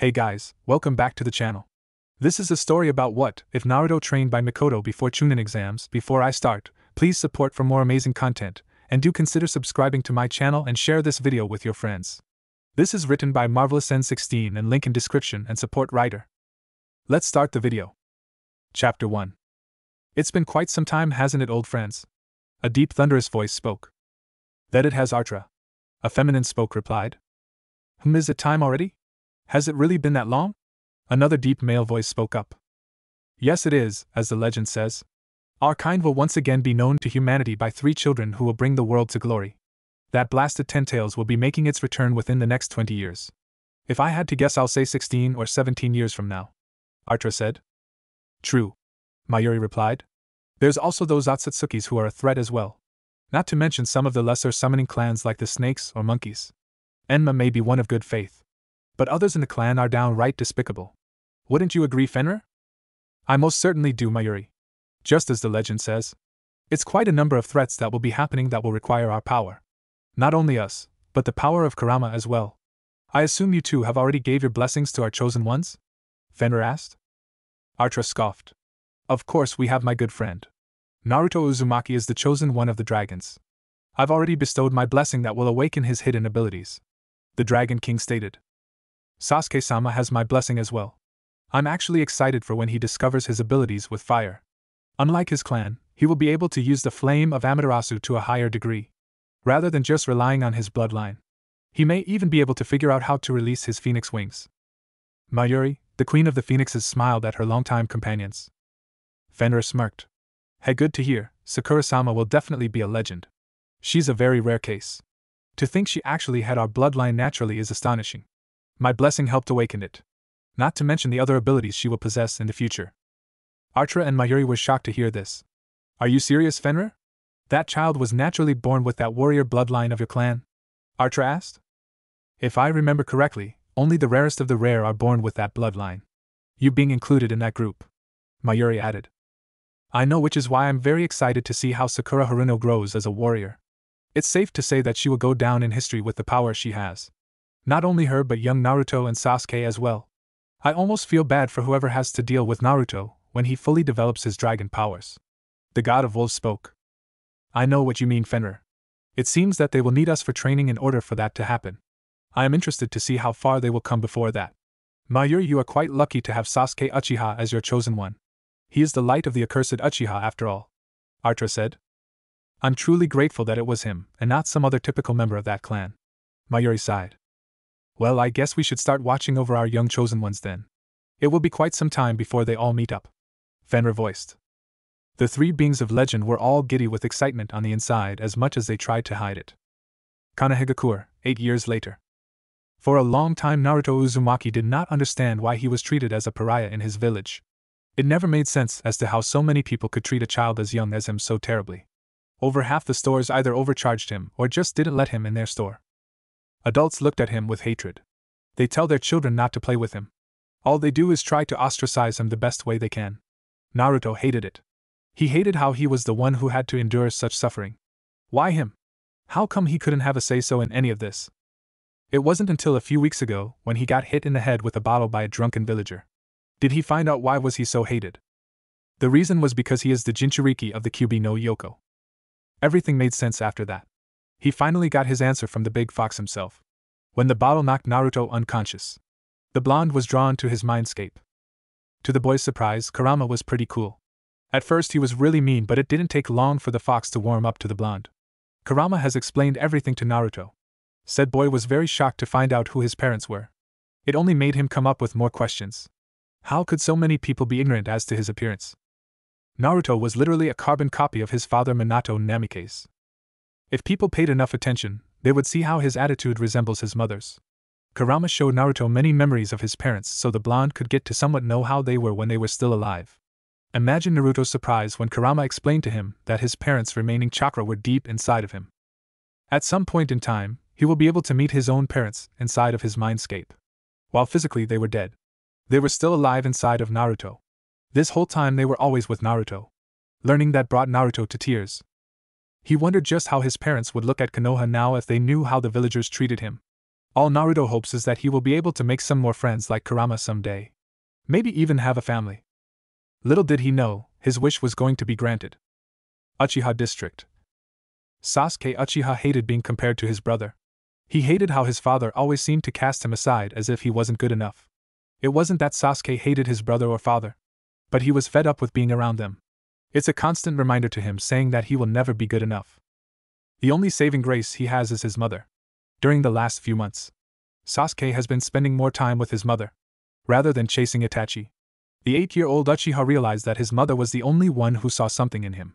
Hey guys, welcome back to the channel. This is a story about what if Naruto trained by Mikoto before chunin exams. Before I start, please support for more amazing content, and do consider subscribing to my channel and share this video with your friends. This is written by Marvelous N16 and link in description and support writer. Let's start the video. Chapter 1. It's been quite some time, hasn't it, old friends? A deep thunderous voice spoke. That it has, Artra. A feminine spoke replied. Is it time already? Has it really been that long? Another deep male voice spoke up. Yes, it is, as the legend says. Our kind will once again be known to humanity by 3 children who will bring the world to glory. That blasted Ten-Tails will be making its return within the next 20 years. If I had to guess, I'll say 16 or 17 years from now. Artra said. True. Mayuri replied. There's also those Otsutsukis who are a threat as well. Not to mention some of the lesser summoning clans like the snakes or monkeys. Enma may be one of good faith, but others in the clan are downright despicable. Wouldn't you agree, Fenrir? I most certainly do, Mayuri. Just as the legend says. It's quite a number of threats that will be happening that will require our power. Not only us, but the power of Kurama as well. I assume you two have already gave your blessings to our chosen ones? Fenrir asked. Artra scoffed. Of course we have, my good friend. Naruto Uzumaki is the chosen one of the dragons. I've already bestowed my blessing that will awaken his hidden abilities. The Dragon King stated. Sasuke-sama has my blessing as well. I'm actually excited for when he discovers his abilities with fire. Unlike his clan, he will be able to use the flame of Amaterasu to a higher degree, rather than just relying on his bloodline. He may even be able to figure out how to release his phoenix wings. Mayuri, the queen of the phoenixes, smiled at her longtime companions. Fenrir smirked. Hey, good to hear. Sakura-sama will definitely be a legend. She's a very rare case. To think she actually had our bloodline naturally is astonishing. My blessing helped awaken it. Not to mention the other abilities she will possess in the future. Artra and Mayuri were shocked to hear this. Are you serious, Fenrir? That child was naturally born with that warrior bloodline of your clan? Artra asked. If I remember correctly, only the rarest of the rare are born with that bloodline. You being included in that group. Mayuri added. I know, which is why I'm very excited to see how Sakura Haruno grows as a warrior. It's safe to say that she will go down in history with the power she has. Not only her but young Naruto and Sasuke as well. I almost feel bad for whoever has to deal with Naruto when he fully develops his dragon powers. The God of Wolves spoke. I know what you mean, Fenrir. It seems that they will need us for training in order for that to happen. I am interested to see how far they will come before that. Mayuri, you are quite lucky to have Sasuke Uchiha as your chosen one. He is the light of the accursed Uchiha after all. Artra said. I'm truly grateful that it was him, and not some other typical member of that clan. Mayuri sighed. Well, I guess we should start watching over our young chosen ones then. It will be quite some time before they all meet up. Fenrir voiced. The 3 beings of legend were all giddy with excitement on the inside as much as they tried to hide it. Konohagakure, 8 years later. For a long time Naruto Uzumaki did not understand why he was treated as a pariah in his village. It never made sense as to how so many people could treat a child as young as him so terribly. Over half the stores either overcharged him or just didn't let him in their store. Adults looked at him with hatred. They tell their children not to play with him. All they do is try to ostracize him the best way they can. Naruto hated it. He hated how he was the one who had to endure such suffering. Why him? How come he couldn't have a say-so in any of this? It wasn't until a few weeks ago when he got hit in the head with a bottle by a drunken villager. Did he find out why was he so hated? The reason was because he is the Jinchuriki of the Kyuubi no Yoko. Everything made sense after that. He finally got his answer from the big fox himself. When the bottle knocked Naruto unconscious, the blonde was drawn to his mindscape. To the boy's surprise, Kurama was pretty cool. At first he was really mean, but it didn't take long for the fox to warm up to the blonde. Kurama has explained everything to Naruto. Said boy was very shocked to find out who his parents were. It only made him come up with more questions. How could so many people be ignorant as to his appearance? Naruto was literally a carbon copy of his father Minato Namikaze. If people paid enough attention, they would see how his attitude resembles his mother's. Kurama showed Naruto many memories of his parents so the blonde could get to somewhat know how they were when they were still alive. Imagine Naruto's surprise when Kurama explained to him that his parents' remaining chakra were deep inside of him. At some point in time, he will be able to meet his own parents inside of his mindscape. While physically they were dead, they were still alive inside of Naruto. This whole time they were always with Naruto. Learning that brought Naruto to tears. He wondered just how his parents would look at Konoha now if they knew how the villagers treated him. All Naruto hopes is that he will be able to make some more friends like Kurama someday. Maybe even have a family. Little did he know, his wish was going to be granted. Uchiha District. Sasuke Uchiha hated being compared to his brother. He hated how his father always seemed to cast him aside as if he wasn't good enough. It wasn't that Sasuke hated his brother or father, but he was fed up with being around them. It's a constant reminder to him saying that he will never be good enough. The only saving grace he has is his mother. During the last few months, Sasuke has been spending more time with his mother, rather than chasing Itachi. The 8-year-old Uchiha realized that his mother was the only one who saw something in him.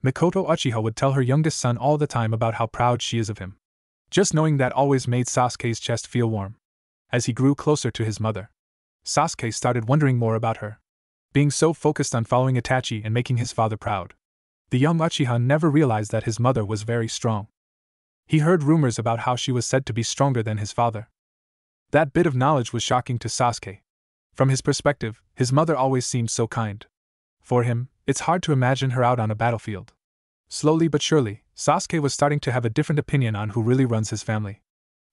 Mikoto Uchiha would tell her youngest son all the time about how proud she is of him. Just knowing that always made Sasuke's chest feel warm. As he grew closer to his mother, Sasuke started wondering more about her. Being so focused on following Itachi and making his father proud, the young Uchiha never realized that his mother was very strong. He heard rumors about how she was said to be stronger than his father. That bit of knowledge was shocking to Sasuke. From his perspective, his mother always seemed so kind. For him, it's hard to imagine her out on a battlefield. Slowly but surely, Sasuke was starting to have a different opinion on who really runs his family.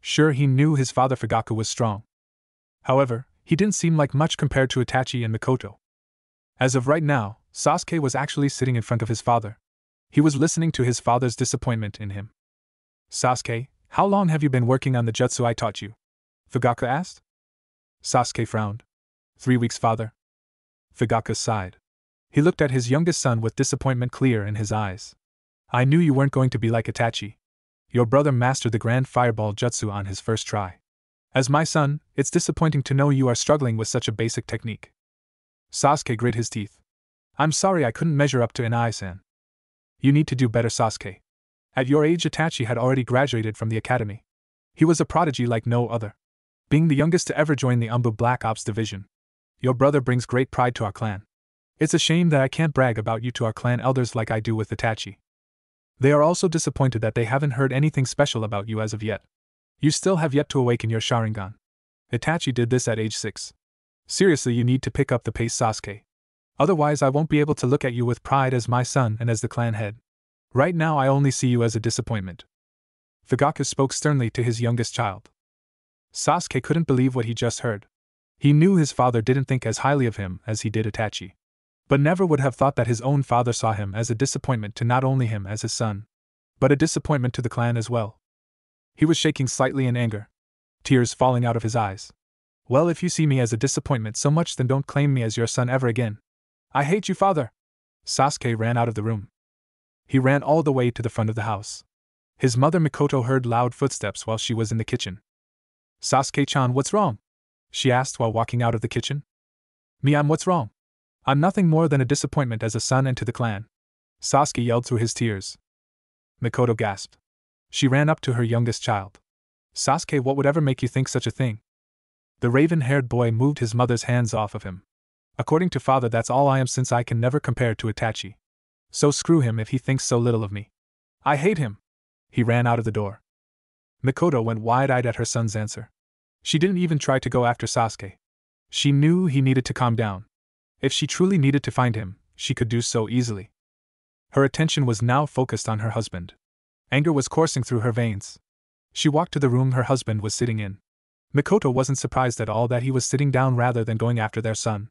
Sure, he knew his father Fugaku was strong. However, he didn't seem like much compared to Itachi and Mikoto. As of right now, Sasuke was actually sitting in front of his father. He was listening to his father's disappointment in him. Sasuke, how long have you been working on the jutsu I taught you? Fugaku asked. Sasuke frowned. 3 weeks, father. Fugaku sighed. He looked at his youngest son with disappointment clear in his eyes. I knew you weren't going to be like Itachi. Your brother mastered the Grand Fireball Jutsu on his first try. As my son, it's disappointing to know you are struggling with such a basic technique. Sasuke grit his teeth. I'm sorry I couldn't measure up to Inai-san. You need to do better, Sasuke. At your age, Itachi had already graduated from the academy. He was a prodigy like no other. Being the youngest to ever join the Umbu Black Ops division, your brother brings great pride to our clan. It's a shame that I can't brag about you to our clan elders like I do with Itachi. They are also disappointed that they haven't heard anything special about you as of yet. You still have yet to awaken your Sharingan. Itachi did this at age 6. Seriously, you need to pick up the pace, Sasuke. Otherwise I won't be able to look at you with pride as my son and as the clan head. Right now I only see you as a disappointment. Fugaku spoke sternly to his youngest child. Sasuke couldn't believe what he just heard. He knew his father didn't think as highly of him as he did Itachi, but never would have thought that his own father saw him as a disappointment to not only him as his son, but a disappointment to the clan as well. He was shaking slightly in anger, tears falling out of his eyes. Well, if you see me as a disappointment so much, then don't claim me as your son ever again. I hate you, father! Sasuke ran out of the room. He ran all the way to the front of the house. His mother Mikoto heard loud footsteps while she was in the kitchen. Sasuke-chan, what's wrong? She asked while walking out of the kitchen. What's wrong? I'm nothing more than a disappointment as a son and to the clan. Sasuke yelled through his tears. Mikoto gasped. She ran up to her youngest child. Sasuke, what would ever make you think such a thing? The raven-haired boy moved his mother's hands off of him. According to father, that's all I am, since I can never compare to Itachi. So screw him if he thinks so little of me. I hate him. He ran out of the door. Mikoto went wide-eyed at her son's answer. She didn't even try to go after Sasuke. She knew he needed to calm down. If she truly needed to find him, she could do so easily. Her attention was now focused on her husband. Anger was coursing through her veins. She walked to the room her husband was sitting in. Mikoto wasn't surprised at all that he was sitting down rather than going after their son.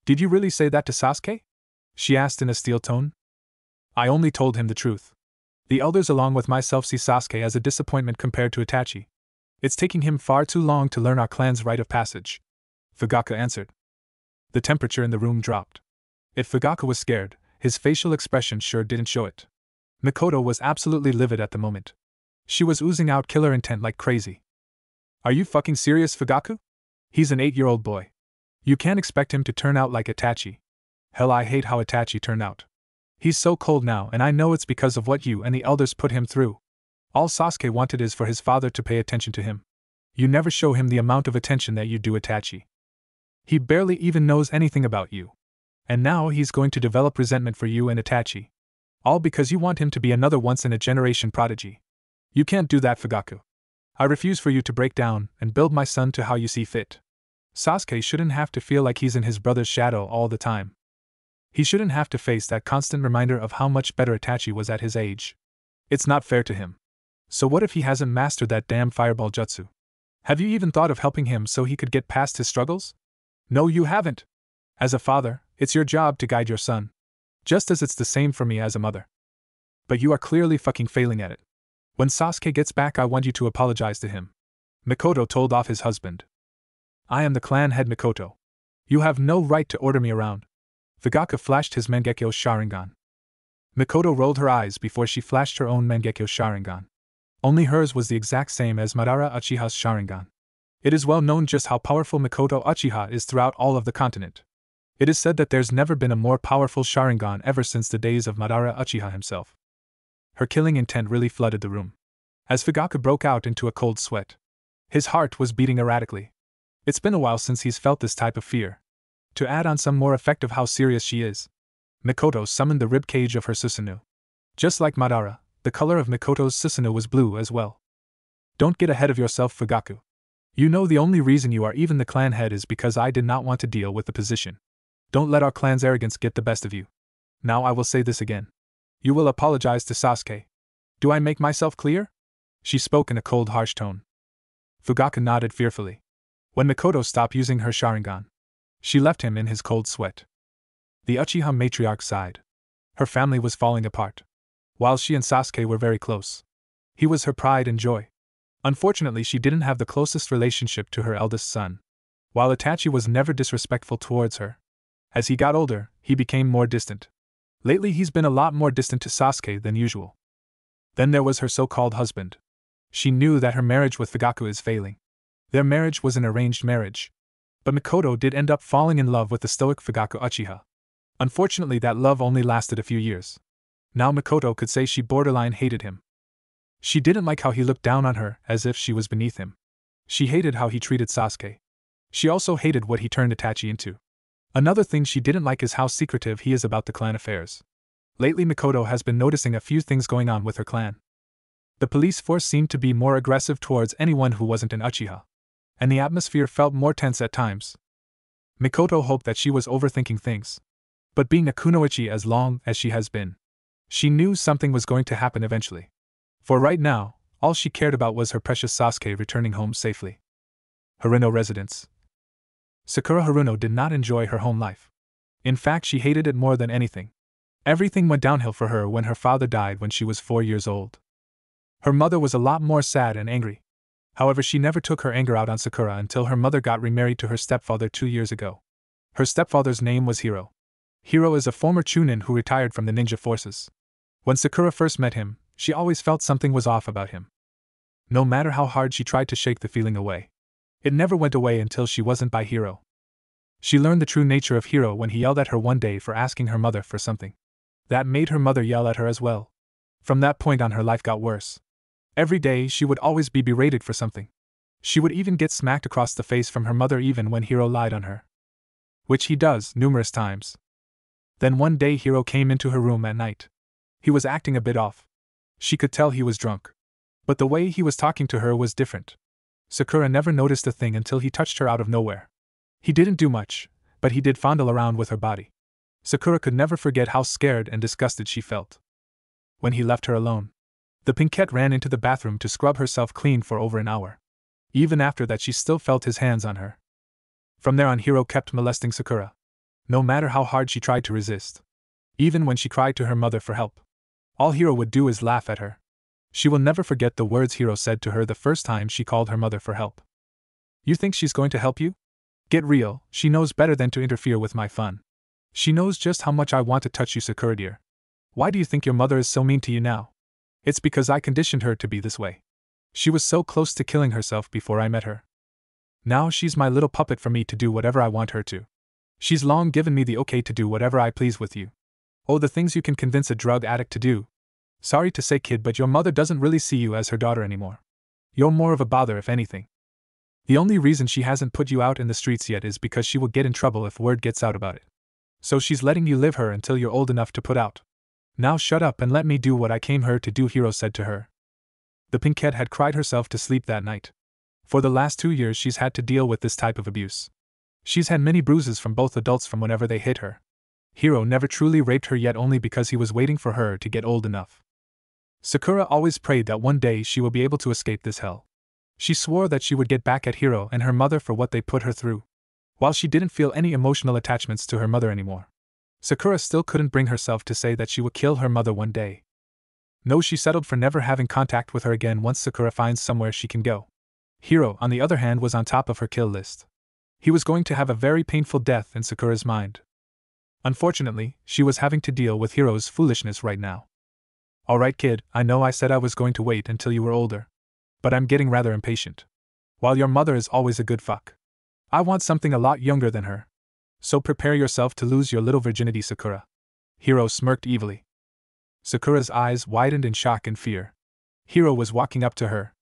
Did you really say that to Sasuke? She asked in a steel tone. I only told him the truth. The elders along with myself see Sasuke as a disappointment compared to Itachi. It's taking him far too long to learn our clan's rite of passage. Fugaku answered. The temperature in the room dropped. If Fugaku was scared, his facial expression sure didn't show it. Mikoto was absolutely livid at the moment. She was oozing out killer intent like crazy. Are you fucking serious, Fugaku? He's an 8-year-old boy. You can't expect him to turn out like Itachi. Hell, I hate how Itachi turned out. He's so cold now, and I know it's because of what you and the elders put him through. All Sasuke wanted is for his father to pay attention to him. You never show him the amount of attention that you do Itachi. He barely even knows anything about you. And now he's going to develop resentment for you and Itachi. All because you want him to be another once-in-a-generation prodigy. You can't do that, Fugaku. I refuse for you to break down and build my son to how you see fit. Sasuke shouldn't have to feel like he's in his brother's shadow all the time. He shouldn't have to face that constant reminder of how much better Itachi was at his age. It's not fair to him. So what if he hasn't mastered that damn fireball jutsu? Have you even thought of helping him so he could get past his struggles? No, you haven't. As a father, it's your job to guide your son. Just as it's the same for me as a mother. But you are clearly fucking failing at it. When Sasuke gets back, I want you to apologize to him. Mikoto told off his husband. I am the clan head Mikoto. You have no right to order me around. Fugaku flashed his Mangekyo Sharingan. Mikoto rolled her eyes before she flashed her own Mangekyo Sharingan. Only hers was the exact same as Madara Uchiha's Sharingan. It is well known just how powerful Mikoto Uchiha is throughout all of the continent. It is said that there's never been a more powerful Sharingan ever since the days of Madara Uchiha himself. Her killing intent really flooded the room. As Fugaku broke out into a cold sweat. His heart was beating erratically. It's been a while since he's felt this type of fear. To add on some more effect of how serious she is, Mikoto summoned the ribcage of her Susanoo. Just like Madara, the color of Mikoto's Susanoo was blue as well. Don't get ahead of yourself, Fugaku. You know the only reason you are even the clan head is because I did not want to deal with the position. Don't let our clan's arrogance get the best of you. Now I will say this again. You will apologize to Sasuke. Do I make myself clear? She spoke in a cold, harsh tone. Fugaku nodded fearfully. When Mikoto stopped using her Sharingan, she left him in his cold sweat. The Uchiha matriarch sighed. Her family was falling apart. While she and Sasuke were very close. He was her pride and joy. Unfortunately, she didn't have the closest relationship to her eldest son. While Itachi was never disrespectful towards her. As he got older, he became more distant. Lately he's been a lot more distant to Sasuke than usual. Then there was her so-called husband. She knew that her marriage with Fugaku is failing. Their marriage was an arranged marriage. But Mikoto did end up falling in love with the stoic Fugaku Uchiha. Unfortunately, that love only lasted a few years. Now Mikoto could say she borderline hated him. She didn't like how he looked down on her, as if she was beneath him. She hated how he treated Sasuke. She also hated what he turned Itachi into. Another thing she didn't like is how secretive he is about the clan affairs. Lately Mikoto has been noticing a few things going on with her clan. The police force seemed to be more aggressive towards anyone who wasn't an Uchiha. And the atmosphere felt more tense at times. Mikoto hoped that she was overthinking things. But being a kunoichi as long as she has been, she knew something was going to happen eventually. For right now, all she cared about was her precious Sasuke returning home safely. Haruno residence. Sakura Haruno did not enjoy her home life. In fact, she hated it more than anything. Everything went downhill for her when her father died when she was 4 years old. Her mother was a lot more sad and angry. However, she never took her anger out on Sakura until her mother got remarried to her stepfather 2 years ago. Her stepfather's name was Hiro. Hiro is a former chunin who retired from the ninja forces. When Sakura first met him, she always felt something was off about him. No matter how hard she tried to shake the feeling away, it never went away until she wasn't by Hiro. She learned the true nature of Hiro when he yelled at her one day for asking her mother for something. That made her mother yell at her as well. From that point on, her life got worse. Every day she would always be berated for something. She would even get smacked across the face from her mother even when Hiro lied on her. Which he does numerous times. Then one day Hiro came into her room at night. He was acting a bit off. She could tell he was drunk. But the way he was talking to her was different. Sakura never noticed a thing until he touched her out of nowhere. He didn't do much, but he did fondle around with her body. Sakura could never forget how scared and disgusted she felt. When he left her alone, the pinkette ran into the bathroom to scrub herself clean for over an hour. Even after that, she still felt his hands on her. From there on, Hiro kept molesting Sakura. No matter how hard she tried to resist. Even when she cried to her mother for help. All Hiro would do is laugh at her. She will never forget the words Hiro said to her the first time she called her mother for help. You think she's going to help you? Get real, she knows better than to interfere with my fun. She knows just how much I want to touch you, Sakura dear. Why do you think your mother is so mean to you now? It's because I conditioned her to be this way. She was so close to killing herself before I met her. Now she's my little puppet for me to do whatever I want her to. She's long given me the okay to do whatever I please with you. Oh, the things you can convince a drug addict to do. Sorry to say, kid, but your mother doesn't really see you as her daughter anymore. You're more of a bother, if anything. The only reason she hasn't put you out in the streets yet is because she will get in trouble if word gets out about it. So she's letting you live her until you're old enough to put out. Now shut up and let me do what I came here to do, Hiro said to her. The pinkette had cried herself to sleep that night. For the last 2 years she's had to deal with this type of abuse. She's had many bruises from both adults from whenever they hit her. Hiro never truly raped her yet, only because he was waiting for her to get old enough. Sakura always prayed that one day she will be able to escape this hell. She swore that she would get back at Hiro and her mother for what they put her through. While she didn't feel any emotional attachments to her mother anymore, Sakura still couldn't bring herself to say that she would kill her mother one day. No, she settled for never having contact with her again once Sakura finds somewhere she can go. Hiro, on the other hand, was on top of her kill list. He was going to have a very painful death in Sakura's mind. Unfortunately, she was having to deal with Hiro's foolishness right now. Alright kid, I know I said I was going to wait until you were older. But I'm getting rather impatient. While your mother is always a good fuck, I want something a lot younger than her. So prepare yourself to lose your little virginity, Sakura. Hiro smirked evilly. Sakura's eyes widened in shock and fear. Hiro was walking up to her.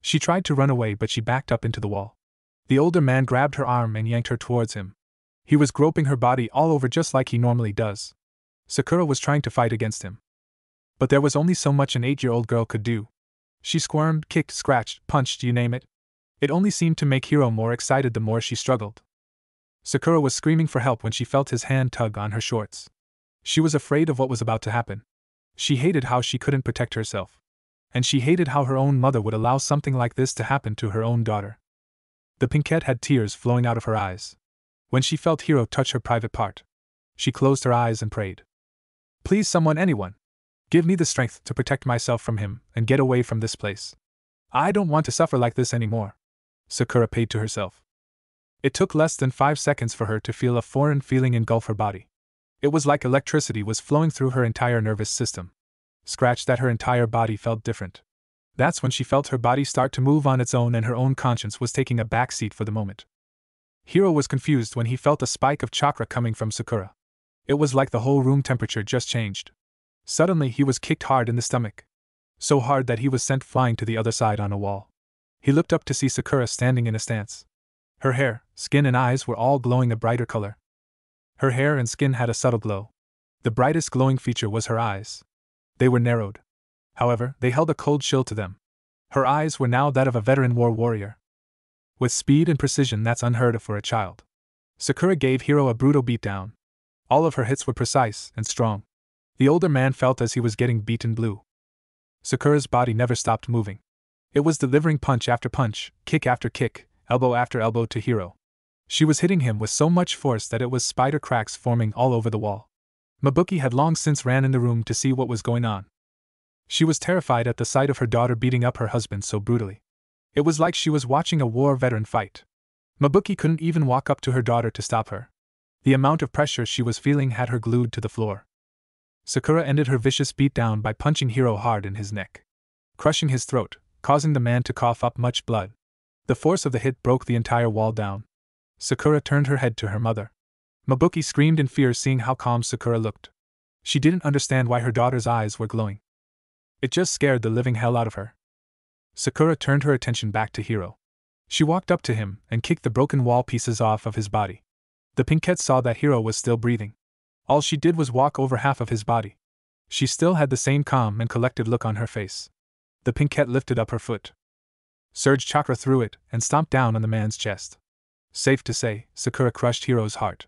She tried to run away, but she backed up into the wall. The older man grabbed her arm and yanked her towards him. He was groping her body all over just like he normally does. Sakura was trying to fight against him. But there was only so much an 8-year-old girl could do. She squirmed, kicked, scratched, punched, you name it. It only seemed to make Hiro more excited the more she struggled. Sakura was screaming for help when she felt his hand tug on her shorts. She was afraid of what was about to happen. She hated how she couldn't protect herself. And she hated how her own mother would allow something like this to happen to her own daughter. The pinkette had tears flowing out of her eyes. When she felt Hiro touch her private part, she closed her eyes and prayed. Please, someone, anyone. Give me the strength to protect myself from him and get away from this place. I don't want to suffer like this anymore. Sakura prayed to herself. It took less than 5 seconds for her to feel a foreign feeling engulf her body. It was like electricity was flowing through her entire nervous system. Scratch that, her entire body felt different. That's when she felt her body start to move on its own and her own conscience was taking a backseat for the moment. Hiro was confused when he felt a spike of chakra coming from Sakura. It was like the whole room temperature just changed. Suddenly he was kicked hard in the stomach. So hard that he was sent flying to the other side on a wall. He looked up to see Sakura standing in a stance. Her hair, skin and eyes were all glowing a brighter color. Her hair and skin had a subtle glow. The brightest glowing feature was her eyes. They were narrowed. However, they held a cold chill to them. Her eyes were now that of a veteran war warrior. With speed and precision that's unheard of for a child, Sakura gave Hiro a brutal beatdown. All of her hits were precise and strong. The older man felt as he was getting beaten blue. Sakura's body never stopped moving. It was delivering punch after punch, kick after kick, elbow after elbow to Hiro. She was hitting him with so much force that it was spider cracks forming all over the wall. Mabuki had long since ran in the room to see what was going on. She was terrified at the sight of her daughter beating up her husband so brutally. It was like she was watching a war veteran fight. Mabuki couldn't even walk up to her daughter to stop her. The amount of pressure she was feeling had her glued to the floor. Sakura ended her vicious beatdown by punching Hiro hard in his neck, crushing his throat, causing the man to cough up much blood. The force of the hit broke the entire wall down. Sakura turned her head to her mother. Mabuki screamed in fear seeing how calm Sakura looked. She didn't understand why her daughter's eyes were glowing. It just scared the living hell out of her. Sakura turned her attention back to Hiro. She walked up to him and kicked the broken wall pieces off of his body. The pinkette saw that Hiro was still breathing. All she did was walk over half of his body. She still had the same calm and collected look on her face. The pinkette lifted up her foot, surged chakra through it, and stomped down on the man's chest. Safe to say, Sakura crushed Hiro's heart.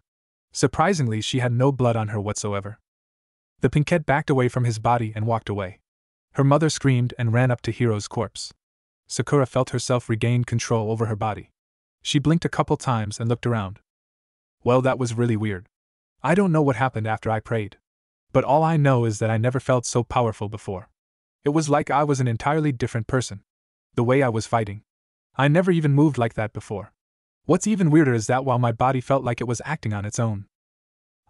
Surprisingly, she had no blood on her whatsoever. The pinkette backed away from his body and walked away. Her mother screamed and ran up to Hiro's corpse. Sakura felt herself regain control over her body. She blinked a couple times and looked around. Well, that was really weird. I don't know what happened after I prayed. But all I know is that I never felt so powerful before. It was like I was an entirely different person. The way I was fighting. I never even moved like that before. What's even weirder is that while my body felt like it was acting on its own,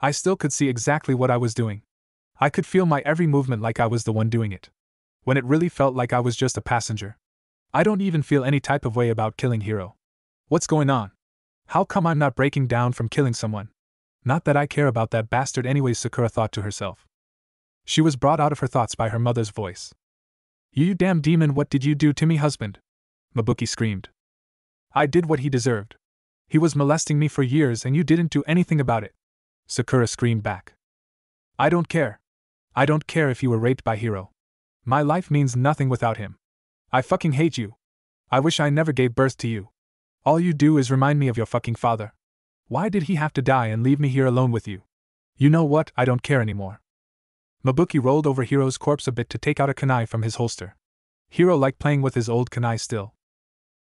I still could see exactly what I was doing. I could feel my every movement like I was the one doing it. When it really felt like I was just a passenger. I don't even feel any type of way about killing Hiro. What's going on? How come I'm not breaking down from killing someone? Not that I care about that bastard anyways, Sakura thought to herself. She was brought out of her thoughts by her mother's voice. You damn demon, what did you do to me, husband? Mabuki screamed. I did what he deserved. He was molesting me for years and you didn't do anything about it. Sakura screamed back. I don't care. I don't care if you were raped by Hiro. My life means nothing without him. I fucking hate you. I wish I never gave birth to you. All you do is remind me of your fucking father. Why did he have to die and leave me here alone with you? You know what, I don't care anymore. Mabuki rolled over Hiro's corpse a bit to take out a kunai from his holster. Hiro liked playing with his old kunai still.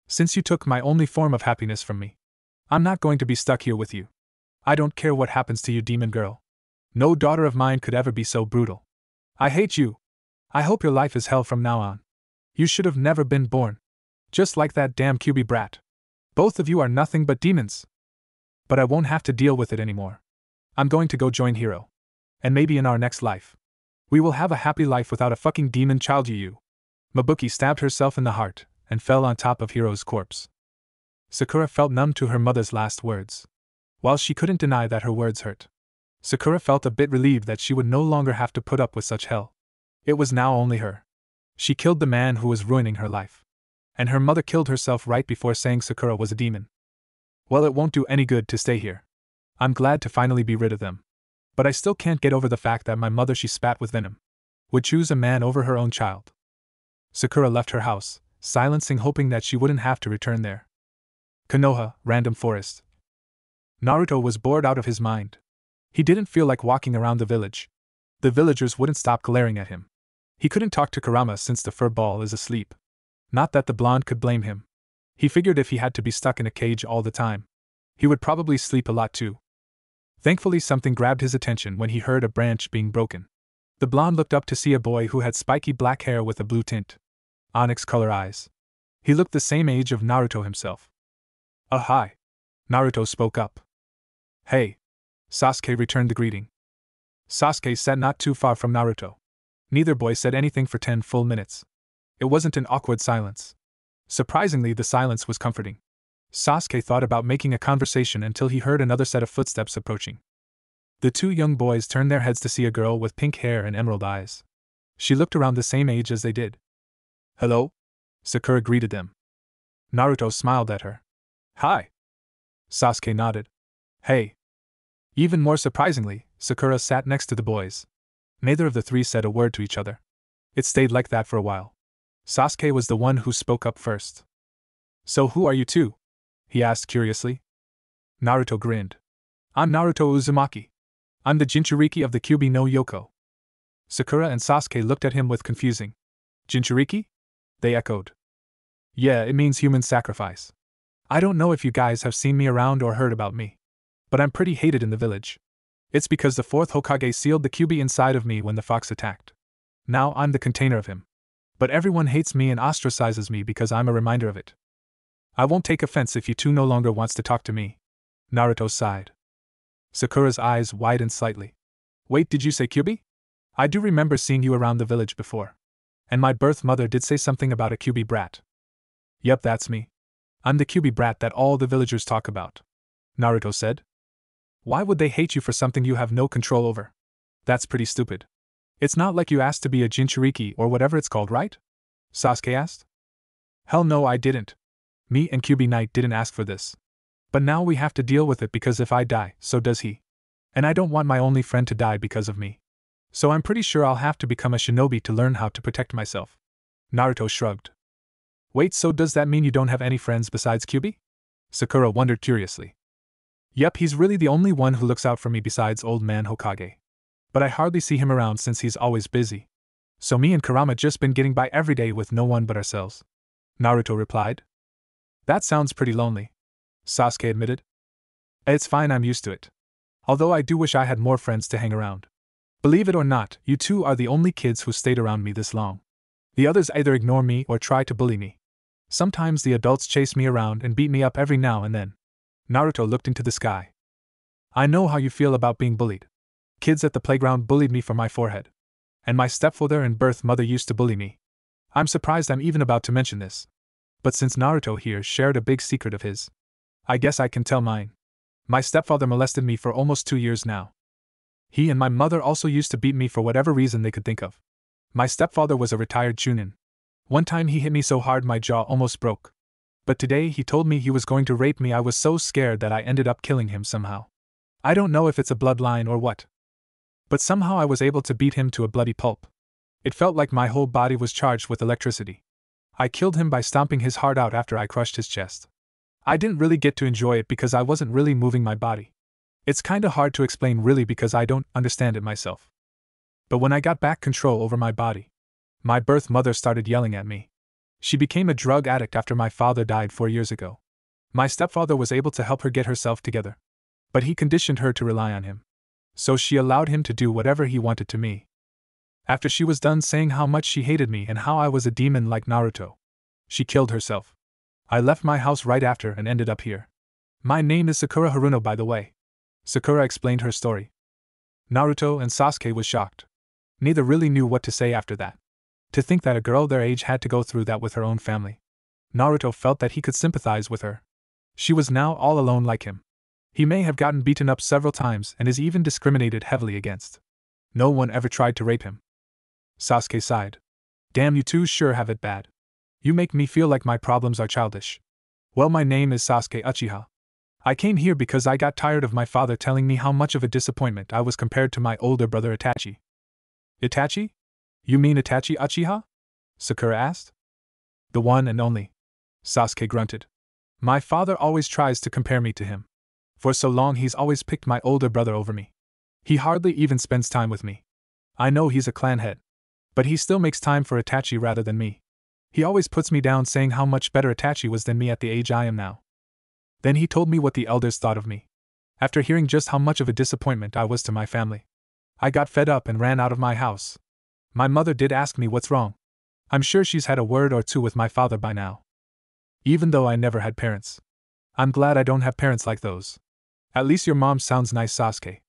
Since you took my only form of happiness from me, I'm not going to be stuck here with you. I don't care what happens to you, demon girl. No daughter of mine could ever be so brutal. I hate you. I hope your life is hell from now on. You should have never been born. Just like that damn QB brat. Both of you are nothing but demons. But I won't have to deal with it anymore. I'm going to go join Hero. And maybe in our next life, we will have a happy life without a fucking demon child. You. Mabuki stabbed herself in the heart and fell on top of Hiro's corpse. Sakura felt numb to her mother's last words. While she couldn't deny that her words hurt, Sakura felt a bit relieved that she would no longer have to put up with such hell. It was now only her. She killed the man who was ruining her life. And her mother killed herself right before saying Sakura was a demon. Well, it won't do any good to stay here. I'm glad to finally be rid of them. But I still can't get over the fact that my mother, she spat with venom, would choose a man over her own child. Sakura left her house, silencing, hoping that she wouldn't have to return there. Konoha, random forest. Naruto was bored out of his mind. He didn't feel like walking around the village. The villagers wouldn't stop glaring at him. He couldn't talk to Kurama since the fur ball is asleep. Not that the blonde could blame him. He figured if he had to be stuck in a cage all the time, he would probably sleep a lot too. Thankfully, something grabbed his attention when he heard a branch being broken. The blonde looked up to see a boy who had spiky black hair with a blue tint, onyx-color eyes. He looked the same age of Naruto himself. Hi. Naruto spoke up. Hey. Sasuke returned the greeting. Sasuke sat not too far from Naruto. Neither boy said anything for 10 full minutes. It wasn't an awkward silence. Surprisingly, the silence was comforting. Sasuke thought about making a conversation until he heard another set of footsteps approaching. The two young boys turned their heads to see a girl with pink hair and emerald eyes. She looked around the same age as they did. Hello? Sakura greeted them. Naruto smiled at her. Hi. Sasuke nodded. Hey. Even more surprisingly, Sakura sat next to the boys. Neither of the three said a word to each other. It stayed like that for a while. Sasuke was the one who spoke up first. So who are you two? He asked curiously. Naruto grinned. I'm Naruto Uzumaki. I'm the Jinchuriki of the Kyuubi no Yoko. Sakura and Sasuke looked at him with confusing. Jinchuriki? They echoed. Yeah, it means human sacrifice. I don't know if you guys have seen me around or heard about me, but I'm pretty hated in the village. It's because the fourth Hokage sealed the Kyuubi inside of me when the fox attacked. Now I'm the container of him. But everyone hates me and ostracizes me because I'm a reminder of it. I won't take offense if you two no longer wants to talk to me. Naruto sighed. Sakura's eyes widened slightly. Wait, did you say Kyuubi? I do remember seeing you around the village before. And my birth mother did say something about a Kyuubi brat. Yep, that's me. I'm the Kyuubi brat that all the villagers talk about. Naruto said. Why would they hate you for something you have no control over? That's pretty stupid. It's not like you asked to be a Jinchuriki or whatever it's called, right? Sasuke asked. Hell no, I didn't. Me and Kyuubi Knight didn't ask for this. But now we have to deal with it because if I die, so does he. And I don't want my only friend to die because of me. So I'm pretty sure I'll have to become a shinobi to learn how to protect myself. Naruto shrugged. Wait, so does that mean you don't have any friends besides Kyuubi? Sakura wondered curiously. Yep, he's really the only one who looks out for me besides old man Hokage. But I hardly see him around since he's always busy. So me and Kurama just been getting by every day with no one but ourselves. Naruto replied. That sounds pretty lonely, Sasuke admitted. It's fine, I'm used to it. Although I do wish I had more friends to hang around. Believe it or not, you two are the only kids who stayed around me this long. The others either ignore me or try to bully me. Sometimes the adults chase me around and beat me up every now and then. Naruto looked into the sky. I know how you feel about being bullied. Kids at the playground bullied me for my forehead. And my stepfather and birth mother used to bully me. I'm surprised I'm even about to mention this. But since Naruto here shared a big secret of his, I guess I can tell mine. My stepfather molested me for almost 2 years now. He and my mother also used to beat me for whatever reason they could think of. My stepfather was a retired chunin. One time he hit me so hard my jaw almost broke. But today he told me he was going to rape me. I was so scared that I ended up killing him somehow. I don't know if it's a bloodline or what. But somehow I was able to beat him to a bloody pulp. It felt like my whole body was charged with electricity. I killed him by stomping his heart out after I crushed his chest. I didn't really get to enjoy it because I wasn't really moving my body. It's kinda hard to explain really because I don't understand it myself. But when I got back control over my body, my birth mother started yelling at me. She became a drug addict after my father died 4 years ago. My stepfather was able to help her get herself together. But he conditioned her to rely on him. So she allowed him to do whatever he wanted to me. After she was done saying how much she hated me and how I was a demon like Naruto, she killed herself. I left my house right after and ended up here. My name is Sakura Haruno, by the way. Sakura explained her story. Naruto and Sasuke was shocked. Neither really knew what to say after that. To think that a girl their age had to go through that with her own family. Naruto felt that he could sympathize with her. She was now all alone like him. He may have gotten beaten up several times and is even discriminated heavily against. No one ever tried to rape him. Sasuke sighed. Damn, you two sure have it bad. You make me feel like my problems are childish. Well, my name is Sasuke Uchiha. I came here because I got tired of my father telling me how much of a disappointment I was compared to my older brother Itachi. Itachi? You mean Itachi Uchiha? Sakura asked. The one and only. Sasuke grunted. My father always tries to compare me to him. For so long he's always picked my older brother over me. He hardly even spends time with me. I know he's a clan head. But he still makes time for Itachi rather than me. He always puts me down saying how much better Itachi was than me at the age I am now. Then he told me what the elders thought of me. After hearing just how much of a disappointment I was to my family, I got fed up and ran out of my house. My mother did ask me what's wrong. I'm sure she's had a word or two with my father by now. Even though I never had parents. I'm glad I don't have parents like those. At least your mom sounds nice, Sasuke.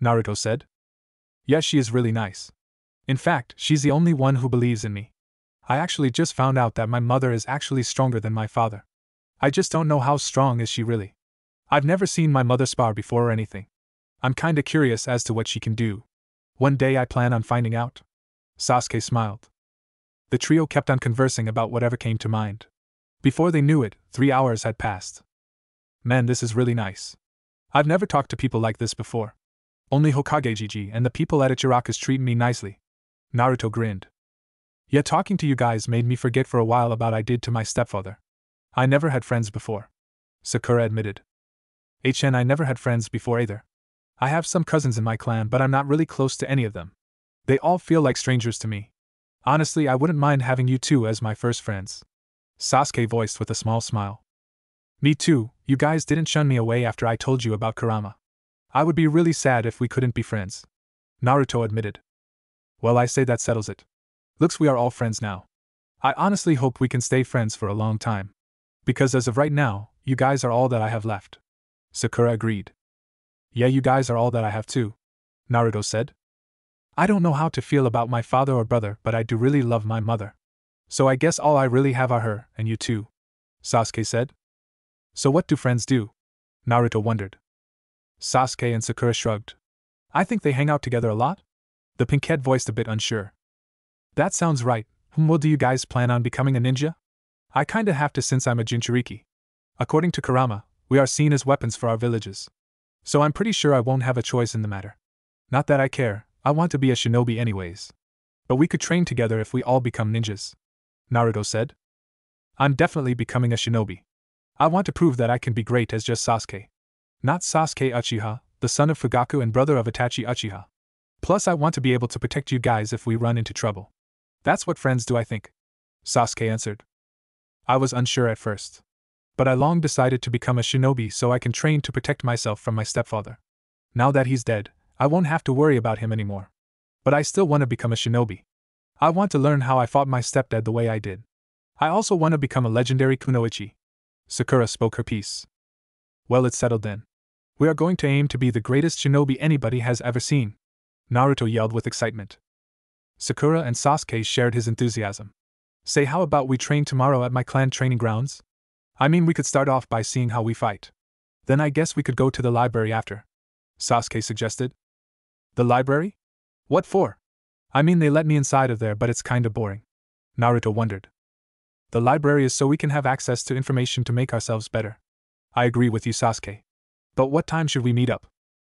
Naruto said. Yes, she is really nice. In fact, she's the only one who believes in me. I actually just found out that my mother is actually stronger than my father. I just don't know how strong is she really. I've never seen my mother spar before or anything. I'm kinda curious as to what she can do. One day I plan on finding out. Sasuke smiled. The trio kept on conversing about whatever came to mind. Before they knew it, 3 hours had passed. Man, this is really nice. I've never talked to people like this before. Only Hokage Gigi and the people at Ichiraku's treat me nicely. Naruto grinned. Yet talking to you guys made me forget for a while about I did to my stepfather. I never had friends before. Sakura admitted. I never had friends before either. I have some cousins in my clan, but I'm not really close to any of them. They all feel like strangers to me. Honestly, I wouldn't mind having you two as my first friends. Sasuke voiced with a small smile. Me too, you guys didn't shun me away after I told you about Kurama. I would be really sad if we couldn't be friends. Naruto admitted. Well, I say that settles it. Looks we are all friends now. I honestly hope we can stay friends for a long time. Because as of right now, you guys are all that I have left. Sakura agreed. Yeah, you guys are all that I have too. Naruto said. I don't know how to feel about my father or brother, but I do really love my mother. So I guess all I really have are her, and you too. Sasuke said. So what do friends do? Naruto wondered. Sasuke and Sakura shrugged. I think they hang out together a lot? The pinkhead voiced a bit unsure. That sounds right. Well, do you guys plan on becoming a ninja? I kinda have to since I'm a Jinchuriki. According to Kurama, we are seen as weapons for our villages. So I'm pretty sure I won't have a choice in the matter. Not that I care, I want to be a shinobi anyways. But we could train together if we all become ninjas. Naruto said. I'm definitely becoming a shinobi. I want to prove that I can be great as just Sasuke. Not Sasuke Uchiha, the son of Fugaku and brother of Itachi Uchiha. Plus I want to be able to protect you guys if we run into trouble. That's what friends do, I think. Sasuke answered. I was unsure at first. But I long decided to become a shinobi so I can train to protect myself from my stepfather. Now that he's dead, I won't have to worry about him anymore. But I still want to become a shinobi. I want to learn how I fought my stepdad the way I did. I also want to become a legendary kunoichi. Sakura spoke her piece. Well, it's settled then. We are going to aim to be the greatest shinobi anybody has ever seen. Naruto yelled with excitement. Sakura and Sasuke shared his enthusiasm. Say, how about we train tomorrow at my clan training grounds? I mean, we could start off by seeing how we fight. Then I guess we could go to the library after. Sasuke suggested. The library? What for? I mean, they let me inside of there, but it's kinda boring. Naruto wondered. The library is so we can have access to information to make ourselves better. I agree with you, Sasuke. But what time should we meet up?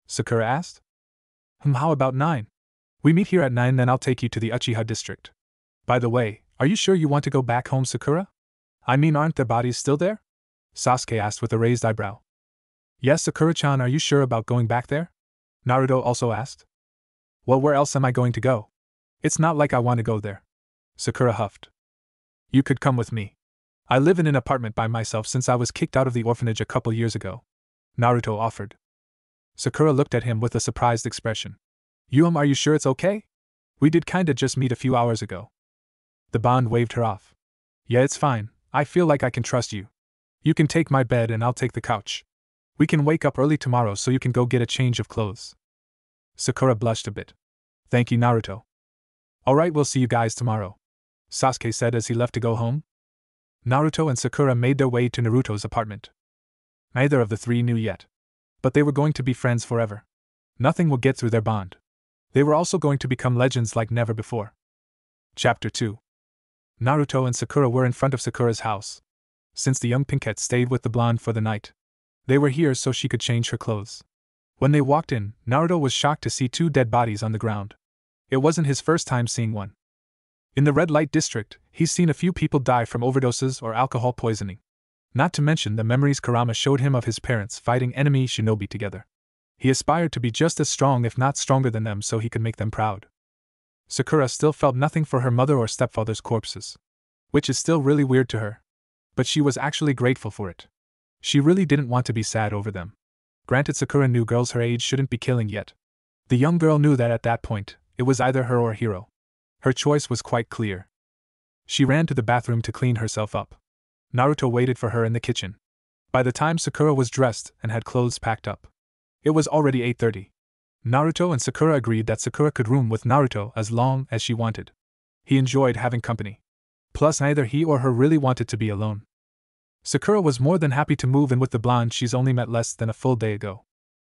Sakura asked. How about 9? We meet here at 9, then I'll take you to the Uchiha district. By the way, are you sure you want to go back home, Sakura? I mean, aren't their bodies still there? Sasuke asked with a raised eyebrow. Yes, Sakura-chan, are you sure about going back there? Naruto also asked. Well, where else am I going to go? It's not like I want to go there. Sakura huffed. You could come with me. I live in an apartment by myself since I was kicked out of the orphanage a couple years ago, Naruto offered. Sakura looked at him with a surprised expression. Are you sure it's okay? We did kinda just meet a few hours ago. The Bond waved her off. Yeah, it's fine, I feel like I can trust you. You can take my bed and I'll take the couch. We can wake up early tomorrow so you can go get a change of clothes. Sakura blushed a bit. Thank you, Naruto. Alright, we'll see you guys tomorrow, Sasuke said as he left to go home. Naruto and Sakura made their way to Naruto's apartment. Neither of the three knew yet, but they were going to be friends forever. Nothing would get through their bond. They were also going to become legends like never before. Chapter 2. Naruto and Sakura were in front of Sakura's house. Since the young pinkette stayed with the blonde for the night, they were here so she could change her clothes. When they walked in, Naruto was shocked to see 2 dead bodies on the ground. It wasn't his first time seeing one. In the red light district, he's seen a few people die from overdoses or alcohol poisoning. Not to mention the memories Kurama showed him of his parents fighting enemy shinobi together. He aspired to be just as strong if not stronger than them so he could make them proud. Sakura still felt nothing for her mother or stepfather's corpses, which is still really weird to her. But she was actually grateful for it. She really didn't want to be sad over them. Granted, Sakura knew girls her age shouldn't be killing yet. The young girl knew that at that point, it was either her or Hiro. Her choice was quite clear. She ran to the bathroom to clean herself up. Naruto waited for her in the kitchen. By the time Sakura was dressed and had clothes packed up, it was already 8:30. Naruto and Sakura agreed that Sakura could room with Naruto as long as she wanted. He enjoyed having company. Plus, neither he or her really wanted to be alone. Sakura was more than happy to move in with the blonde she's only met less than a full day ago.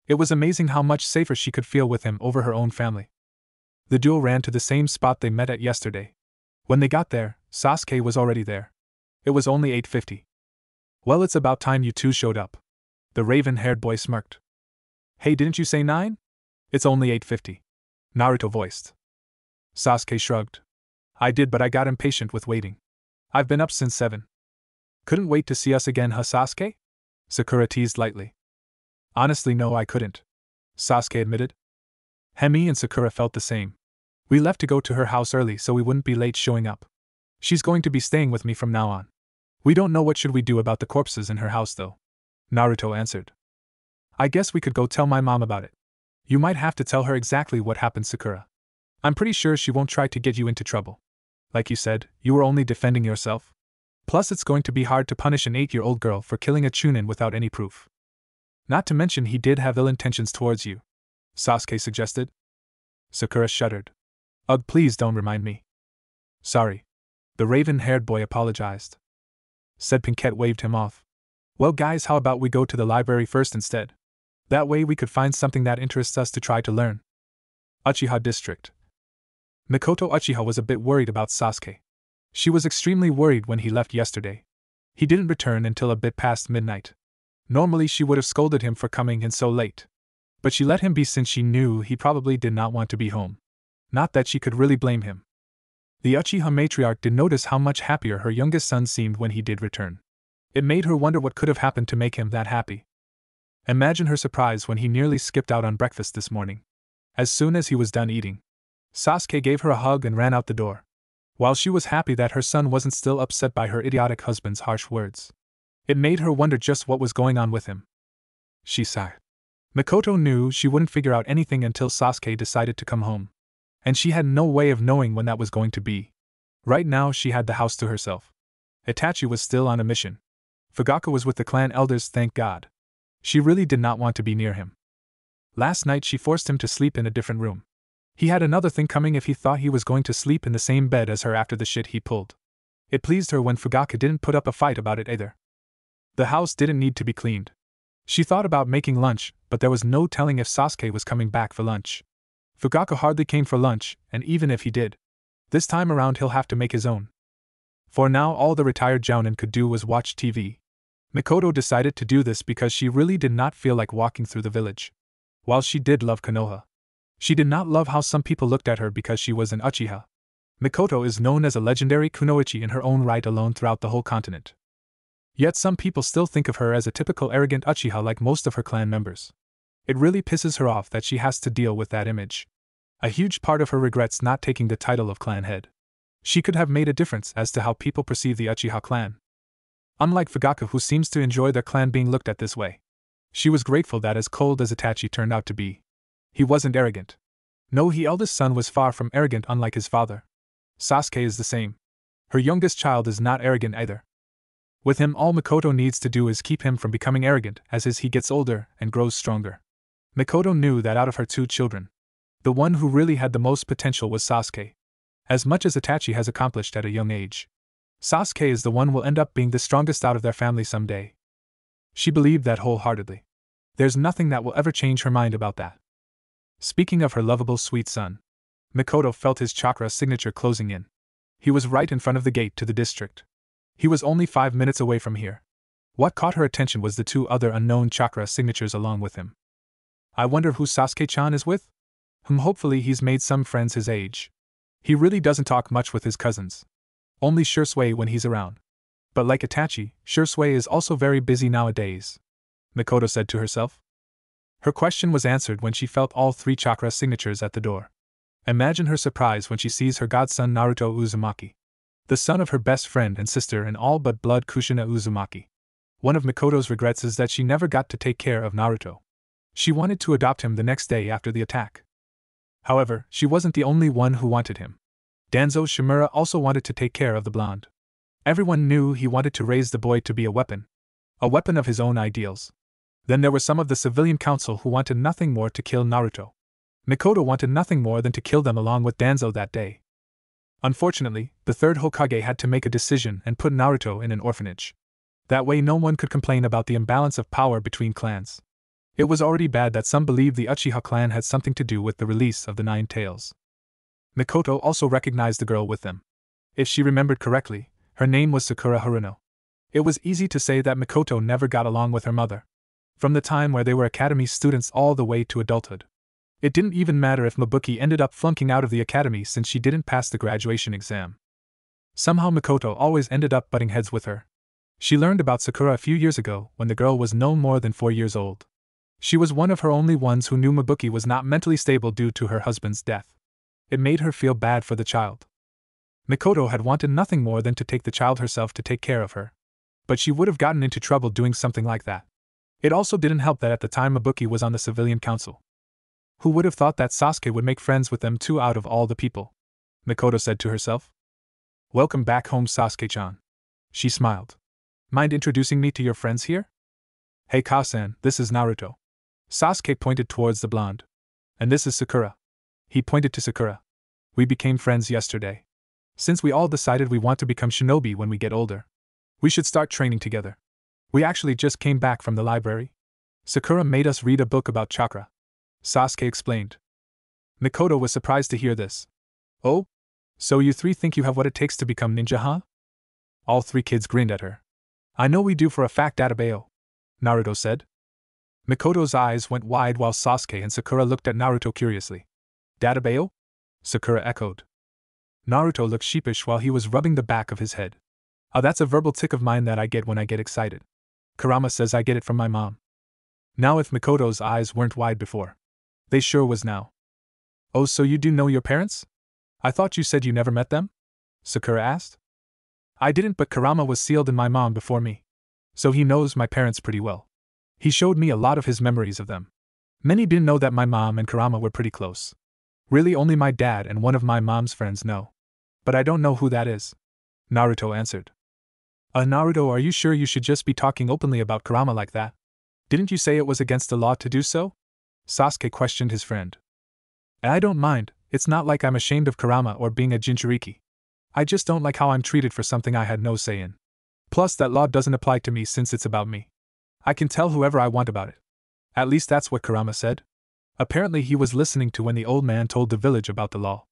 It was amazing how much safer she could feel with him over her own family. The duo ran to the same spot they met at yesterday. When they got there, Sasuke was already there. It was only 8:50. Well, it's about time you two showed up. The raven-haired boy smirked. Hey, didn't you say 9? It's only 8:50. Naruto voiced. Sasuke shrugged. I did, but I got impatient with waiting. I've been up since 7. Couldn't wait to see us again, huh, Sasuke? Sakura teased lightly. Honestly, no, I couldn't, Sasuke admitted. Hemi and Sakura felt the same. We left to go to her house early so we wouldn't be late showing up. She's going to be staying with me from now on. We don't know what should we do about the corpses in her house though, Naruto answered. I guess we could go tell my mom about it. You might have to tell her exactly what happened, Sakura. I'm pretty sure she won't try to get you into trouble. Like you said, you were only defending yourself. Plus, it's going to be hard to punish an 8-year-old girl for killing a chunin without any proof. Not to mention he did have ill intentions towards you, Sasuke suggested. Sakura shuddered. Ugh, please don't remind me. Sorry. The raven-haired boy apologized. Said Pinkette waved him off. Well guys, how about we go to the library first instead? That way we could find something that interests us to try to learn. Uchiha District. Mikoto Uchiha was a bit worried about Sasuke. She was extremely worried when he left yesterday. He didn't return until a bit past midnight. Normally she would have scolded him for coming in so late. But she let him be since she knew he probably did not want to be home. Not that she could really blame him. The Uchiha matriarch did notice how much happier her youngest son seemed when he did return. It made her wonder what could have happened to make him that happy. Imagine her surprise when he nearly skipped out on breakfast this morning. As soon as he was done eating, Sasuke gave her a hug and ran out the door. While she was happy that her son wasn't still upset by her idiotic husband's harsh words, it made her wonder just what was going on with him. She sighed. Mikoto knew she wouldn't figure out anything until Sasuke decided to come home. And she had no way of knowing when that was going to be. Right now she had the house to herself. Itachi was still on a mission. Fugaku was with the clan elders, thank God. She really did not want to be near him. Last night she forced him to sleep in a different room. He had another thing coming if he thought he was going to sleep in the same bed as her after the shit he pulled. It pleased her when Fugaku didn't put up a fight about it either. The house didn't need to be cleaned. She thought about making lunch, but there was no telling if Sasuke was coming back for lunch. Fugaku hardly came for lunch, and even if he did, this time around he'll have to make his own. For now all the retired jounin could do was watch TV. Mikoto decided to do this because she really did not feel like walking through the village. While she did love Konoha, she did not love how some people looked at her because she was an Uchiha. Mikoto is known as a legendary kunoichi in her own right alone throughout the whole continent. Yet some people still think of her as a typical arrogant Uchiha like most of her clan members. It really pisses her off that she has to deal with that image. A huge part of her regrets not taking the title of clan head. She could have made a difference as to how people perceive the Uchiha clan. Unlike Fugaku, who seems to enjoy their clan being looked at this way. She was grateful that, as cold as Itachi turned out to be, he wasn't arrogant. No, his eldest son was far from arrogant, unlike his father. Sasuke is the same. Her youngest child is not arrogant either. With him, all Mikoto needs to do is keep him from becoming arrogant as he gets older and grows stronger. Mikoto knew that out of her two children, the one who really had the most potential was Sasuke. As much as Itachi has accomplished at a young age, Sasuke is the one who will end up being the strongest out of their family someday. She believed that wholeheartedly. There's nothing that will ever change her mind about that. Speaking of her lovable sweet son, Mikoto felt his chakra signature closing in. He was right in front of the gate to the district. He was only 5 minutes away from here. What caught her attention was the two other unknown chakra signatures along with him. I wonder who Sasuke-chan is with? Hopefully he's made some friends his age. He really doesn't talk much with his cousins. Only Shursui when he's around. But like Itachi, Shursui is also very busy nowadays, Mikoto said to herself. Her question was answered when she felt all three chakra signatures at the door. Imagine her surprise when she sees her godson Naruto Uzumaki, the son of her best friend and sister in all but blood Kushina Uzumaki. One of Mikoto's regrets is that she never got to take care of Naruto. She wanted to adopt him the next day after the attack. However, she wasn't the only one who wanted him. Danzo Shimura also wanted to take care of the blonde. Everyone knew he wanted to raise the boy to be a weapon of his own ideals. Then there were some of the civilian council who wanted nothing more to kill Naruto. Mikoto wanted nothing more than to kill them along with Danzo that day. Unfortunately, the third Hokage had to make a decision and put Naruto in an orphanage. That way no one could complain about the imbalance of power between clans. It was already bad that some believed the Uchiha clan had something to do with the release of the Nine Tails. Mikoto also recognized the girl with them. If she remembered correctly, her name was Sakura Haruno. It was easy to say that Mikoto never got along with her mother. From the time where they were academy students all the way to adulthood. It didn't even matter if Mabuki ended up flunking out of the academy since she didn't pass the graduation exam. Somehow Mikoto always ended up butting heads with her. She learned about Sakura a few years ago when the girl was no more than 4 years old. She was one of her only ones who knew Mabuki was not mentally stable due to her husband's death. It made her feel bad for the child. Mikoto had wanted nothing more than to take the child herself to take care of her. But she would have gotten into trouble doing something like that. It also didn't help that at the time Mabuki was on the civilian council. Who would have thought that Sasuke would make friends with them too out of all the people? Mikoto said to herself. Welcome back home, Sasuke-chan. She smiled. Mind introducing me to your friends here? Hey Ka-san, this is Naruto. Sasuke pointed towards the blonde. And this is Sakura. He pointed to Sakura. We became friends yesterday. Since we all decided we want to become shinobi when we get older, we should start training together. We actually just came back from the library. Sakura made us read a book about chakra. Sasuke explained. Mikoto was surprised to hear this. Oh? So you three think you have what it takes to become ninja, huh? All three kids grinned at her. I know we do for a fact, Databeo, Naruto said. Mikoto's eyes went wide while Sasuke and Sakura looked at Naruto curiously. Databeo? Sakura echoed. Naruto looked sheepish while he was rubbing the back of his head. Oh, that's a verbal tick of mine that I get when I get excited. Kurama says I get it from my mom. Now if Mikoto's eyes weren't wide before, they sure was now. Oh, so you do know your parents? I thought you said you never met them? Sakura asked. I didn't, but Kurama was sealed in my mom before me. So he knows my parents pretty well. He showed me a lot of his memories of them. Many didn't know that my mom and Kurama were pretty close. Really only my dad and one of my mom's friends know. But I don't know who that is. Naruto answered. Naruto, are you sure you should just be talking openly about Kurama like that? Didn't you say it was against the law to do so? Sasuke questioned his friend. I don't mind, it's not like I'm ashamed of Kurama or being a Jinchuriki. I just don't like how I'm treated for something I had no say in. Plus that law doesn't apply to me since it's about me. I can tell whoever I want about it. At least that's what Kurama said. Apparently he was listening to when the old man told the village about the law.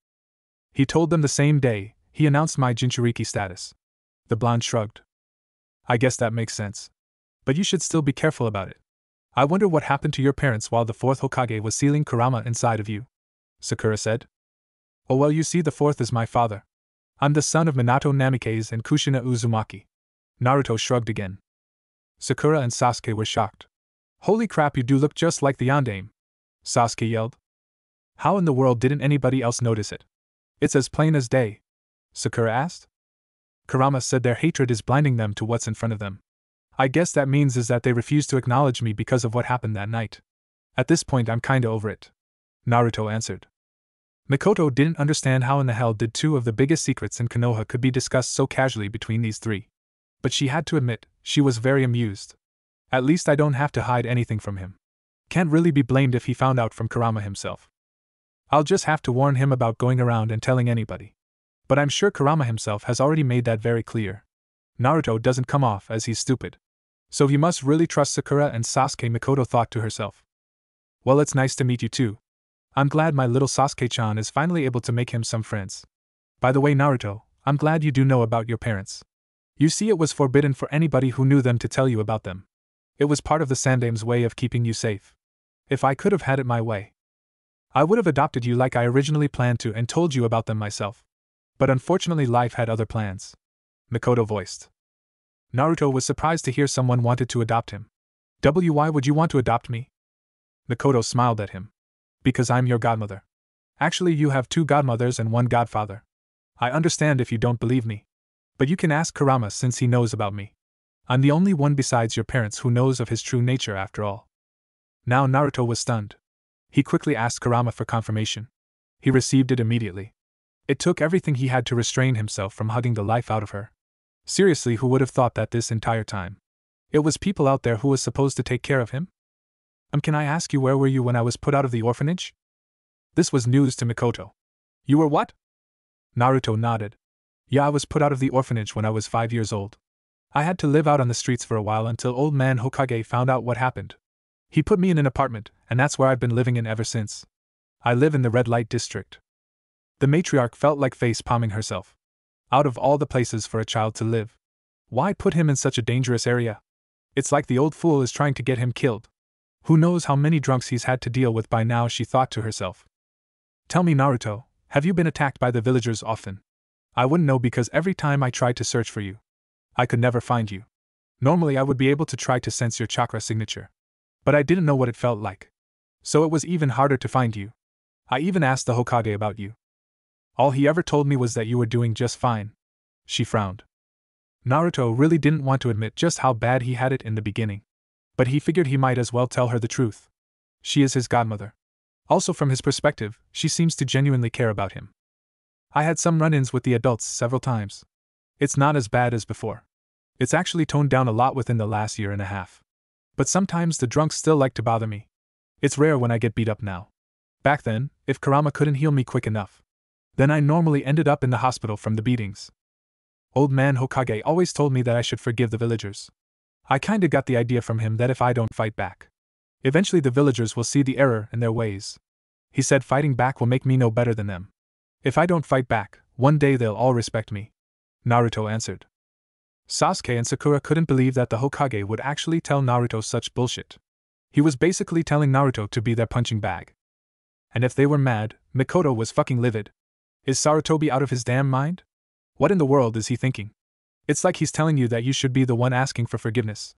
He told them the same day, he announced my Jinchuriki status. The blonde shrugged. I guess that makes sense. But you should still be careful about it. I wonder what happened to your parents while the fourth Hokage was sealing Kurama inside of you, Sakura said. Oh well, you see, the fourth is my father. I'm the son of Minato Namikaze and Kushina Uzumaki. Naruto shrugged again. Sakura and Sasuke were shocked. Holy crap, you do look just like the Yondaime, Sasuke yelled. How in the world didn't anybody else notice it? It's as plain as day. Sakura asked. Kurama said their hatred is blinding them to what's in front of them. I guess that means is that they refuse to acknowledge me because of what happened that night. At this point I'm kinda over it. Naruto answered. Mikoto didn't understand how in the hell did two of the biggest secrets in Konoha could be discussed so casually between these three. But she had to admit, she was very amused. At least I don't have to hide anything from him. Can't really be blamed if he found out from Kurama himself. I'll just have to warn him about going around and telling anybody. But I'm sure Kurama himself has already made that very clear. Naruto doesn't come off as he's stupid. So he must really trust Sakura and Sasuke, Mikoto thought to herself. Well, it's nice to meet you too. I'm glad my little Sasuke-chan is finally able to make him some friends. By the way, Naruto, I'm glad you do know about your parents. You see, it was forbidden for anybody who knew them to tell you about them. It was part of the Sandame's way of keeping you safe. If I could have had it my way, I would have adopted you like I originally planned to and told you about them myself. But unfortunately life had other plans. Mikoto voiced. Naruto was surprised to hear someone wanted to adopt him. Why would you want to adopt me? Mikoto smiled at him. Because I'm your godmother. Actually, you have two godmothers and one godfather. I understand if you don't believe me. But you can ask Kurama since he knows about me. I'm the only one besides your parents who knows of his true nature after all. Now Naruto was stunned. He quickly asked Kurama for confirmation. He received it immediately. It took everything he had to restrain himself from hugging the life out of her. Seriously, who would have thought that this entire time? It was people out there who was supposed to take care of him? Can I ask you, where were you when I was put out of the orphanage? This was news to Mikoto. You were what? Naruto nodded. Yeah, I was put out of the orphanage when I was 5 years old. I had to live out on the streets for a while until old man Hokage found out what happened. He put me in an apartment, and that's where I've been living in ever since. I live in the red light district. The matriarch felt like face-palming herself. Out of all the places for a child to live, why put him in such a dangerous area? It's like the old fool is trying to get him killed. Who knows how many drunks he's had to deal with by now, she thought to herself. Tell me, Naruto, have you been attacked by the villagers often? I wouldn't know because every time I tried to search for you, I could never find you. Normally I would be able to try to sense your chakra signature. But I didn't know what it felt like. So it was even harder to find you. I even asked the Hokage about you. All he ever told me was that you were doing just fine. She frowned. Naruto really didn't want to admit just how bad he had it in the beginning. But he figured he might as well tell her the truth. She is his godmother. Also, from his perspective, she seems to genuinely care about him. I had some run-ins with the adults several times. It's not as bad as before. It's actually toned down a lot within the last year and a half. But sometimes the drunks still like to bother me. It's rare when I get beat up now. Back then, if Kurama couldn't heal me quick enough, then I normally ended up in the hospital from the beatings. Old man Hokage always told me that I should forgive the villagers. I kinda got the idea from him that if I don't fight back, eventually the villagers will see the error in their ways. He said fighting back will make me no better than them. If I don't fight back, one day they'll all respect me. Naruto answered. Sasuke and Sakura couldn't believe that the Hokage would actually tell Naruto such bullshit. He was basically telling Naruto to be their punching bag. And if they were mad, Mikoto was fucking livid. Is Sarutobi out of his damn mind? What in the world is he thinking? It's like he's telling you that you should be the one asking for forgiveness.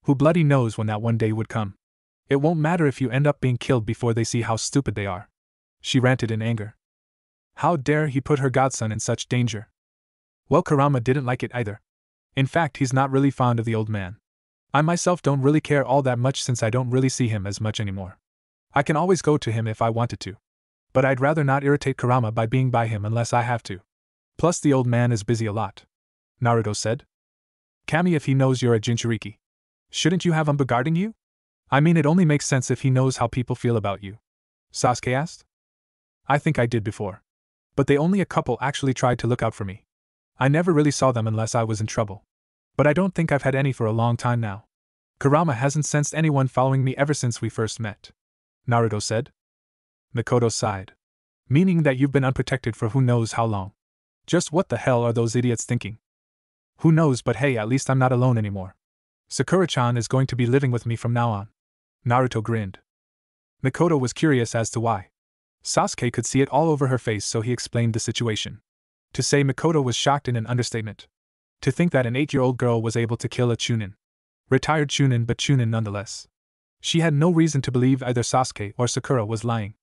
Who bloody knows when that one day would come? It won't matter if you end up being killed before they see how stupid they are. She ranted in anger. How dare he put her godson in such danger? Well, Kurama didn't like it either. In fact, he's not really fond of the old man. I myself don't really care all that much since I don't really see him as much anymore. I can always go to him if I wanted to. But I'd rather not irritate Kurama by being by him unless I have to. Plus the old man is busy a lot. Naruto said. Kami, if he knows you're a Jinchuriki, shouldn't you have him guarding you? I mean, it only makes sense if he knows how people feel about you. Sasuke asked. I think I did before. But they only a couple actually tried to look out for me. I never really saw them unless I was in trouble. But I don't think I've had any for a long time now. Kurama hasn't sensed anyone following me ever since we first met. Naruto said. Mikoto sighed. Meaning that you've been unprotected for who knows how long. Just what the hell are those idiots thinking? Who knows, but hey, at least I'm not alone anymore. Sakura-chan is going to be living with me from now on. Naruto grinned. Mikoto was curious as to why. Sasuke could see it all over her face, so he explained the situation. To say Mikoto was shocked in an understatement. To think that an 8-year-old girl was able to kill a chunin. Retired chunin, but chunin nonetheless. She had no reason to believe either Sasuke or Sakura was lying.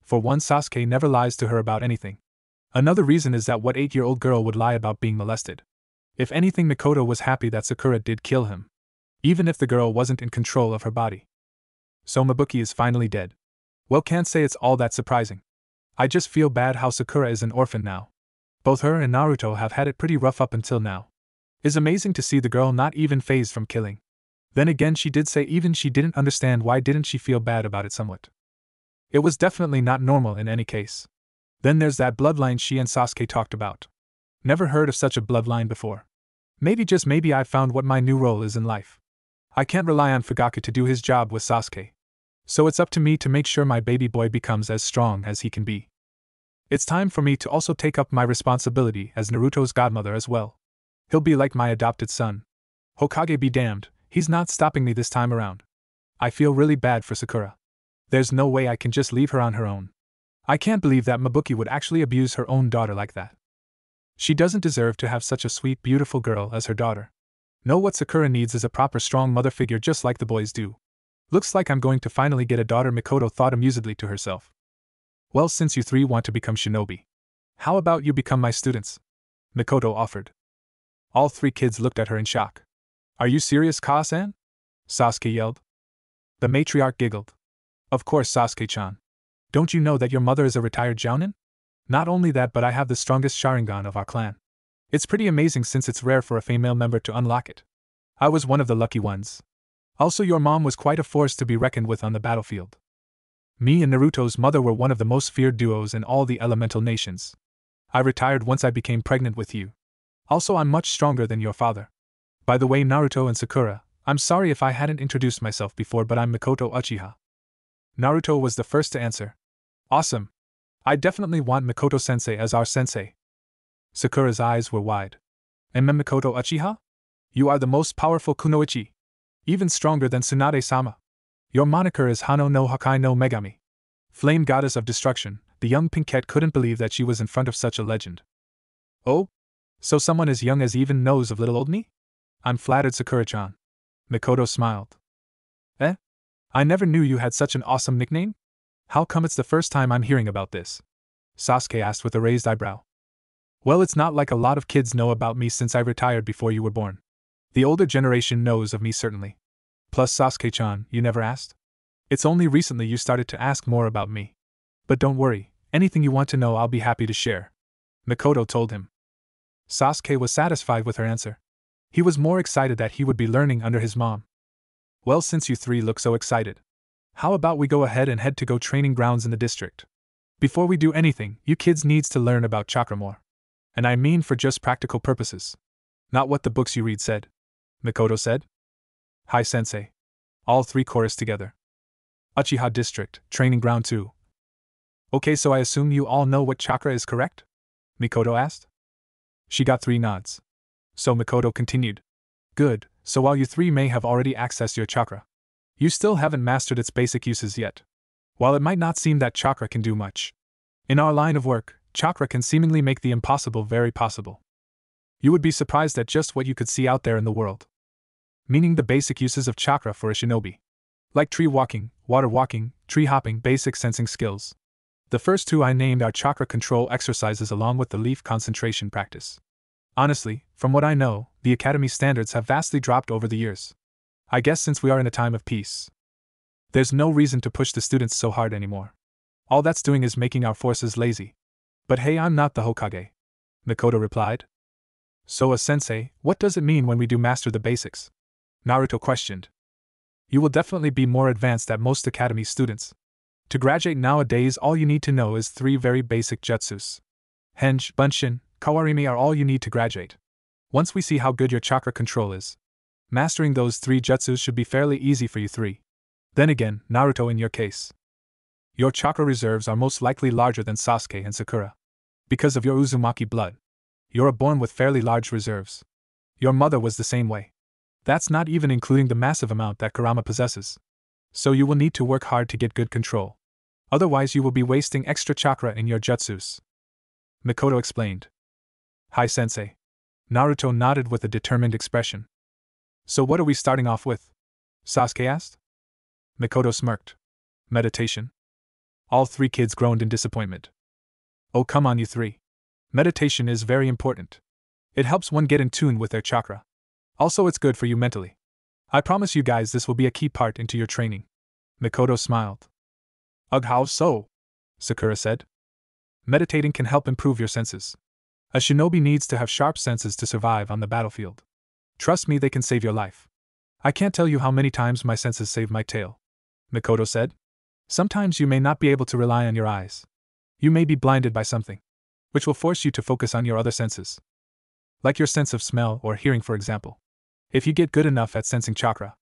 For one, Sasuke never lies to her about anything. Another reason is that what 8-year-old girl would lie about being molested? If anything, Mikoto was happy that Sakura did kill him, even if the girl wasn't in control of her body. So Mabuki is finally dead. Well, can't say it's all that surprising. I just feel bad how Sakura is an orphan now. Both her and Naruto have had it pretty rough up until now. It's amazing to see the girl not even fazed from killing. Then again, she did say even she didn't understand why didn't she feel bad about it somewhat. It was definitely not normal in any case. Then there's that bloodline she and Sasuke talked about. Never heard of such a bloodline before. Maybe just maybe I've found what my new role is in life. I can't rely on Fugaku to do his job with Sasuke. So it's up to me to make sure my baby boy becomes as strong as he can be. It's time for me to also take up my responsibility as Naruto's godmother as well. He'll be like my adopted son. Hokage be damned, he's not stopping me this time around. I feel really bad for Sakura. There's no way I can just leave her on her own. I can't believe that Mabuki would actually abuse her own daughter like that. She doesn't deserve to have such a sweet, beautiful girl as her daughter. No, what Sakura needs is a proper strong mother figure just like the boys do. Looks like I'm going to finally get a daughter, Mikoto thought amusedly to herself. Well, since you three want to become shinobi, how about you become my students? Mikoto offered. All three kids looked at her in shock. Are you serious, Ka-san? Sasuke yelled. The matriarch giggled. Of course, Sasuke-chan. Don't you know that your mother is a retired jounin? Not only that, but I have the strongest Sharingan of our clan. It's pretty amazing since it's rare for a female member to unlock it. I was one of the lucky ones. Also, your mom was quite a force to be reckoned with on the battlefield. Me and Naruto's mother were one of the most feared duos in all the elemental nations. I retired once I became pregnant with you. Also, I'm much stronger than your father. By the way, Naruto and Sakura, I'm sorry if I hadn't introduced myself before, but I'm Mikoto Uchiha. Naruto was the first to answer. Awesome. I definitely want Mikoto-sensei as our sensei. Sakura's eyes were wide. And Mikoto Uchiha? You are the most powerful kunoichi. Even stronger than Tsunade-sama. Your moniker is Hano no Hakai no Megami. Flame goddess of destruction. The young Pinkette couldn't believe that she was in front of such a legend. Oh? So someone as young as even knows of little old me? I'm flattered, Sakura-chan. Mikoto smiled. Eh? I never knew you had such an awesome nickname? How come it's the first time I'm hearing about this? Sasuke asked with a raised eyebrow. Well, it's not like a lot of kids know about me since I retired before you were born. The older generation knows of me certainly. Plus, Sasuke-chan, you never asked? It's only recently you started to ask more about me. But don't worry, anything you want to know I'll be happy to share. Mikoto told him. Sasuke was satisfied with her answer. He was more excited that he would be learning under his mom. Well, since you three look so excited, how about we go ahead and head to go training grounds in the district? Before we do anything, you kids needs to learn about chakra more. And I mean for just practical purposes. Not what the books you read said. Mikoto said. Hi, sensei. All three chorused together. Uchiha District, Training Ground 2. Okay, so I assume you all know what chakra is, correct? Mikoto asked. She got 3 nods. So Mikoto continued. Good, so while you three may have already accessed your chakra, you still haven't mastered its basic uses yet. While it might not seem that chakra can do much, in our line of work, chakra can seemingly make the impossible very possible. You would be surprised at just what you could see out there in the world. Meaning the basic uses of chakra for a shinobi. Like tree walking, water walking, tree hopping, basic sensing skills. The first 2 I named are chakra control exercises along with the leaf concentration practice. Honestly, from what I know, the academy standards have vastly dropped over the years. I guess since we are in a time of peace, there's no reason to push the students so hard anymore. All that's doing is making our forces lazy. But hey, I'm not the Hokage. Mikoto replied. So a sensei, what does it mean when we do master the basics? Naruto questioned. You will definitely be more advanced at most academy students. To graduate nowadays, all you need to know is 3 very basic jutsus. Henge, Bunshin, Kawarimi are all you need to graduate. Once we see how good your chakra control is, mastering those 3 jutsus should be fairly easy for you three. Then again, Naruto, in your case, your chakra reserves are most likely larger than Sasuke and Sakura. Because of your Uzumaki blood, you're born with fairly large reserves. Your mother was the same way. That's not even including the massive amount that Kurama possesses. So you will need to work hard to get good control. Otherwise you will be wasting extra chakra in your jutsus. Mikoto explained. Hi, sensei. Naruto nodded with a determined expression. So what are we starting off with? Sasuke asked. Mikoto smirked. Meditation. All 3 kids groaned in disappointment. Oh, come on, you 3. Meditation is very important. It helps one get in tune with their chakra. Also, it's good for you mentally. I promise you guys this will be a key part into your training. Mikoto smiled. Ugh, how so? Sakura said. Meditating can help improve your senses. A shinobi needs to have sharp senses to survive on the battlefield. Trust me, they can save your life. I can't tell you how many times my senses saved my tail. Mikoto said. Sometimes you may not be able to rely on your eyes. You may be blinded by something, which will force you to focus on your other senses. Like your sense of smell or hearing, for example. If you get good enough at sensing chakra,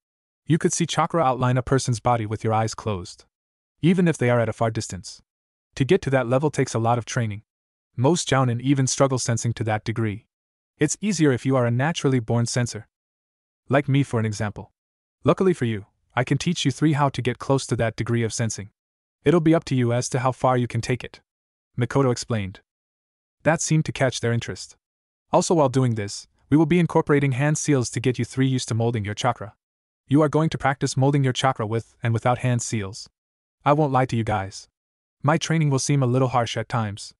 you could see chakra outline a person's body with your eyes closed, even if they are at a far distance. To get to that level takes a lot of training. Most jounin even struggle sensing to that degree. It's easier if you are a naturally born sensor. Like me, for an example. Luckily for you, I can teach you 3 how to get close to that degree of sensing. It'll be up to you as to how far you can take it. Mikoto explained. That seemed to catch their interest. Also, while doing this, we will be incorporating hand seals to get you 3 used to molding your chakra. You are going to practice molding your chakra with and without hand seals. I won't lie to you guys. My training will seem a little harsh at times.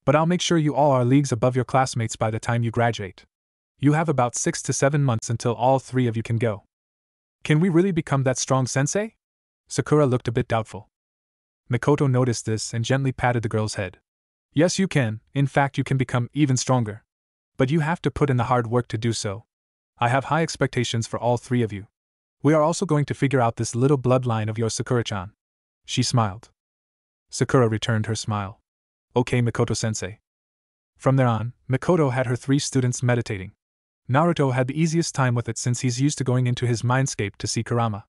But I'll make sure you all are leagues above your classmates by the time you graduate. You have about 6 to 7 months until all 3 of you can go. Can we really become that strong, sensei? Sakura looked a bit doubtful. Mikoto noticed this and gently patted the girl's head. Yes, you can. In fact, you can become even stronger. But you have to put in the hard work to do so. I have high expectations for all 3 of you. We are also going to figure out this little bloodline of yours, Sakura-chan. She smiled. Sakura returned her smile. Okay, Mikoto-sensei. From there on, Mikoto had her 3 students meditating. Naruto had the easiest time with it since he's used to going into his mindscape to see Kurama.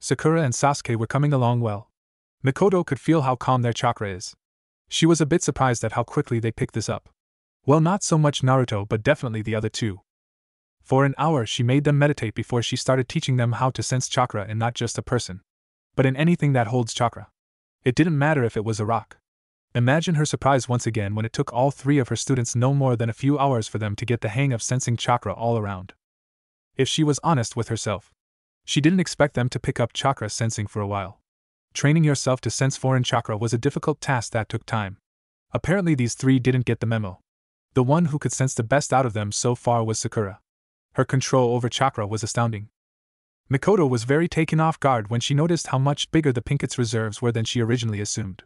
Sakura and Sasuke were coming along well. Mikoto could feel how calm their chakra is. She was a bit surprised at how quickly they picked this up. Well, not so much Naruto, but definitely the other 2. For an hour she made them meditate before she started teaching them how to sense chakra in not just a person, but in anything that holds chakra. It didn't matter if it was a rock. Imagine her surprise once again when it took all 3 of her students no more than a few hours for them to get the hang of sensing chakra all around. If she was honest with herself, she didn't expect them to pick up chakra sensing for a while. Training yourself to sense foreign chakra was a difficult task that took time. Apparently these 3 didn't get the memo. The one who could sense the best out of them so far was Sakura. Her control over chakra was astounding. Mikoto was very taken off guard when she noticed how much bigger the Pinket's reserves were than she originally assumed.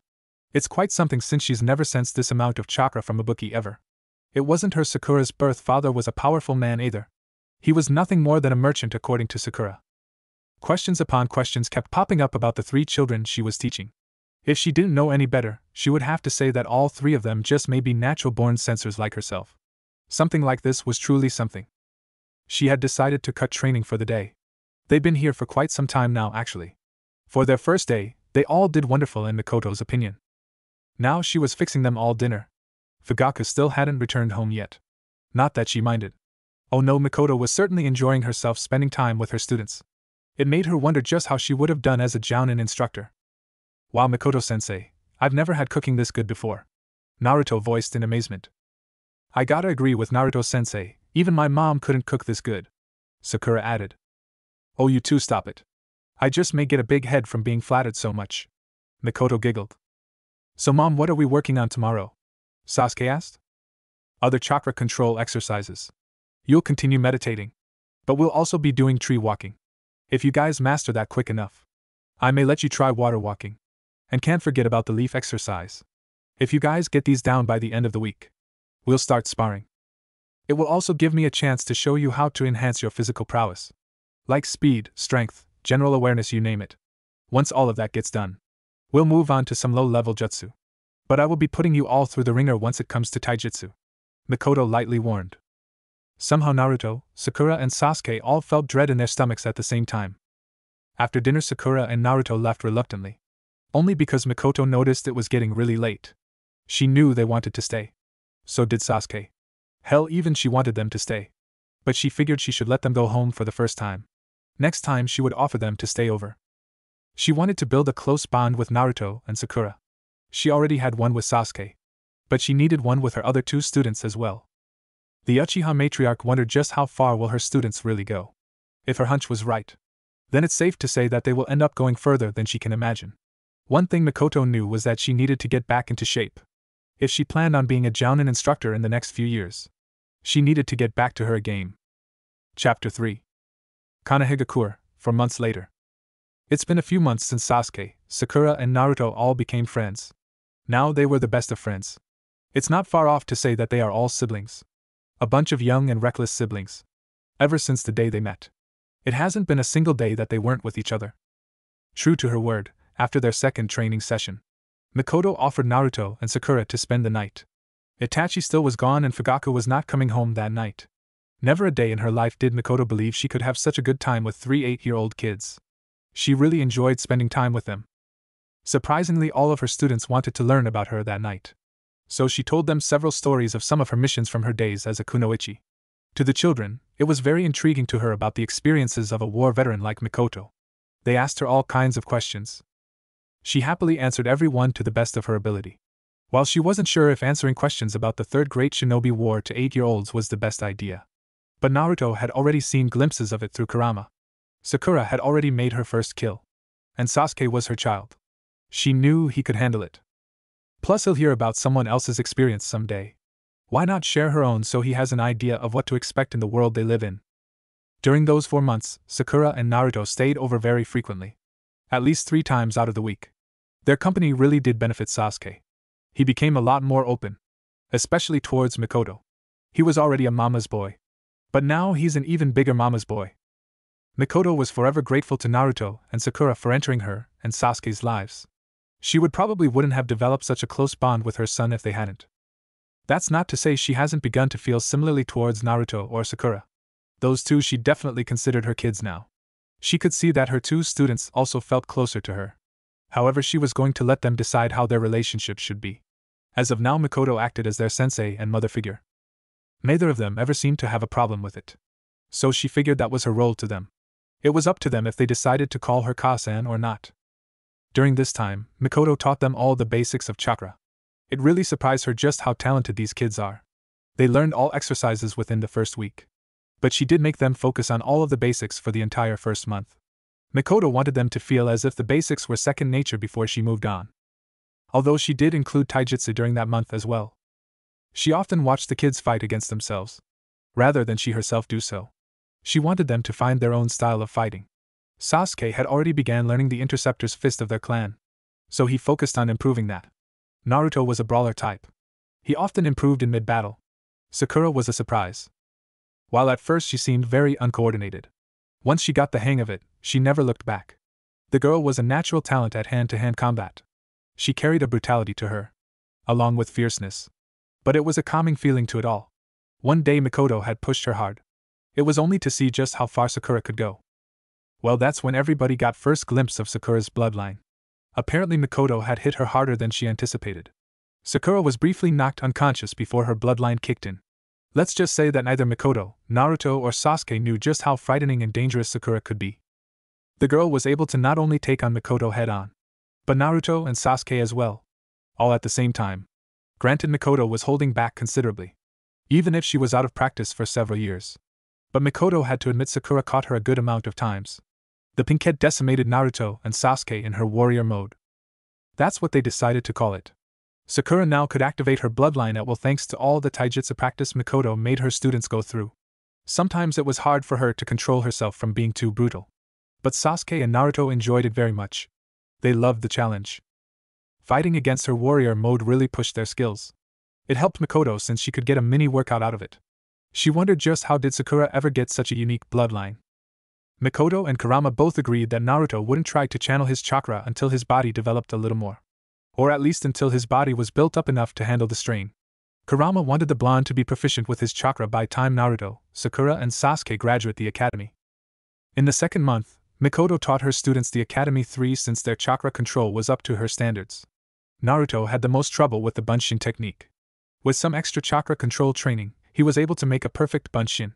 It's quite something since she's never sensed this amount of chakra from a bookie ever. It wasn't her. Sakura's birth father was a powerful man either. He was nothing more than a merchant according to Sakura. Questions upon questions kept popping up about the 3 children she was teaching. If she didn't know any better, she would have to say that all 3 of them just may be natural-born sensors like herself. Something like this was truly something. She had decided to cut training for the day. They'd been here for quite some time now, actually. For their first day, they all did wonderful in Mikoto's opinion. Now she was fixing them all dinner. Fugaku still hadn't returned home yet. Not that she minded. Oh no, Mikoto was certainly enjoying herself spending time with her students. It made her wonder just how she would have done as a jounin instructor. Wow, Mikoto-sensei, I've never had cooking this good before. Naruto voiced in amazement. I gotta agree with Naruto-sensei, even my mom couldn't cook this good. Sakura added. Oh, you two stop it. I just may get a big head from being flattered so much. Mikoto giggled. So mom, what are we working on tomorrow? Sasuke asked. Other chakra control exercises. You'll continue meditating. But we'll also be doing tree walking. If you guys master that quick enough, I may let you try water walking. And can't forget about the leaf exercise. If you guys get these down by the end of the week, we'll start sparring. It will also give me a chance to show you how to enhance your physical prowess. Like speed, strength, general awareness, you name it. Once all of that gets done, we'll move on to some low-level jutsu. But I will be putting you all through the ringer once it comes to taijutsu. Mikoto lightly warned. Somehow Naruto, Sakura and Sasuke all felt dread in their stomachs at the same time. After dinner, Sakura and Naruto left reluctantly. Only because Mikoto noticed it was getting really late. She knew they wanted to stay. So did Sasuke. Hell, even she wanted them to stay. But she figured she should let them go home for the first time. Next time she would offer them to stay over. She wanted to build a close bond with Naruto and Sakura. She already had one with Sasuke. But she needed one with her other 2 students as well. The Uchiha matriarch wondered just how far will her students really go. If her hunch was right, then it's safe to say that they will end up going further than she can imagine. One thing Mikoto knew was that she needed to get back into shape. if she planned on being a jounin instructor in the next few years. She needed to get back to her game. Chapter 3. Kanehigakure, 4 months later. It's been a few months since Sasuke, Sakura, and Naruto all became friends. Now they were the best of friends. It's not far off to say that they are all siblings. A bunch of young and reckless siblings. Ever since the day they met. It hasn't been a single day that they weren't with each other. True to her word, after their second training session, Mikoto offered Naruto and Sakura to spend the night. Itachi still was gone and Fugaku was not coming home that night. Never a day in her life did Mikoto believe she could have such a good time with 3 8-year-old kids. She really enjoyed spending time with them. Surprisingly, all of her students wanted to learn about her that night. So she told them several stories of some of her missions from her days as a kunoichi. To the children, it was very intriguing to her about the experiences of a war veteran like Mikoto. They asked her all kinds of questions. She happily answered every one to the best of her ability. While she wasn't sure if answering questions about the Third Great Shinobi War to 8-year-olds was the best idea. But Naruto had already seen glimpses of it through Kurama. Sakura had already made her first kill. And Sasuke was her child. She knew he could handle it. Plus he'll hear about someone else's experience someday. Why not share her own so he has an idea of what to expect in the world they live in? During those 4 months, Sakura and Naruto stayed over very frequently. At least 3 times out of the week. Their company really did benefit Sasuke. He became a lot more open. Especially towards Mikoto. He was already a mama's boy. But now he's an even bigger mama's boy. Mikoto was forever grateful to Naruto and Sakura for entering her and Sasuke's lives. She wouldn't have developed such a close bond with her son if they hadn't. That's not to say she hasn't begun to feel similarly towards Naruto or Sakura. Those two she definitely considered her kids now. She could see that her 2 students also felt closer to her. However, she was going to let them decide how their relationship should be. As of now, Mikoto acted as their sensei and mother figure. Neither of them ever seemed to have a problem with it. So she figured that was her role to them. It was up to them if they decided to call her Kasan or not. During this time, Mikoto taught them all the basics of chakra. It really surprised her just how talented these kids are. They learned all exercises within the first week. But she did make them focus on all of the basics for the entire first month. Mikoto wanted them to feel as if the basics were second nature before she moved on. Although she did include taijutsu during that month as well. She often watched the kids fight against themselves, rather than she herself do so. She wanted them to find their own style of fighting. Sasuke had already began learning the interceptor's fist of their clan, so he focused on improving that. Naruto was a brawler type. He often improved in mid-battle. Sakura was a surprise. While at first she seemed very uncoordinated, once she got the hang of it, she never looked back. The girl was a natural talent at hand-to-hand combat. She carried a brutality to her, along with fierceness. But it was a calming feeling to it all. One day Mikoto had pushed her hard. It was only to see just how far Sakura could go. Well, that's when everybody got first glimpse of Sakura's bloodline. Apparently Mikoto had hit her harder than she anticipated. Sakura was briefly knocked unconscious before her bloodline kicked in. Let's just say that neither Mikoto, Naruto, or Sasuke knew just how frightening and dangerous Sakura could be. The girl was able to not only take on Mikoto head-on, but Naruto and Sasuke as well. All at the same time. Granted, Mikoto was holding back considerably, even if she was out of practice for several years. But Mikoto had to admit Sakura caught her a good amount of times. The pinkette decimated Naruto and Sasuke in her warrior mode. That's what they decided to call it. Sakura now could activate her bloodline at will thanks to all the taijutsu practice Mikoto made her students go through. Sometimes it was hard for her to control herself from being too brutal. But Sasuke and Naruto enjoyed it very much. They loved the challenge. Fighting against her warrior mode really pushed their skills. It helped Mikoto since she could get a mini workout out of it. She wondered just how did Sakura ever get such a unique bloodline. Mikoto and Kurama both agreed that Naruto wouldn't try to channel his chakra until his body developed a little more. Or at least until his body was built up enough to handle the strain. Kurama wanted the blonde to be proficient with his chakra by time Naruto, Sakura, and Sasuke graduate the academy. In the second month, Mikoto taught her students the Academy 3 since their chakra control was up to her standards. Naruto had the most trouble with the bunshin technique. With some extra chakra control training, he was able to make a perfect bunshin.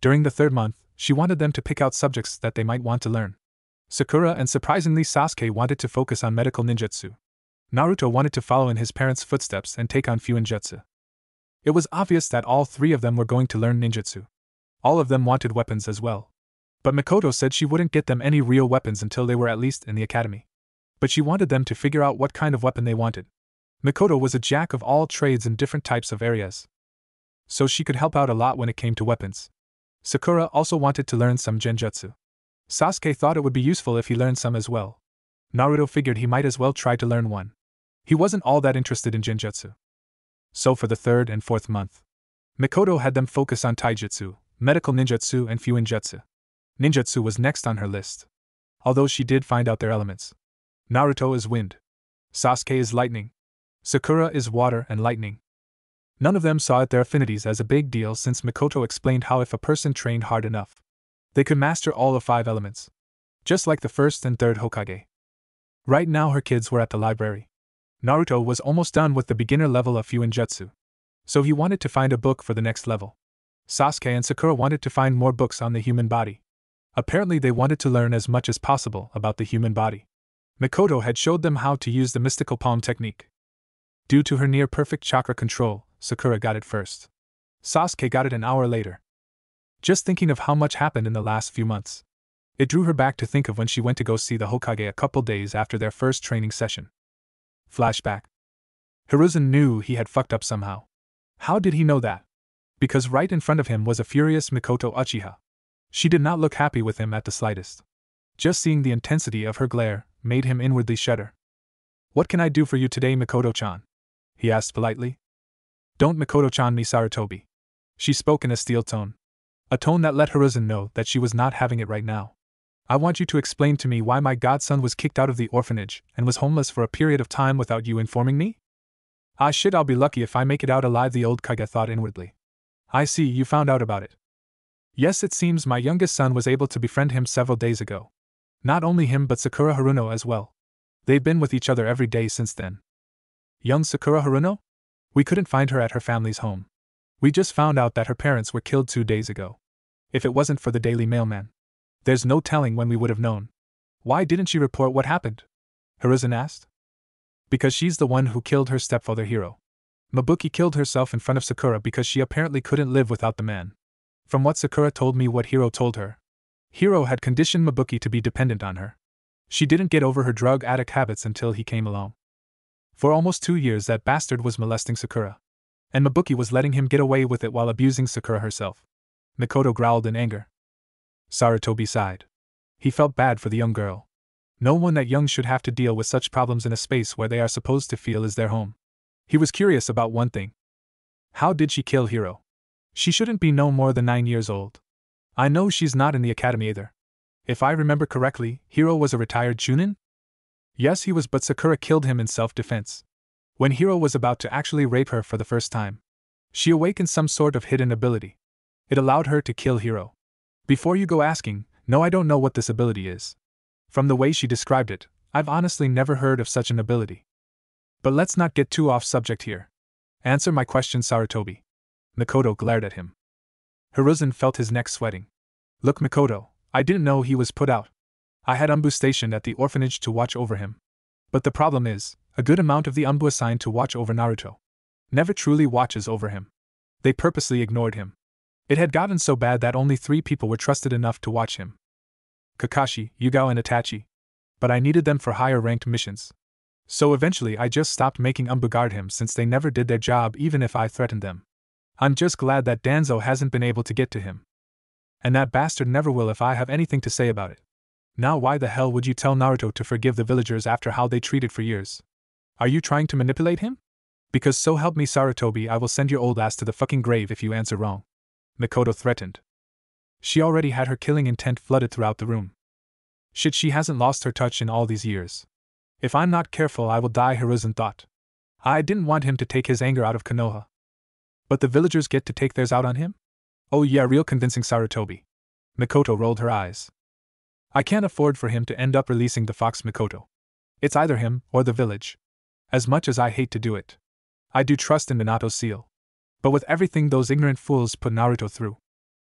During the third month, she wanted them to pick out subjects that they might want to learn. Sakura and surprisingly Sasuke wanted to focus on medical ninjutsu. Naruto wanted to follow in his parents' footsteps and take on fuinjutsu. It was obvious that all 3 of them were going to learn ninjutsu. All of them wanted weapons as well. But Mikoto said she wouldn't get them any real weapons until they were at least in the academy. But she wanted them to figure out what kind of weapon they wanted. Mikoto was a jack of all trades in different types of areas, so she could help out a lot when it came to weapons. Sakura also wanted to learn some genjutsu. Sasuke thought it would be useful if he learned some as well. Naruto figured he might as well try to learn one. He wasn't all that interested in genjutsu. So for the third and fourth month, Mikoto had them focus on taijutsu, medical ninjutsu, and fuinjutsu. Ninjutsu was next on her list, although she did find out their elements. Naruto is wind. Sasuke is lightning. Sakura is water and lightning. None of them saw their affinities as a big deal since Mikoto explained how if a person trained hard enough, they could master all of 5 elements, just like the first and third Hokage. Right now her kids were at the library. Naruto was almost done with the beginner level of fuinjutsu, so he wanted to find a book for the next level. Sasuke and Sakura wanted to find more books on the human body. Apparently they wanted to learn as much as possible about the human body. Mikoto had showed them how to use the mystical palm technique. Due to her near-perfect chakra control, Sakura got it first. Sasuke got it an hour later. Just thinking of how much happened in the last few months, it drew her back to think of when she went to go see the Hokage a couple days after their first training session. Flashback. Hiruzen knew he had fucked up somehow. How did he know that? Because right in front of him was a furious Mikoto Uchiha. She did not look happy with him at the slightest. Just seeing the intensity of her glare made him inwardly shudder. "What can I do for you today, Mikoto-chan?" he asked politely. "Don't Mikoto-chan me Sarutobi." She spoke in a steel tone. A tone that let Hiruzen know that she was not having it right now. "I want you to explain to me why my godson was kicked out of the orphanage and was homeless for a period of time without you informing me?" "Ah shit, I'll be lucky if I make it out alive," the old Kage thought inwardly. "I see, you found out about it." "Yes, it seems my youngest son was able to befriend him several days ago. Not only him but Sakura Haruno as well. They've been with each other every day since then." "Young Sakura Haruno? We couldn't find her at her family's home. We just found out that her parents were killed 2 days ago. If it wasn't for the Daily Mailman, there's no telling when we would have known." "Why didn't she report what happened?" Hiruzen asked. "Because she's the one who killed her stepfather Hiro. Mabuki killed herself in front of Sakura because she apparently couldn't live without the man. From what Sakura told me what Hiro told her, Hiro had conditioned Mabuki to be dependent on her. She didn't get over her drug addict habits until he came along. For almost 2 years that bastard was molesting Sakura, and Mabuki was letting him get away with it while abusing Sakura herself." Mikoto growled in anger. Sarutobi sighed. He felt bad for the young girl. No one that young should have to deal with such problems in a space where they are supposed to feel is their home. He was curious about one thing. How did she kill Hiro? She shouldn't be no more than 9 years old. I know she's not in the academy either. If I remember correctly, Hiro was a retired chunin? Yes, he was, but Sakura killed him in self-defense. When Hiro was about to actually rape her for the first time, she awakened some sort of hidden ability. It allowed her to kill Hiro. Before you go asking, no, I don't know what this ability is. From the way she described it, I've honestly never heard of such an ability. But let's not get too off subject here. Answer my question, Sarutobi. Mikoto glared at him. Hiruzen felt his neck sweating. Look, Mikoto, I didn't know he was put out. I had Umbu stationed at the orphanage to watch over him. But the problem is, a good amount of the Umbu assigned to watch over Naruto never truly watches over him. They purposely ignored him. It had gotten so bad that only 3 people were trusted enough to watch him: Kakashi, Yugao and Itachi. But I needed them for higher-ranked missions. So eventually I just stopped making Umbu guard him since they never did their job even if I threatened them. I'm just glad that Danzo hasn't been able to get to him. And that bastard never will if I have anything to say about it. Now why the hell would you tell Naruto to forgive the villagers after how they treated for years? Are you trying to manipulate him? Because so help me Sarutobi, I will send your old ass to the fucking grave if you answer wrong. Mikoto threatened. She already had her killing intent flooded throughout the room. Shit, she hasn't lost her touch in all these years. If I'm not careful I will die, Hiruzen thought. I didn't want him to take his anger out of Konoha. But the villagers get to take theirs out on him? Oh yeah, real convincing, Sarutobi. Mikoto rolled her eyes. I can't afford for him to end up releasing the fox, Mikoto. It's either him or the village. As much as I hate to do it, I do trust in Minato's seal. But with everything those ignorant fools put Naruto through,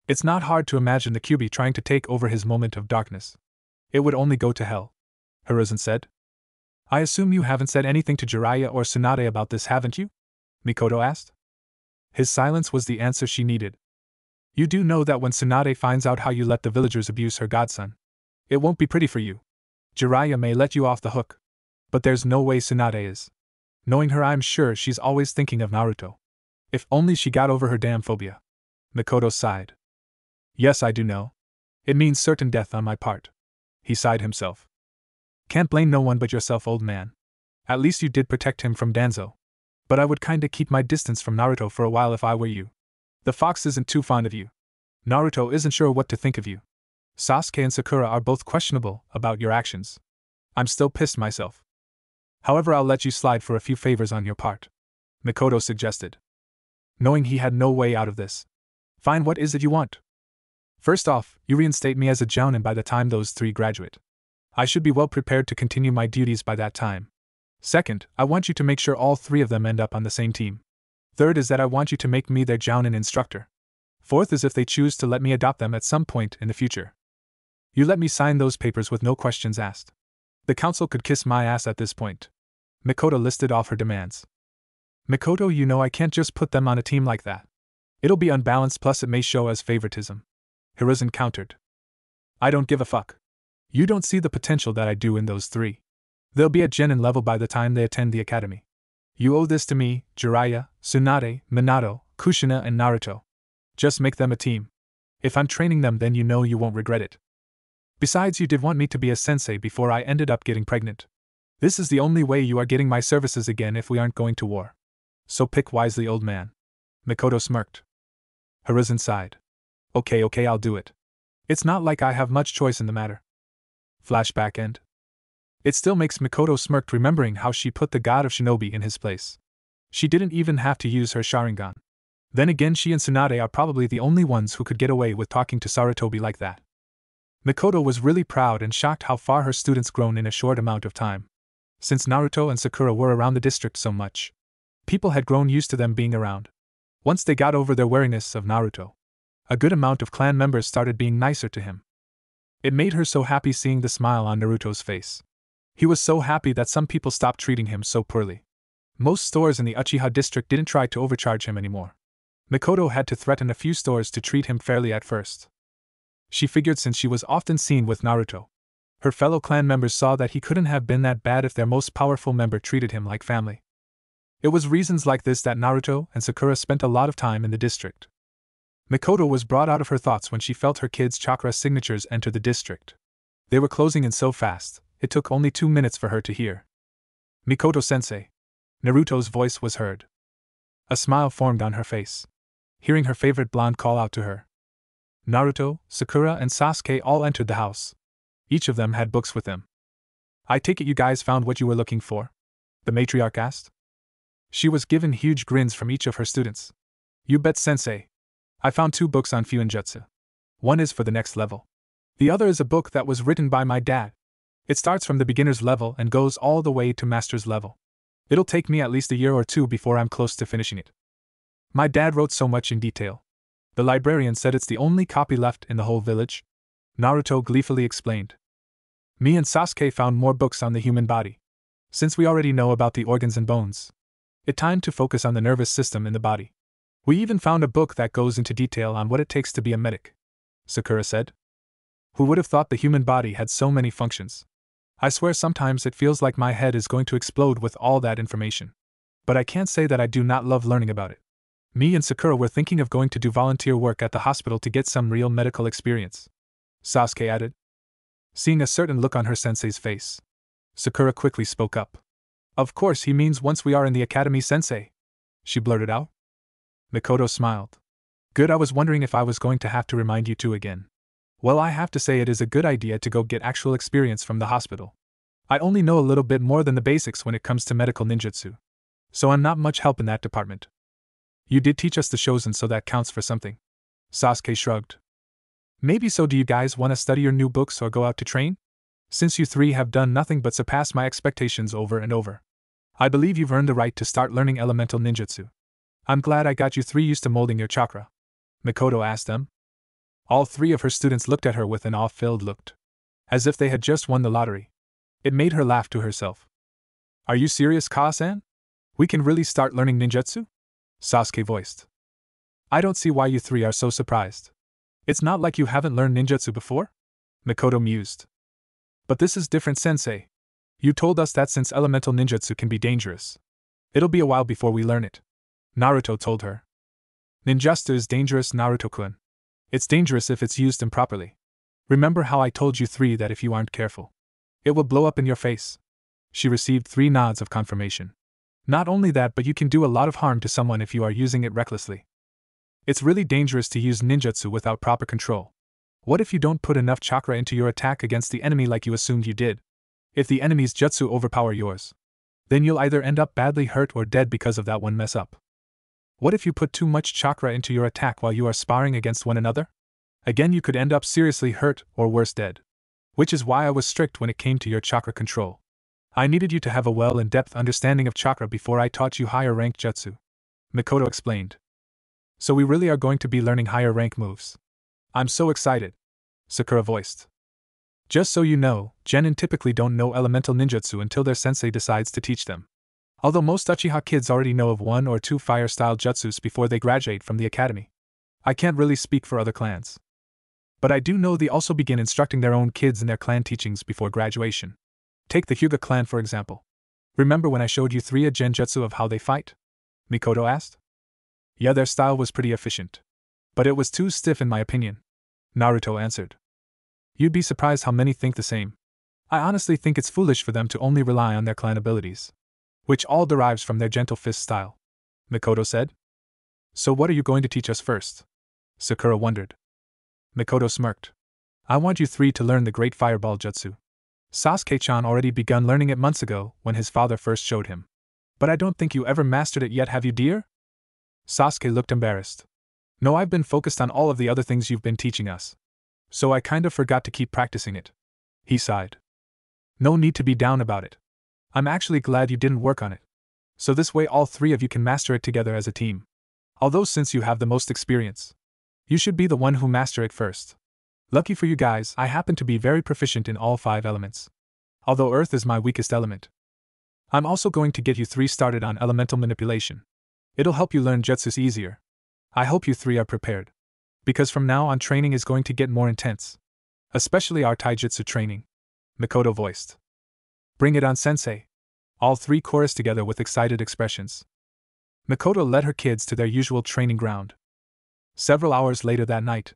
it's not hard to imagine the Kyuubi trying to take over his moment of darkness. It would only go to hell, Hiruzen said. I assume you haven't said anything to Jiraiya or Tsunade about this, haven't you? Mikoto asked. His silence was the answer she needed. You do know that when Tsunade finds out how you let the villagers abuse her godson, it won't be pretty for you. Jiraiya may let you off the hook, but there's no way Tsunade is. Knowing her, I'm sure she's always thinking of Naruto. If only she got over her damn phobia. Mikoto sighed. Yes, I do know. It means certain death on my part. He sighed himself. Can't blame no one but yourself, old man. At least you did protect him from Danzo. But I would kinda keep my distance from Naruto for a while if I were you. The fox isn't too fond of you. Naruto isn't sure what to think of you. Sasuke and Sakura are both questionable about your actions. I'm still pissed myself. However, I'll let you slide for a few favors on your part. Mikoto suggested. Knowing he had no way out of this. Fine, what is it you want? First off, you reinstate me as a jounin by the time those three graduate. I should be well prepared to continue my duties by that time. Second, I want you to make sure all three of them end up on the same team. Third is that I want you to make me their jounin instructor. Fourth is if they choose to let me adopt them at some point in the future. You let me sign those papers with no questions asked. The council could kiss my ass at this point. Mikoto listed off her demands. Mikoto, you know I can't just put them on a team like that. It'll be unbalanced, plus it may show as favoritism. Hiruzen countered. I don't give a fuck. You don't see the potential that I do in those three. They'll be at genin level by the time they attend the academy. You owe this to me, Jiraiya, Tsunade, Minato, Kushina, and Naruto. Just make them a team. If I'm training them, then you know you won't regret it. Besides, you did want me to be a sensei before I ended up getting pregnant. This is the only way you are getting my services again if we aren't going to war. So pick wisely, old man. Mikoto smirked. Hiruzen sighed. Okay, I'll do it. It's not like I have much choice in the matter. Flashback end. It still makes Mikoto smirked remembering how she put the god of shinobi in his place. She didn't even have to use her Sharingan. Then again, she and Tsunade are probably the only ones who could get away with talking to Sarutobi like that. Mikoto was really proud and shocked how far her students grown in a short amount of time. Since Naruto and Sakura were around the district so much, people had grown used to them being around. Once they got over their wariness of Naruto, a good amount of clan members started being nicer to him. It made her so happy seeing the smile on Naruto's face. He was so happy that some people stopped treating him so poorly. Most stores in the Uchiha district didn't try to overcharge him anymore. Mikoto had to threaten a few stores to treat him fairly at first. She figured since she was often seen with Naruto, her fellow clan members saw that he couldn't have been that bad if their most powerful member treated him like family. It was reasons like this that Naruto and Sakura spent a lot of time in the district. Mikoto was brought out of her thoughts when she felt her kids' chakra signatures enter the district. They were closing in so fast, it took only 2 minutes for her to hear. Mikoto-sensei. Naruto's voice was heard. A smile formed on her face, hearing her favorite blonde call out to her. Naruto, Sakura, and Sasuke all entered the house. Each of them had books with them. I take it you guys found what you were looking for? The matriarch asked. She was given huge grins from each of her students. You bet, sensei. I found 2 books on Fuinjutsu. One is for the next level. The other is a book that was written by my dad. It starts from the beginner's level and goes all the way to master's level. It'll take me at least a year or 2 before I'm close to finishing it. My dad wrote so much in detail. The librarian said it's the only copy left in the whole village. Naruto gleefully explained. Me and Sasuke found more books on the human body. Since we already know about the organs and bones, it's time to focus on the nervous system in the body. We even found a book that goes into detail on what it takes to be a medic. Sakura said. Who would have thought the human body had so many functions? I swear sometimes it feels like my head is going to explode with all that information. But I can't say that I do not love learning about it. Me and Sakura were thinking of going to do volunteer work at the hospital to get some real medical experience. Sasuke added. Seeing a certain look on her sensei's face, Sakura quickly spoke up. Of course he means once we are in the academy, sensei, she blurted out. Mikoto smiled. Good, I was wondering if I was going to have to remind you two again. Well, I have to say it is a good idea to go get actual experience from the hospital. I only know a little bit more than the basics when it comes to medical ninjutsu, so I'm not much help in that department. You did teach us the shosen, so that counts for something. Sasuke shrugged. Maybe so. Do you guys want to study your new books or go out to train? Since you 3 have done nothing but surpass my expectations over and over, I believe you've earned the right to start learning elemental ninjutsu. I'm glad I got you 3 used to molding your chakra. Mikoto asked them. All 3 of her students looked at her with an awe-filled look, as if they had just won the lottery. It made her laugh to herself. Are you serious, Kaa-san? We can really start learning ninjutsu? Sasuke voiced. I don't see why you 3 are so surprised. It's not like you haven't learned ninjutsu before? Mikoto mused. But this is different, sensei. You told us that since elemental ninjutsu can be dangerous, It'll be a while before we learn it, Naruto told her. Ninjutsu is dangerous, Naruto-kun. It's dangerous if it's used improperly. Remember how I told you three that if you aren't careful, it will blow up in your face? She received 3 nods of confirmation. Not only that, but you can do a lot of harm to someone if you are using it recklessly. It's really dangerous to use ninjutsu without proper control. What if you don't put enough chakra into your attack against the enemy like you assumed you did? If the enemy's jutsu overpower yours, then you'll either end up badly hurt or dead because of that one mess up. What if you put too much chakra into your attack while you are sparring against one another? Again, you could end up seriously hurt or worse, dead. Which is why I was strict when it came to your chakra control. I needed you to have a well-in-depth understanding of chakra before I taught you higher-rank jutsu, Mikoto explained. So we really are going to be learning higher-rank moves. I'm so excited, Sakura voiced. Just so you know, genin typically don't know elemental ninjutsu until their sensei decides to teach them. Although most Uchiha kids already know of 1 or 2 fire-style jutsus before they graduate from the academy. I can't really speak for other clans. But I do know they also begin instructing their own kids in their clan teachings before graduation. Take the Hyuga clan for example. Remember when I showed you 3 genjutsu of how they fight? Mikoto asked. Yeah, their style was pretty efficient. But it was too stiff in my opinion, Naruto answered. You'd be surprised how many think the same. I honestly think it's foolish for them to only rely on their clan abilities, which all derives from their gentle fist style, Mikoto said. So what are you going to teach us first? Sakura wondered. Mikoto smirked. I want you 3 to learn the Great Fireball Jutsu. Sasuke-chan already begun learning it months ago when his father first showed him. But I don't think you ever mastered it yet, have you, dear? Sasuke looked embarrassed. No, I've been focused on all of the other things you've been teaching us. So I kind of forgot to keep practicing it. He sighed. No need to be down about it. I'm actually glad you didn't work on it. So this way all 3 of you can master it together as a team. Although since you have the most experience, you should be the one who master it first. Lucky for you guys, I happen to be very proficient in all 5 elements. Although earth is my weakest element. I'm also going to get you 3 started on elemental manipulation. It'll help you learn jutsus easier. I hope you 3 are prepared. Because from now on training is going to get more intense. Especially our taijutsu training, Mikoto voiced. Bring it on, sensei. All 3 chorused together with excited expressions. Mikoto led her kids to their usual training ground. Several hours later that night,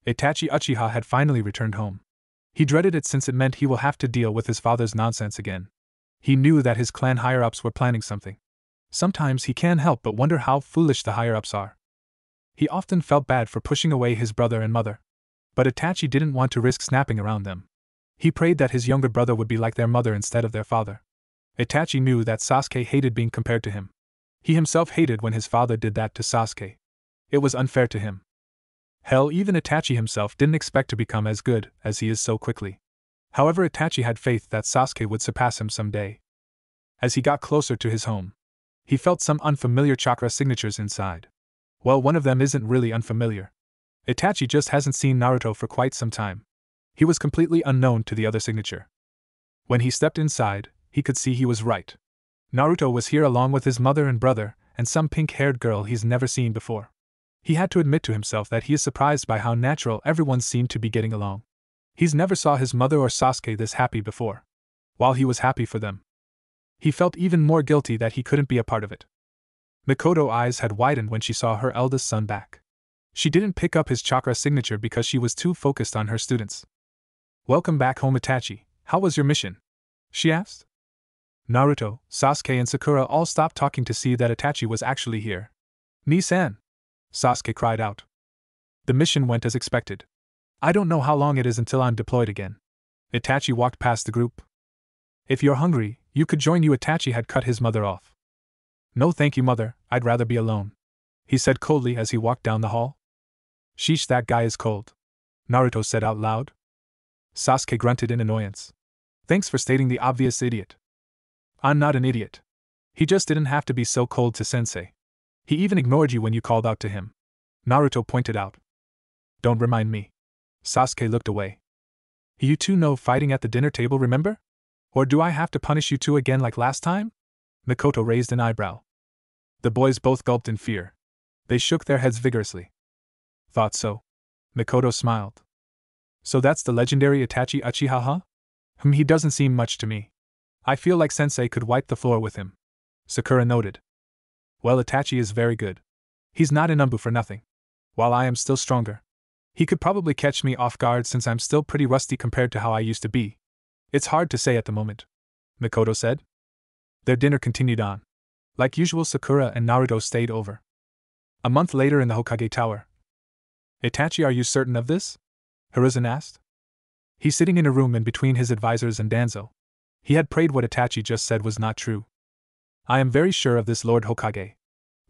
Itachi Uchiha had finally returned home. He dreaded it since it meant he will have to deal with his father's nonsense again. He knew that his clan higher-ups were planning something. Sometimes he can't help but wonder how foolish the higher-ups are. He often felt bad for pushing away his brother and mother. But Itachi didn't want to risk snapping around them. He prayed that his younger brother would be like their mother instead of their father. Itachi knew that Sasuke hated being compared to him. He himself hated when his father did that to Sasuke. It was unfair to him. Hell, even Itachi himself didn't expect to become as good as he is so quickly. However, Itachi had faith that Sasuke would surpass him someday. As he got closer to his home, he felt some unfamiliar chakra signatures inside. Well, one of them isn't really unfamiliar. Itachi just hasn't seen Naruto for quite some time. He was completely unknown to the other signature. When he stepped inside, he could see he was right. Naruto was here along with his mother and brother, and some pink-haired girl he's never seen before. He had to admit to himself that he is surprised by how natural everyone seemed to be getting along. He's never saw his mother or Sasuke this happy before. While he was happy for them, he felt even more guilty that he couldn't be a part of it. Mikoto's eyes had widened when she saw her eldest son back. She didn't pick up his chakra signature because she was too focused on her students. Welcome back home, Itachi. How was your mission? She asked. Naruto, Sasuke and Sakura all stopped talking to see that Itachi was actually here. Ni-san! Sasuke cried out. The mission went as expected. I don't know how long it is until I'm deployed again. Itachi walked past the group. If you're hungry, you could join you. Itachi had cut his mother off. No thank you, mother, I'd rather be alone, he said coldly as he walked down the hall. Sheesh, that guy is cold, Naruto said out loud. Sasuke grunted in annoyance. Thanks for stating the obvious, idiot. I'm not an idiot. He just didn't have to be so cold to sensei. He even ignored you when you called out to him, Naruto pointed out. Don't remind me. Sasuke looked away. You two know fighting at the dinner table, remember? Or do I have to punish you two again like last time? Mikoto raised an eyebrow. The boys both gulped in fear. They shook their heads vigorously. Thought so. Mikoto smiled. So that's the legendary Itachi Uchiha, huh? He doesn't seem much to me. I feel like sensei could wipe the floor with him. Sakura noted. Well, Itachi is very good. He's not in Umbu for nothing. While I am still stronger. He could probably catch me off guard since I'm still pretty rusty compared to how I used to be. It's hard to say at the moment, Mikoto said. Their dinner continued on. Like usual, Sakura and Naruto stayed over. A month later in the Hokage Tower. Itachi, are you certain of this? Hiruzen asked. He's sitting in a room in between his advisors and Danzo. He had prayed what Itachi just said was not true. I am very sure of this, Lord Hokage.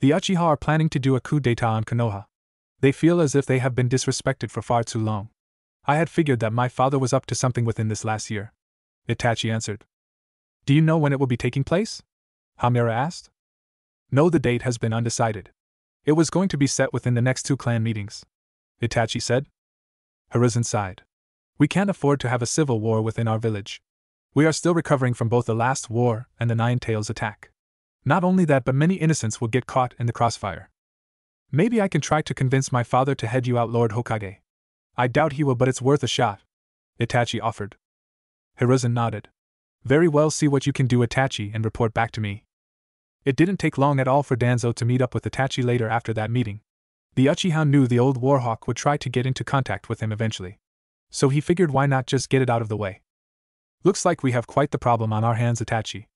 The Uchiha are planning to do a coup d'etat on Konoha. They feel as if they have been disrespected for far too long. I had figured that my father was up to something within this last year. Itachi answered. Do you know when it will be taking place? Hamura asked. No, the date has been undecided. It was going to be set within the next 2 clan meetings, Itachi said. Hiruzen sighed. We can't afford to have a civil war within our village. We are still recovering from both the last war and the Nine Tails attack. Not only that, but many innocents will get caught in the crossfire. Maybe I can try to convince my father to head you out, Lord Hokage. I doubt he will, but it's worth a shot, Itachi offered. Hiruzen nodded. Very well, see what you can do, Itachi, and report back to me. It didn't take long at all for Danzo to meet up with Itachi later after that meeting. The Uchiha knew the old Warhawk would try to get into contact with him eventually. So he figured, why not just get it out of the way? Looks like we have quite the problem on our hands, Itachi,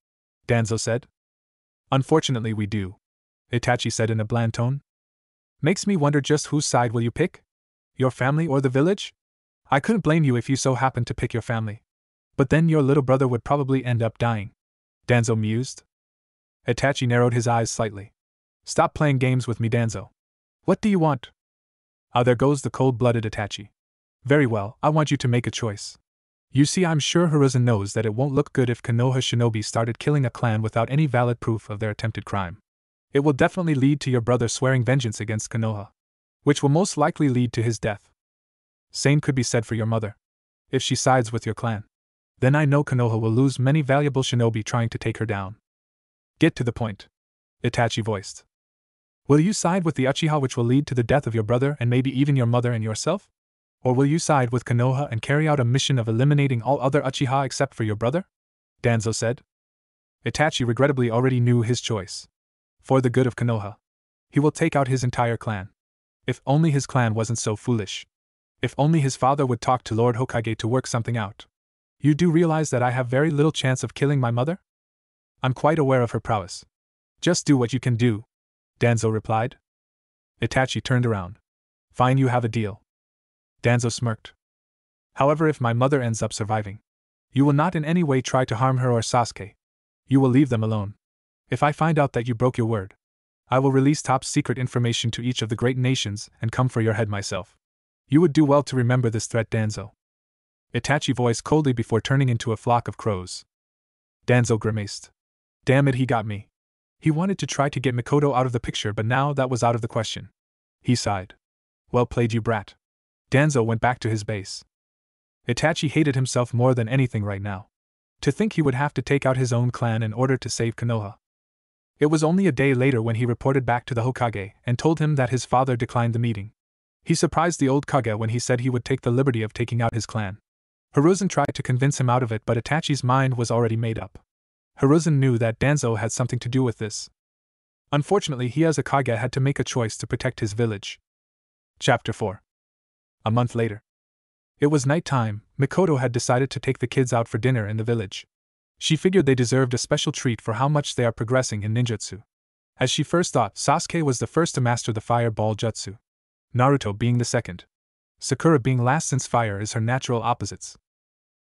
Danzo said. Unfortunately we do, Itachi said in a bland tone. Makes me wonder, just whose side will you pick? Your family or the village? I couldn't blame you if you so happened to pick your family. But then your little brother would probably end up dying, Danzo mused. Itachi narrowed his eyes slightly. Stop playing games with me, Danzo. What do you want? Ah, there goes the cold-blooded Itachi. Very well, I want you to make a choice. You see, I'm sure Hiruzen knows that it won't look good if Konoha shinobi started killing a clan without any valid proof of their attempted crime. It will definitely lead to your brother swearing vengeance against Konoha, which will most likely lead to his death. Same could be said for your mother. If she sides with your clan, then I know Konoha will lose many valuable shinobi trying to take her down. Get to the point, Itachi voiced. Will you side with the Uchiha, which will lead to the death of your brother and maybe even your mother and yourself? Or will you side with Konoha and carry out a mission of eliminating all other Uchiha except for your brother? Danzo said. Itachi regrettably already knew his choice. For the good of Konoha, he will take out his entire clan. If only his clan wasn't so foolish. If only his father would talk to Lord Hokage to work something out. You do realize that I have very little chance of killing my mother? I'm quite aware of her prowess. Just do what you can do, Danzo replied. Itachi turned around. Fine, you have a deal. Danzo smirked. However, if my mother ends up surviving, you will not in any way try to harm her or Sasuke. You will leave them alone. If I find out that you broke your word, I will release top-secret information to each of the great nations and come for your head myself. You would do well to remember this threat, Danzo. Itachi voiced coldly before turning into a flock of crows. Danzo grimaced. Damn it, he got me. He wanted to try to get Mikoto out of the picture, but now that was out of the question. He sighed. Well played, you brat. Danzo went back to his base. Itachi hated himself more than anything right now. To think he would have to take out his own clan in order to save Konoha. It was only a day later when he reported back to the Hokage and told him that his father declined the meeting. He surprised the old Kage when he said he would take the liberty of taking out his clan. Hiruzen tried to convince him out of it, but Itachi's mind was already made up. Hiruzen knew that Danzo had something to do with this. Unfortunately, he as a Kage had to make a choice to protect his village. Chapter 4. A month later. It was night time. Mikoto had decided to take the kids out for dinner in the village. She figured they deserved a special treat for how much they are progressing in ninjutsu. As she first thought, Sasuke was the first to master the fireball jutsu, Naruto being the second, Sakura being last since fire is her natural opposites.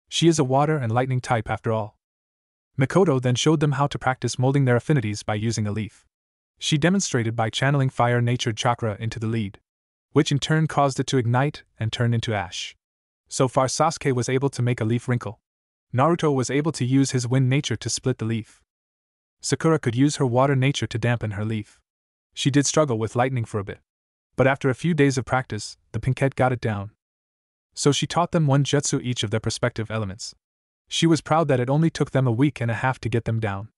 She is a water and lightning type after all. Mikoto then showed them how to practice molding their affinities by using a leaf. She demonstrated by channeling fire-natured chakra into the lead, which in turn caused it to ignite and turn into ash. So far, Sasuke was able to make a leaf wrinkle. Naruto was able to use his wind nature to split the leaf. Sakura could use her water nature to dampen her leaf. She did struggle with lightning for a bit, but after a few days of practice, the pinkette got it down. So she taught them one jutsu each of their respective elements. She was proud that it only took them a week and a half to get them down.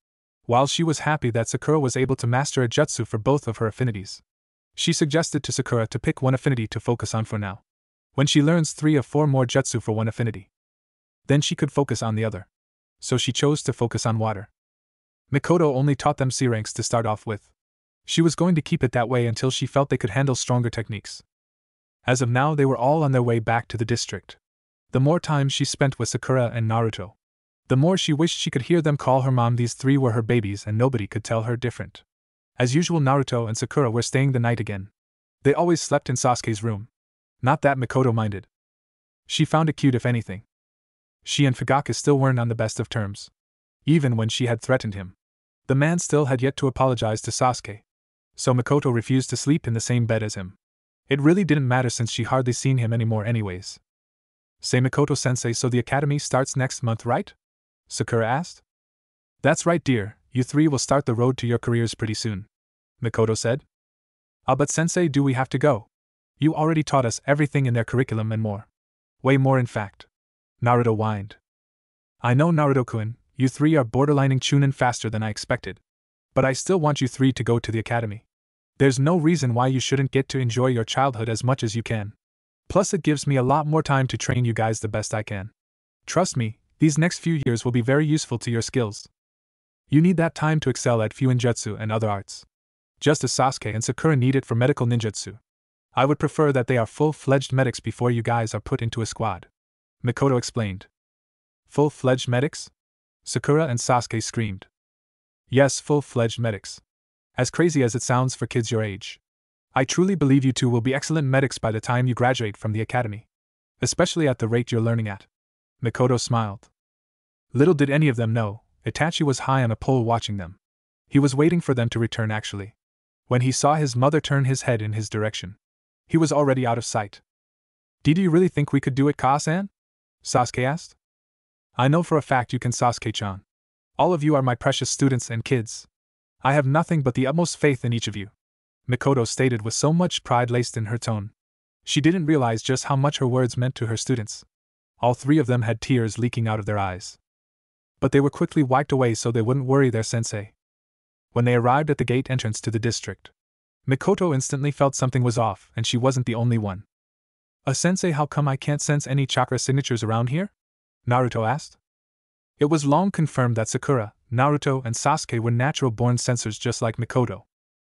While she was happy that Sakura was able to master a jutsu for both of her affinities, she suggested to Sakura to pick one affinity to focus on for now. When she learns 3 or 4 more jutsu for one affinity, then she could focus on the other. So she chose to focus on water. Mikoto only taught them C ranks to start off with. She was going to keep it that way until she felt they could handle stronger techniques. As of now, they were all on their way back to the district. The more time she spent with Sakura and Naruto, the more she wished she could hear them call her mom. These three were her babies and nobody could tell her different. As usual, Naruto and Sakura were staying the night again. They always slept in Sasuke's room. Not that Mikoto minded. She found it cute if anything. She and Fugaka still weren't on the best of terms. Even when she had threatened him, the man still had yet to apologize to Sasuke. So Mikoto refused to sleep in the same bed as him. It really didn't matter since she hardly seen him anymore anyways. Say, Mikoto-sensei, so the academy starts next month, right? Sakura asked. That's right, dear, you three will start the road to your careers pretty soon, Mikoto said. Ah, but sensei, do we have to go? You already taught us everything in their curriculum and more. Way more, in fact. Naruto whined. I know, Naruto-kun, you three are borderlining chunin faster than I expected. But I still want you three to go to the academy. There's no reason why you shouldn't get to enjoy your childhood as much as you can. Plus it gives me a lot more time to train you guys the best I can. Trust me, these next few years will be very useful to your skills. You need that time to excel at Fuinjutsu and other arts. Just as Sasuke and Sakura need it for medical ninjutsu. I would prefer that they are full-fledged medics before you guys are put into a squad, Mikoto explained. Full-fledged medics? Sakura and Sasuke screamed. Yes, full-fledged medics. As crazy as it sounds for kids your age. I truly believe you two will be excellent medics by the time you graduate from the academy. Especially at the rate you're learning at. Mikoto smiled. Little did any of them know, Itachi was high on a pole watching them. He was waiting for them to return actually. When he saw his mother turn his head in his direction, he was already out of sight. Do you really think we could do it, Ka-san? Sasuke asked. I know for a fact you can, Sasuke-chan. All of you are my precious students and kids. I have nothing but the utmost faith in each of you, Mikoto stated with so much pride laced in her tone. She didn't realize just how much her words meant to her students. All three of them had tears leaking out of their eyes. But they were quickly wiped away so they wouldn't worry their sensei. When they arrived at the gate entrance to the district, Mikoto instantly felt something was off, and she wasn't the only one. Sensei, how come I can't sense any chakra signatures around here? Naruto asked. It was long confirmed that Sakura, Naruto, and Sasuke were natural-born sensors just like Mikoto.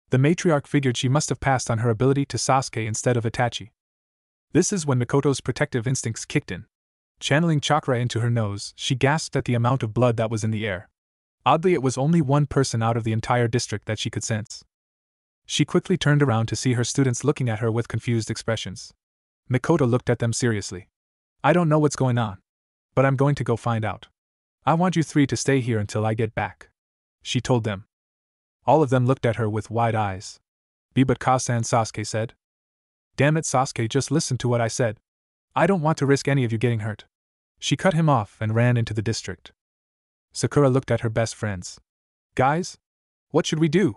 The matriarch figured she must have passed on her ability to Sasuke instead of Itachi. This is when Mikoto's protective instincts kicked in. Channeling chakra into her nose, she gasped at the amount of blood that was in the air. Oddly, it was only one person out of the entire district that she could sense. She quickly turned around to see her students looking at her with confused expressions. Mikoto looked at them seriously. I don't know what's going on, but I'm going to go find out. I want you three to stay here until I get back, she told them. All of them looked at her with wide eyes. But Ka-san, Sasuke said. Damn it, Sasuke, just listen to what I said. I don't want to risk any of you getting hurt. She cut him off and ran into the district. Sakura looked at her best friends. Guys? What should we do?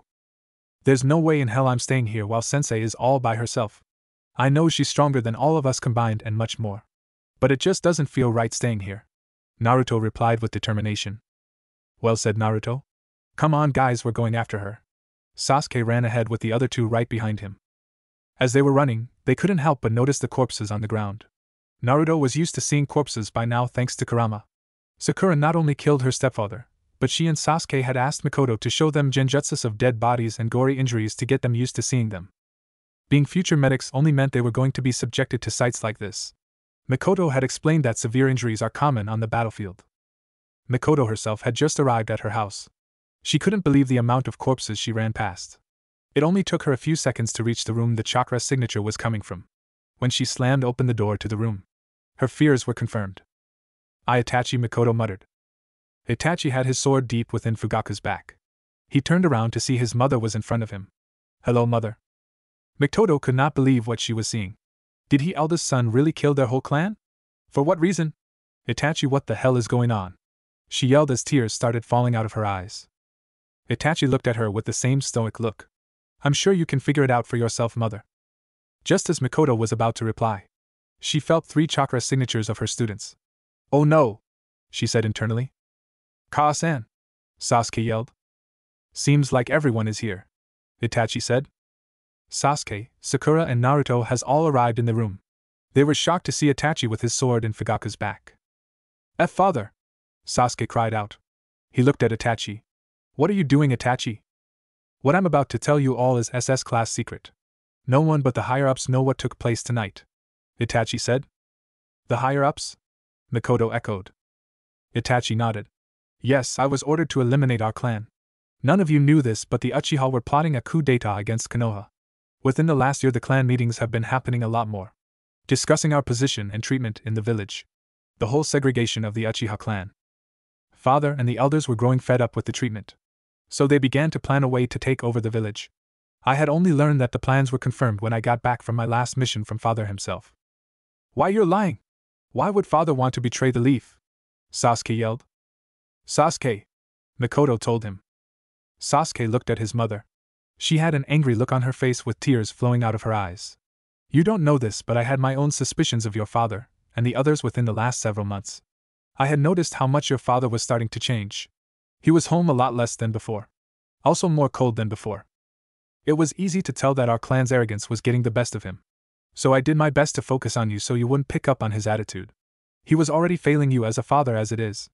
There's no way in hell I'm staying here while Sensei is all by herself. I know she's stronger than all of us combined and much more. But it just doesn't feel right staying here. Naruto replied with determination. Well said, Naruto. Come on, guys, we're going after her. Sasuke ran ahead with the other two right behind him. As they were running, they couldn't help but notice the corpses on the ground. Naruto was used to seeing corpses by now thanks to Kurama. Sakura not only killed her stepfather, but she and Sasuke had asked Mikoto to show them genjutsus of dead bodies and gory injuries to get them used to seeing them. Being future medics only meant they were going to be subjected to sights like this. Mikoto had explained that severe injuries are common on the battlefield. Mikoto herself had just arrived at her house. She couldn't believe the amount of corpses she ran past. It only took her a few seconds to reach the room the chakra signature was coming from. When she slammed open the door to the room, her fears were confirmed. Itachi, Mikoto muttered. Itachi had his sword deep within Fugaka's back. He turned around to see his mother was in front of him. Hello, mother. Mikoto could not believe what she was seeing. Did his eldest son really kill their whole clan? For what reason? Itachi, what the hell is going on? She yelled as tears started falling out of her eyes. Itachi looked at her with the same stoic look. I'm sure you can figure it out for yourself, mother. Just as Mikoto was about to reply, she felt 3 chakra signatures of her students. Oh no, she said internally. Ka-san, Sasuke yelled. Seems like everyone is here, Itachi said. Sasuke, Sakura, and Naruto has all arrived in the room. They were shocked to see Itachi with his sword in Fugaka's back. Father! Sasuke cried out. He looked at Itachi. What are you doing, Itachi? What I'm about to tell you all is SS class secret. No one but the higher-ups know what took place tonight, Itachi said. The higher-ups? Mikoto echoed. Itachi nodded. Yes, I was ordered to eliminate our clan. None of you knew this, but the Uchiha were plotting a coup d'etat against Konoha. Within the last year, the clan meetings have been happening a lot more, discussing our position and treatment in the village. The whole segregation of the Uchiha clan. Father and the elders were growing fed up with the treatment. So they began to plan a way to take over the village. I had only learned that the plans were confirmed when I got back from my last mission from Father himself. Why, you're lying! Why would Father want to betray the leaf? Sasuke yelled. Sasuke! Mikoto told him. Sasuke looked at his mother. She had an angry look on her face with tears flowing out of her eyes. You don't know this, but I had my own suspicions of your father, and the others within the last several months. I had noticed how much your father was starting to change. He was home a lot less than before. Also more cold than before. It was easy to tell that our clan's arrogance was getting the best of him. So I did my best to focus on you so you wouldn't pick up on his attitude. He was already failing you as a father as it is.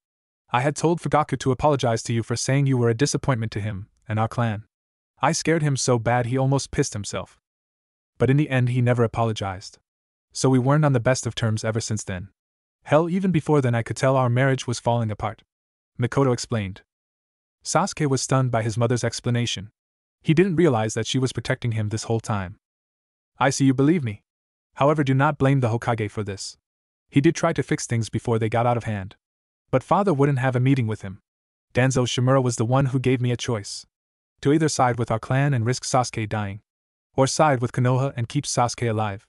I had told Fugaku to apologize to you for saying you were a disappointment to him and our clan. I scared him so bad he almost pissed himself. But in the end he never apologized. So we weren't on the best of terms ever since then. Hell, even before then I could tell our marriage was falling apart. Mikoto explained. Sasuke was stunned by his mother's explanation. He didn't realize that she was protecting him this whole time. I see you believe me. However, do not blame the Hokage for this. He did try to fix things before they got out of hand. But Father wouldn't have a meeting with him. Danzo Shimura was the one who gave me a choice. To either side with our clan and risk Sasuke dying, or side with Konoha and keep Sasuke alive,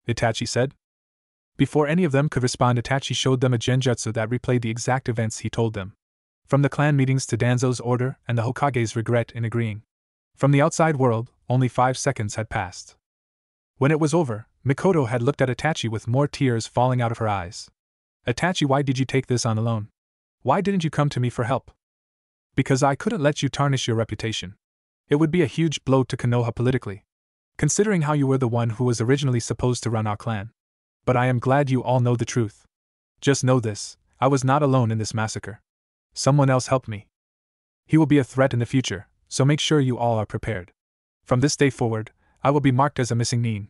Itachi said. Before any of them could respond, Itachi showed them a genjutsu that replayed the exact events he told them. From the clan meetings to Danzo's order and the Hokage's regret in agreeing. From the outside world, only 5 seconds had passed. When it was over, Mikoto had looked at Itachi with more tears falling out of her eyes. Itachi, why did you take this on alone? Why didn't you come to me for help? Because I couldn't let you tarnish your reputation. It would be a huge blow to Konoha politically, considering how you were the one who was originally supposed to run our clan. But I am glad you all know the truth. Just know this, I was not alone in this massacre. Someone else helped me. He will be a threat in the future, so make sure you all are prepared. From this day forward, I will be marked as a missing nin.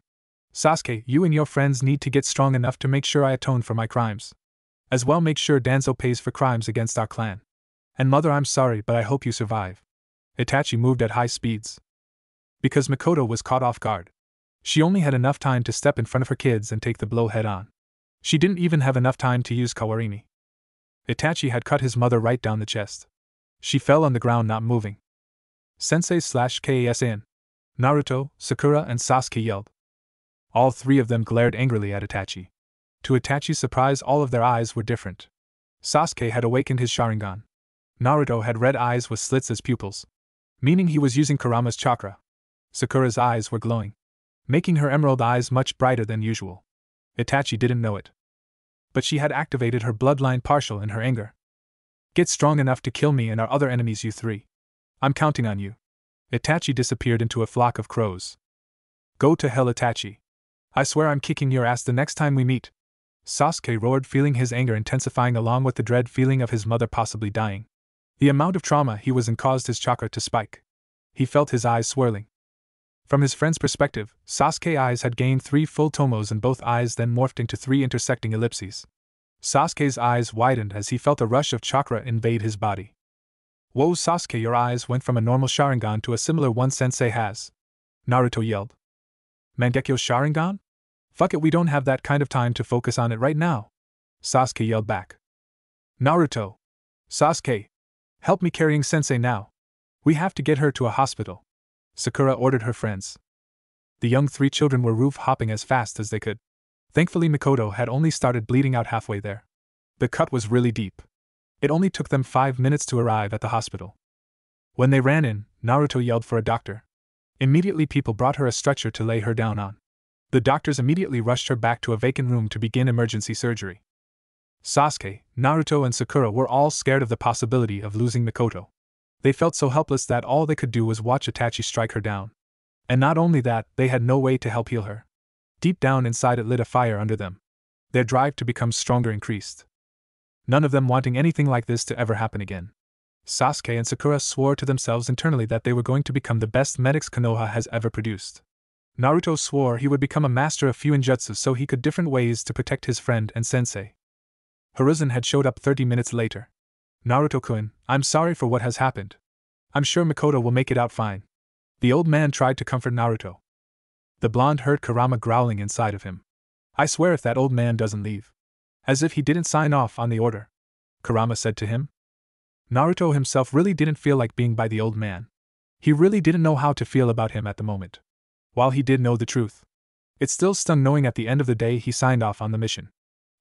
Sasuke, you and your friends need to get strong enough to make sure I atone for my crimes. As well, make sure Danzo pays for crimes against our clan. And Mother, I'm sorry, but I hope you survive. Itachi moved at high speeds. Because Mikoto was caught off guard. She only had enough time to step in front of her kids and take the blow head on. She didn't even have enough time to use Kawarimi. Itachi had cut his mother right down the chest. She fell on the ground, not moving. Sensei/Kasan. Naruto, Sakura, and Sasuke yelled. All 3 of them glared angrily at Itachi. To Itachi's surprise, all of their eyes were different. Sasuke had awakened his Sharingan. Naruto had red eyes with slits as pupils, meaning he was using Kurama's chakra. Sakura's eyes were glowing, making her emerald eyes much brighter than usual. Itachi didn't know it, but she had activated her bloodline partial in her anger. Get strong enough to kill me and our other enemies, you 3. I'm counting on you. Itachi disappeared into a flock of crows. Go to hell, Itachi. I swear I'm kicking your ass the next time we meet. Sasuke roared, feeling his anger intensifying along with the dread feeling of his mother possibly dying. The amount of trauma he was in caused his chakra to spike. He felt his eyes swirling. From his friend's perspective, Sasuke's eyes had gained 3 full tomos and both eyes then morphed into 3 intersecting ellipses. Sasuke's eyes widened as he felt a rush of chakra invade his body. Whoa, Sasuke, your eyes went from a normal Sharingan to a similar one Sensei has. Naruto yelled. Mangekyo Sharingan? Fuck it, we don't have that kind of time to focus on it right now. Sasuke yelled back. Naruto. Sasuke. Help me carrying Sensei now. We have to get her to a hospital. Sakura ordered her friends. The young 3 children were roof hopping as fast as they could. Thankfully, Mikoto had only started bleeding out halfway there. The cut was really deep. It only took them 5 minutes to arrive at the hospital. When they ran in, Naruto yelled for a doctor. Immediately, people brought her a stretcher to lay her down on. The doctors immediately rushed her back to a vacant room to begin emergency surgery. Sasuke, Naruto, and Sakura were all scared of the possibility of losing Mikoto. They felt so helpless that all they could do was watch Itachi strike her down. And not only that, they had no way to help heal her. Deep down inside, it lit a fire under them. Their drive to become stronger increased. None of them wanting anything like this to ever happen again. Sasuke and Sakura swore to themselves internally that they were going to become the best medics Konoha has ever produced. Naruto swore he would become a master of Fuinjutsu so he could different ways to protect his friend and sensei. Hiruzen had showed up 30 minutes later. Naruto-kun, I'm sorry for what has happened. I'm sure Mikoto will make it out fine. The old man tried to comfort Naruto. The blonde heard Kurama growling inside of him. I swear if that old man doesn't leave. As if he didn't sign off on the order, Kurama said to him. Naruto himself really didn't feel like being by the old man. He really didn't know how to feel about him at the moment. While he did know the truth, it still stung knowing at the end of the day he signed off on the mission.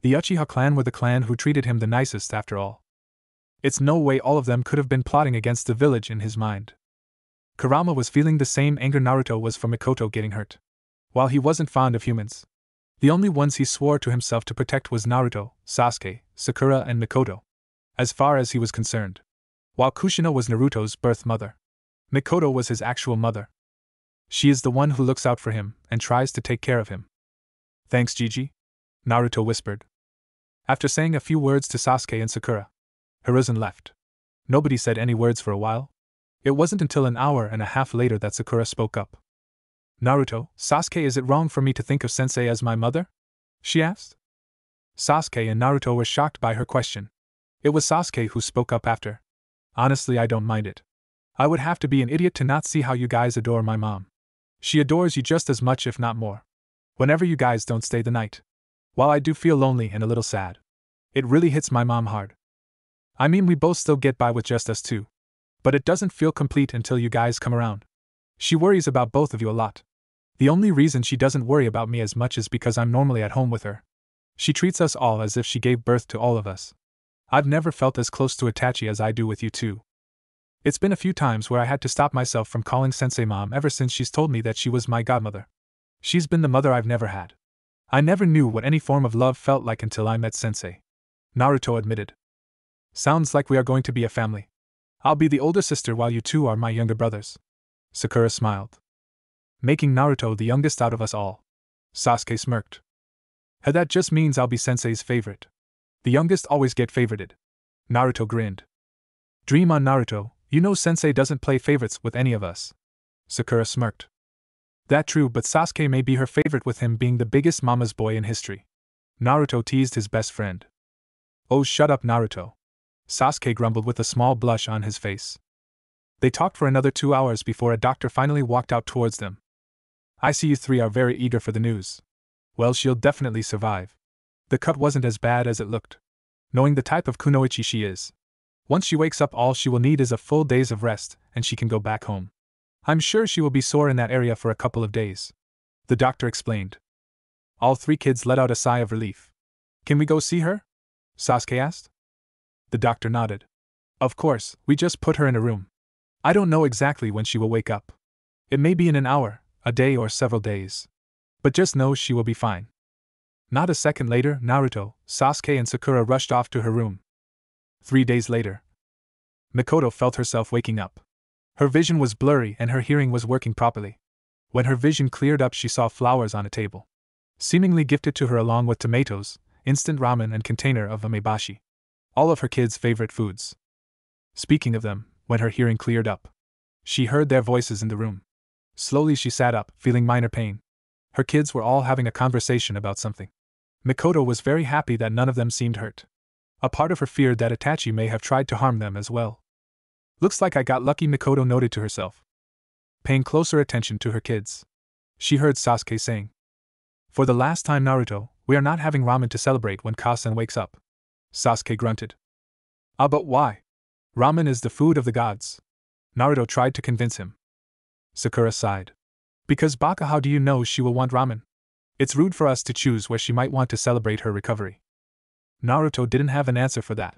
The Uchiha clan were the clan who treated him the nicest after all. It's no way all of them could have been plotting against the village in his mind. Kurama was feeling the same anger Naruto was for Mikoto getting hurt. While he wasn't fond of humans, the only ones he swore to himself to protect was Naruto, Sasuke, Sakura and Mikoto. As far as he was concerned. While Kushina was Naruto's birth mother, Mikoto was his actual mother. She is the one who looks out for him and tries to take care of him. Thanks, Gigi, Naruto whispered. After saying a few words to Sasuke and Sakura, Hiruzen left. Nobody said any words for a while. It wasn't until an hour and a half later that Sakura spoke up. Naruto, Sasuke, is it wrong for me to think of Sensei as my mother? She asked. Sasuke and Naruto were shocked by her question. It was Sasuke who spoke up after. Honestly, I don't mind it. I would have to be an idiot to not see how you guys adore my mom. She adores you just as much if not more. Whenever you guys don't stay the night. While I do feel lonely and a little sad, it really hits my mom hard. I mean, we both still get by with just us two. But it doesn't feel complete until you guys come around. She worries about both of you a lot. The only reason she doesn't worry about me as much is because I'm normally at home with her. She treats us all as if she gave birth to all of us. I've never felt as close to Itachi as I do with you two. It's been a few times where I had to stop myself from calling Sensei Mom ever since she's told me that she was my godmother. She's been the mother I've never had. I never knew what any form of love felt like until I met Sensei. Naruto admitted. Sounds like we are going to be a family. I'll be the older sister while you two are my younger brothers. Sakura smiled. Making Naruto the youngest out of us all. Sasuke smirked. That just means I'll be Sensei's favorite. The youngest always get favorited. Naruto grinned. Dream on, Naruto, you know Sensei doesn't play favorites with any of us. Sakura smirked. That true, but Sasuke may be her favorite with him being the biggest mama's boy in history. Naruto teased his best friend. Oh, shut up, Naruto. Sasuke grumbled with a small blush on his face. They talked for another 2 hours before a doctor finally walked out towards them. I see you three are very eager for the news. Well, she'll definitely survive. The cut wasn't as bad as it looked. Knowing the type of kunoichi she is. Once she wakes up, all she will need is a full days of rest, and she can go back home. I'm sure she will be sore in that area for a couple of days. The doctor explained. All three kids let out a sigh of relief. Can we go see her? Sasuke asked. The doctor nodded. Of course, we just put her in a room. I don't know exactly when she will wake up. It may be in an hour, a day, or several days. But just know she will be fine. Not a second later, Naruto, Sasuke and Sakura rushed off to her room. 3 days later, Mikoto felt herself waking up. Her vision was blurry and her hearing was working properly. When her vision cleared up, she saw flowers on a table, seemingly gifted to her along with tomatoes, instant ramen and container of amebashi. All of her kids' favorite foods. Speaking of them, when her hearing cleared up, she heard their voices in the room. Slowly she sat up, feeling minor pain. Her kids were all having a conversation about something. Mikoto was very happy that none of them seemed hurt. A part of her feared that Itachi may have tried to harm them as well. Looks like I got lucky, Mikoto noted to herself. Paying closer attention to her kids, she heard Sasuke saying. For the last time, Naruto, we are not having ramen to celebrate when Kasen wakes up. Sasuke grunted. Ah, but why? Ramen is the food of the gods. Naruto tried to convince him. Sakura sighed. Because Baka, how do you know she will want ramen? It's rude for us to choose where she might want to celebrate her recovery. Naruto didn't have an answer for that.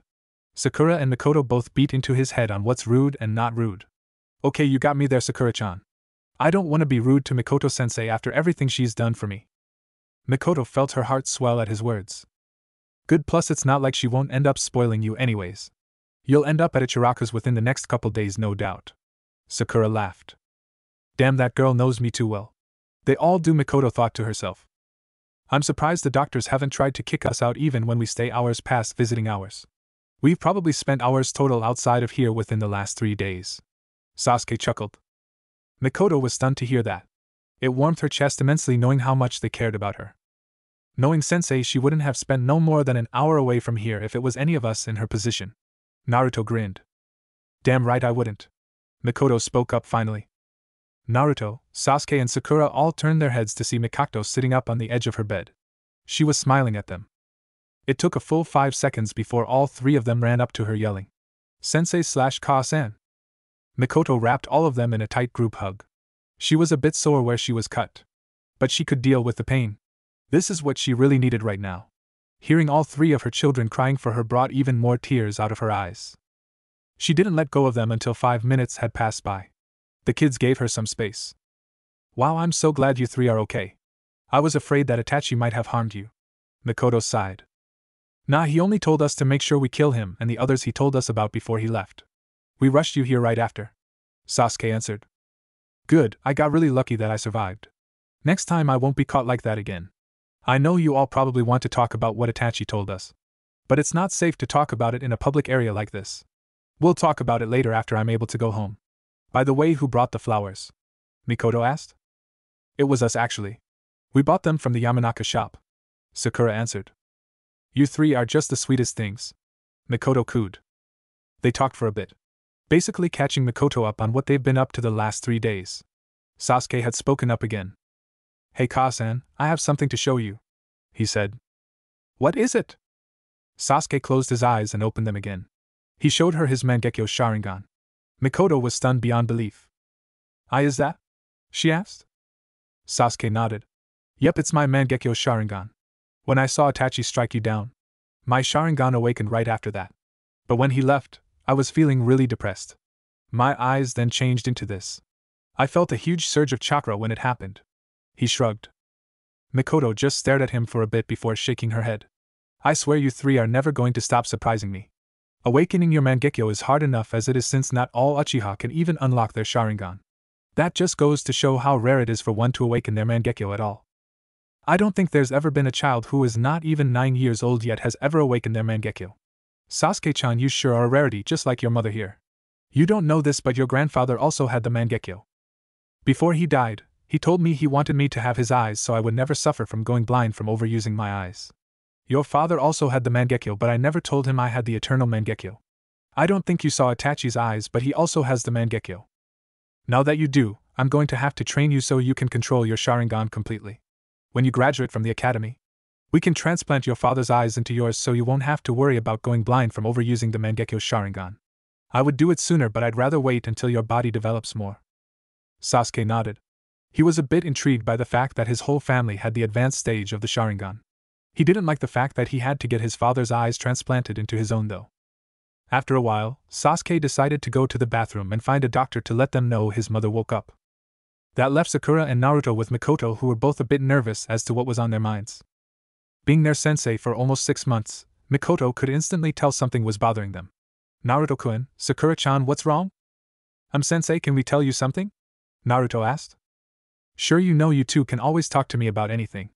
Sakura and Mikoto both beat into his head on what's rude and not rude. Okay, you got me there, Sakura-chan. I don't want to be rude to Mikoto-sensei after everything she's done for me. Mikoto felt her heart swell at his words. Good, plus it's not like she won't end up spoiling you anyways. You'll end up at Ichiraku's within the next couple days, no doubt. Sakura laughed. Damn, that girl knows me too well. They all do, Mikoto thought to herself. I'm surprised the doctors haven't tried to kick us out even when we stay hours past visiting hours. We've probably spent hours total outside of here within the last 3 days. Sasuke chuckled. Mikoto was stunned to hear that. It warmed her chest immensely knowing how much they cared about her. Knowing Sensei, she wouldn't have spent no more than an hour away from here if it was any of us in her position. Naruto grinned. Damn right I wouldn't. Mikoto spoke up finally. Naruto, Sasuke and Sakura all turned their heads to see Mikoto sitting up on the edge of her bed. She was smiling at them. It took a full 5 seconds before all 3 of them ran up to her yelling, Sensei/Ka-san. Mikoto wrapped all of them in a tight group hug. She was a bit sore where she was cut. But she could deal with the pain. This is what she really needed right now. Hearing all 3 of her children crying for her brought even more tears out of her eyes. She didn't let go of them until 5 minutes had passed by. The kids gave her some space. Wow, I'm so glad you 3 are okay. I was afraid that Itachi might have harmed you. Mikoto sighed. Nah, he only told us to make sure we kill him and the others he told us about before he left. We rushed you here right after. Sasuke answered. Good, I got really lucky that I survived. Next time I won't be caught like that again. I know you all probably want to talk about what Itachi told us. But it's not safe to talk about it in a public area like this. We'll talk about it later after I'm able to go home. By the way, who brought the flowers? Mikoto asked. It was us actually. We bought them from the Yamanaka shop. Sakura answered. You 3 are just the sweetest things. Mikoto cooed. They talked for a bit, basically catching Mikoto up on what they've been up to the last 3 days. Sasuke had spoken up again. Hey Ka-san, I have something to show you, he said. What is it? Sasuke closed his eyes and opened them again. He showed her his Mangekyo Sharingan. Mikoto was stunned beyond belief. Is that? She asked. Sasuke nodded. Yep, it's my Mangekyo Sharingan. When I saw Itachi strike you down, my Sharingan awakened right after that. But when he left, I was feeling really depressed. My eyes then changed into this. I felt a huge surge of chakra when it happened. He shrugged. Mikoto just stared at him for a bit before shaking her head. I swear you 3 are never going to stop surprising me. Awakening your Mangekyo is hard enough as it is since not all Uchiha can even unlock their Sharingan. That just goes to show how rare it is for one to awaken their Mangekyo at all. I don't think there's ever been a child who is not even 9 years old yet has ever awakened their Mangekyo. Sasuke-chan, you sure are a rarity just like your mother here. You don't know this, but your grandfather also had the Mangekyo. Before he died, he told me he wanted me to have his eyes so I would never suffer from going blind from overusing my eyes. Your father also had the Mangekyo, but I never told him I had the eternal Mangekyo. I don't think you saw Itachi's eyes, but he also has the Mangekyo. Now that you do, I'm going to have to train you so you can control your Sharingan completely. When you graduate from the academy, we can transplant your father's eyes into yours so you won't have to worry about going blind from overusing the Mangekyo Sharingan. I would do it sooner, but I'd rather wait until your body develops more. Sasuke nodded. He was a bit intrigued by the fact that his whole family had the advanced stage of the Sharingan. He didn't like the fact that he had to get his father's eyes transplanted into his own though. After a while, Sasuke decided to go to the bathroom and find a doctor to let them know his mother woke up. That left Sakura and Naruto with Mikoto, who were both a bit nervous as to what was on their minds. Being their sensei for almost 6 months, Mikoto could instantly tell something was bothering them. Naruto-kun, Sakura-chan, what's wrong? Sensei, can we tell you something? Naruto asked. Sure, you 2 can always talk to me about anything.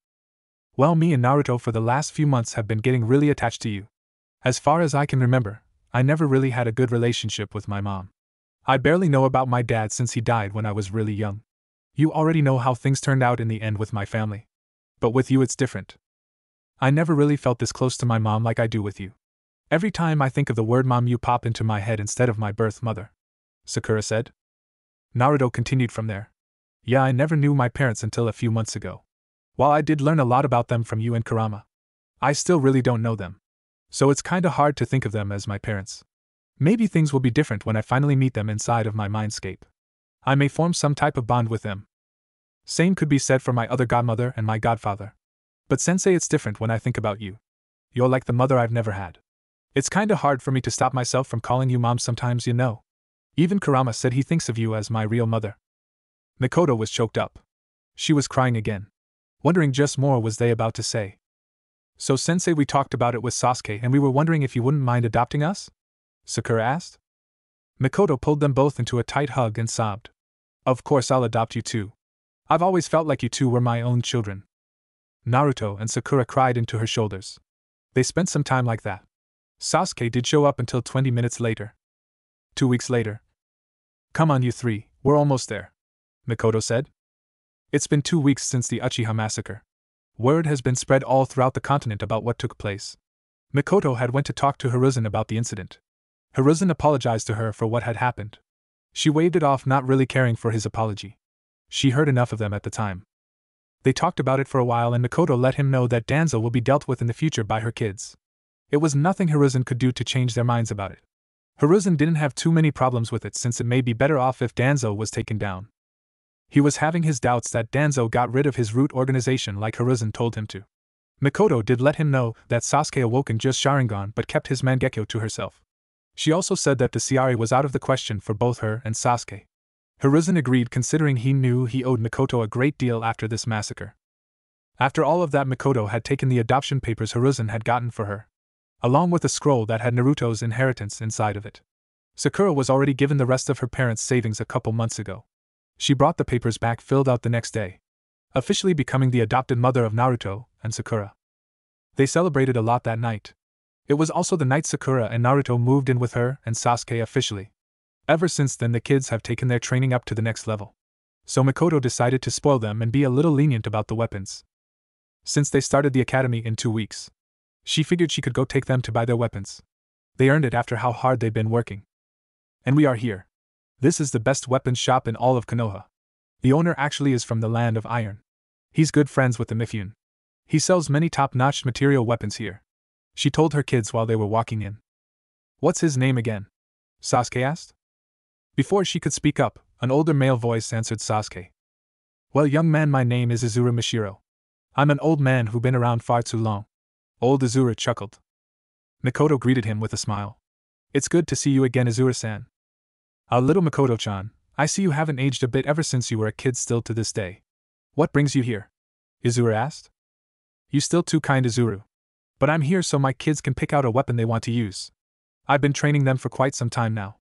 Well, me and Naruto for the last few months have been getting really attached to you. As far as I can remember, I never really had a good relationship with my mom. I barely know about my dad since he died when I was really young. You already know how things turned out in the end with my family. But with you it's different. I never really felt this close to my mom like I do with you. Every time I think of the word mom, you pop into my head instead of my birth mother. Sakura said. Naruto continued from there. Yeah, I never knew my parents until a few months ago. While I did learn a lot about them from you and Kurama, I still really don't know them. So it's kinda hard to think of them as my parents. Maybe things will be different when I finally meet them inside of my mindscape. I may form some type of bond with them. Same could be said for my other godmother and my godfather. But sensei, it's different when I think about you. You're like the mother I've never had. It's kinda hard for me to stop myself from calling you mom sometimes, you know. Even Kurama said he thinks of you as my real mother. Mikoto was choked up. She was crying again, wondering just more was they about to say. So sensei, we talked about it with Sasuke and we were wondering if you wouldn't mind adopting us? Sakura asked. Mikoto pulled them both into a tight hug and sobbed. Of course I'll adopt you too. I've always felt like you two were my own children. Naruto and Sakura cried into her shoulders. They spent some time like that. Sasuke did show up until 20 minutes later. 2 weeks later. Come on, you three, we're almost there, Mikoto said. It's been 2 weeks since the Uchiha massacre. Word has been spread all throughout the continent about what took place. Mikoto had went to talk to Hiruzen about the incident. Hiruzen apologized to her for what had happened. She waved it off, not really caring for his apology. She heard enough of them at the time. They talked about it for a while, and Mikoto let him know that Danzo will be dealt with in the future by her kids. It was nothing Hiruzen could do to change their minds about it. Hiruzen didn't have too many problems with it, since it may be better off if Danzo was taken down. He was having his doubts that Danzo got rid of his root organization like Hiruzen told him to. Mikoto did let him know that Sasuke awoke in just Sharingan but kept his Mangekyo to herself. She also said that the Ciari was out of the question for both her and Sasuke. Hiruzen agreed, considering he knew he owed Mikoto a great deal after this massacre. After all of that, Mikoto had taken the adoption papers Hiruzen had gotten for her, along with a scroll that had Naruto's inheritance inside of it. Sakura was already given the rest of her parents' savings a couple months ago. She brought the papers back filled out the next day, officially becoming the adopted mother of Naruto and Sakura. They celebrated a lot that night. It was also the night Sakura and Naruto moved in with her and Sasuke officially. Ever since then, the kids have taken their training up to the next level. So Mikoto decided to spoil them and be a little lenient about the weapons. Since they started the academy in 2 weeks, she figured she could go take them to buy their weapons. They earned it after how hard they've been working. And we are here. This is the best weapons shop in all of Konoha. The owner actually is from the land of iron. He's good friends with the Mifune. He sells many top-notch material weapons here, she told her kids while they were walking in. What's his name again? Sasuke asked. Before she could speak up, an older male voice answered Sasuke. Well, young man, my name is Izuru Mishiro. I'm an old man who been around far too long. Old Izuru chuckled. Mikoto greeted him with a smile. It's good to see you again, Izuru-san. Our little Mikoto-chan, I see you haven't aged a bit ever since you were a kid still to this day. What brings you here? Izuru asked. You still too kind, Izuru. But I'm here so my kids can pick out a weapon they want to use. I've been training them for quite some time now.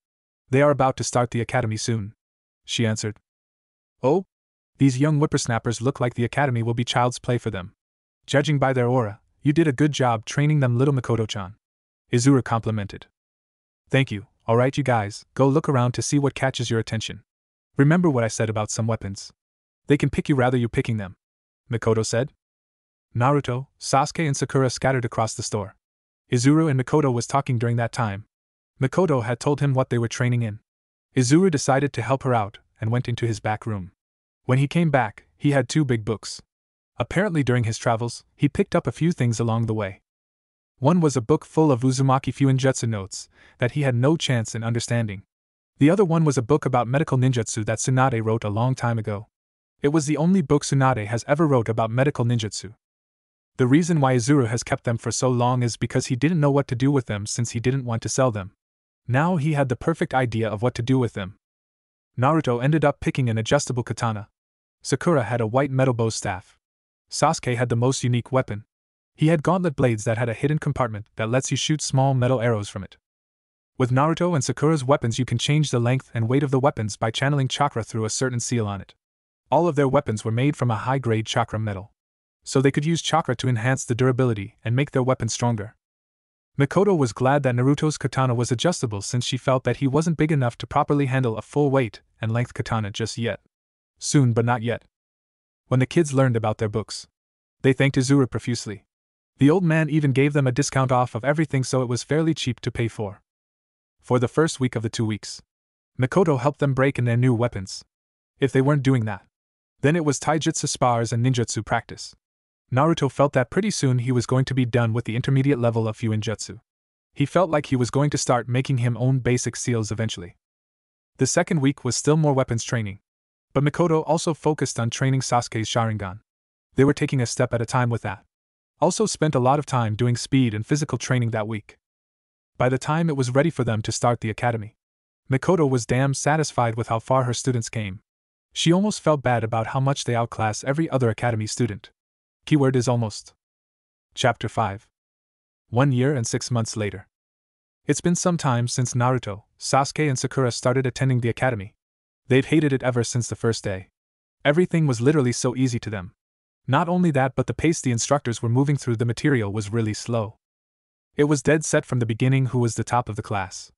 They are about to start the academy soon, she answered. Oh? These young whippersnappers look like the academy will be child's play for them. Judging by their aura, you did a good job training them, little Mikoto-chan, Izuru complimented. Thank you. Alright, you guys, go look around to see what catches your attention. Remember what I said about some weapons. They can pick you rather you picking them, Mikoto said. Naruto, Sasuke and Sakura scattered across the store. Izuru and Mikoto was talking during that time. Mikoto had told him what they were training in. Izuru decided to help her out and went into his back room. When he came back, he had 2 big books. Apparently during his travels, he picked up a few things along the way. One was a book full of Uzumaki Fuinjutsu notes that he had no chance in understanding. The other one was a book about medical ninjutsu that Tsunade wrote a long time ago. It was the only book Tsunade has ever wrote about medical ninjutsu. The reason why Izuru has kept them for so long is because he didn't know what to do with them since he didn't want to sell them. Now he had the perfect idea of what to do with them. Naruto ended up picking an adjustable katana. Sakura had a white metal bow staff. Sasuke had the most unique weapon. He had gauntlet blades that had a hidden compartment that lets you shoot small metal arrows from it. With Naruto and Sakura's weapons, you can change the length and weight of the weapons by channeling chakra through a certain seal on it. All of their weapons were made from a high-grade chakra metal, so they could use chakra to enhance the durability and make their weapons stronger. Mikoto was glad that Naruto's katana was adjustable since she felt that he wasn't big enough to properly handle a full weight and length katana just yet. Soon, but not yet. When the kids learned about their books, they thanked Izuru profusely. The old man even gave them a discount off of everything, so it was fairly cheap to pay for. For the first week of the 2 weeks, Mikoto helped them break in their new weapons. If they weren't doing that, then it was taijutsu spars and ninjutsu practice. Naruto felt that pretty soon he was going to be done with the intermediate level of Fuinjutsu. He felt like he was going to start making him own basic seals eventually. The second week was still more weapons training, but Mikoto also focused on training Sasuke's Sharingan. They were taking a step at a time with that. Also spent a lot of time doing speed and physical training that week. By the time it was ready for them to start the academy, Mikoto was damn satisfied with how far her students came. She almost felt bad about how much they outclass every other academy student. Keyword is almost. Chapter 5. 1 year and 6 months later. It's been some time since Naruto, Sasuke and Sakura started attending the academy. They've hated it ever since the first day. Everything was literally so easy to them. Not only that, but the pace the instructors were moving through the material was really slow. It was dead set from the beginning who was the top of the class.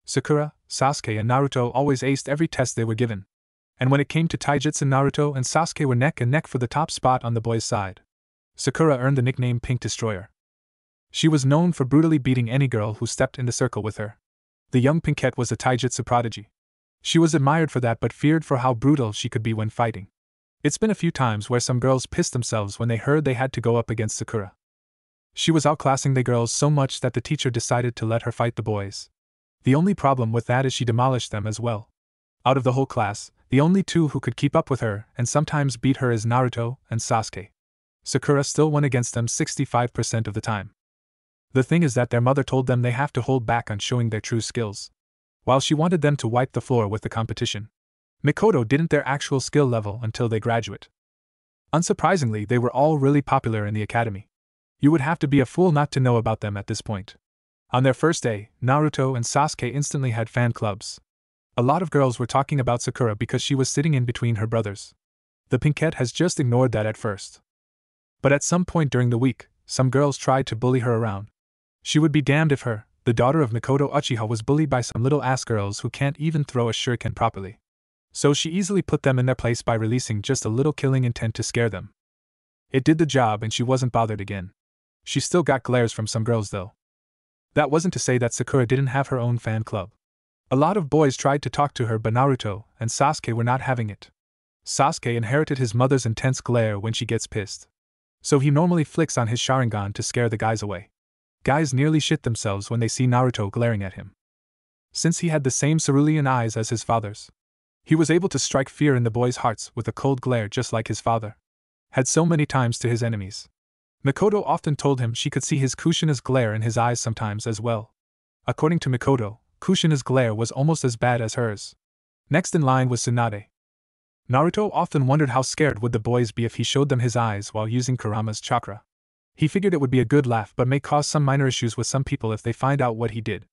Sakura, Sasuke, and Naruto always aced every test they were given. And when it came to taijutsu, Naruto and Sasuke were neck and neck for the top spot on the boys' side. Sakura earned the nickname Pink Destroyer. She was known for brutally beating any girl who stepped in the circle with her. The young Pinkette was a taijutsu prodigy. She was admired for that but feared for how brutal she could be when fighting. It's been a few times where some girls pissed themselves when they heard they had to go up against Sakura. She was outclassing the girls so much that the teacher decided to let her fight the boys. The only problem with that is she demolished them as well. Out of the whole class, the only two who could keep up with her and sometimes beat her is Naruto and Sasuke. Sakura still won against them 65% of the time. The thing is that their mother told them they have to hold back on showing their true skills, while she wanted them to wipe the floor with the competition. Mikoto didn't their actual skill level until they graduate. Unsurprisingly, they were all really popular in the academy. You would have to be a fool not to know about them at this point. On their first day, Naruto and Sasuke instantly had fan clubs. A lot of girls were talking about Sakura because she was sitting in between her brothers. The Pinkette has just ignored that at first. But at some point during the week, some girls tried to bully her around. She would be damned if her, the daughter of Mikoto Uchiha, was bullied by some little ass girls who can't even throw a shuriken properly. So she easily put them in their place by releasing just a little killing intent to scare them. It did the job and she wasn't bothered again. She still got glares from some girls though. That wasn't to say that Sakura didn't have her own fan club. A lot of boys tried to talk to her but Naruto and Sasuke were not having it. Sasuke inherited his mother's intense glare when she gets pissed. So he normally flicks on his Sharingan to scare the guys away. Guys nearly shit themselves when they see Naruto glaring at him. Since he had the same cerulean eyes as his father's, he was able to strike fear in the boys' hearts with a cold glare just like his father had so many times to his enemies. Mikoto often told him she could see his Kushina's glare in his eyes sometimes as well. According to Mikoto, Kushina's glare was almost as bad as hers. Next in line was Tsunade. Naruto often wondered how scared would the boys be if he showed them his eyes while using Kurama's chakra. He figured it would be a good laugh but may cause some minor issues with some people if they find out what he did.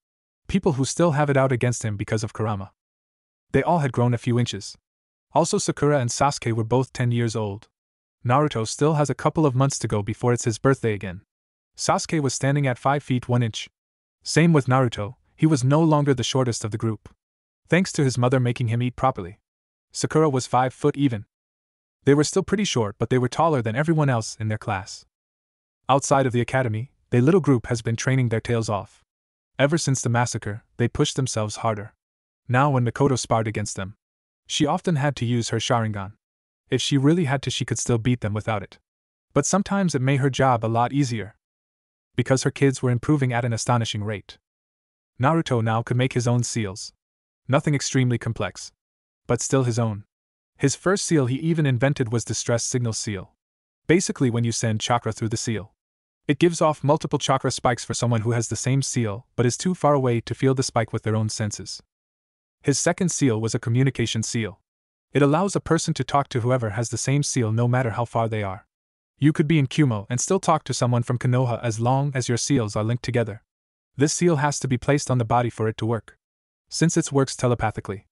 People who still have it out against him because of Kurama. They all had grown a few inches. Also, Sakura and Sasuke were both 10 years old. Naruto still has a couple of months to go before it's his birthday again. Sasuke was standing at 5 feet 1 inch. Same with Naruto, he was no longer the shortest of the group, thanks to his mother making him eat properly. Sakura was 5 foot even. They were still pretty short but they were taller than everyone else in their class. Outside of the academy, their little group has been training their tails off. Ever since the massacre, they pushed themselves harder. Now when Mikoto sparred against them, she often had to use her Sharingan. If she really had to, she could still beat them without it. But sometimes it made her job a lot easier, because her kids were improving at an astonishing rate. Naruto now could make his own seals. Nothing extremely complex, but still his own. His first seal he even invented was distress signal seal. Basically, when you send chakra through the seal, it gives off multiple chakra spikes for someone who has the same seal but is too far away to feel the spike with their own senses. His second seal was a communication seal. It allows a person to talk to whoever has the same seal no matter how far they are. You could be in Kumo and still talk to someone from Konoha as long as your seals are linked together. This seal has to be placed on the body for it to work, since it works telepathically.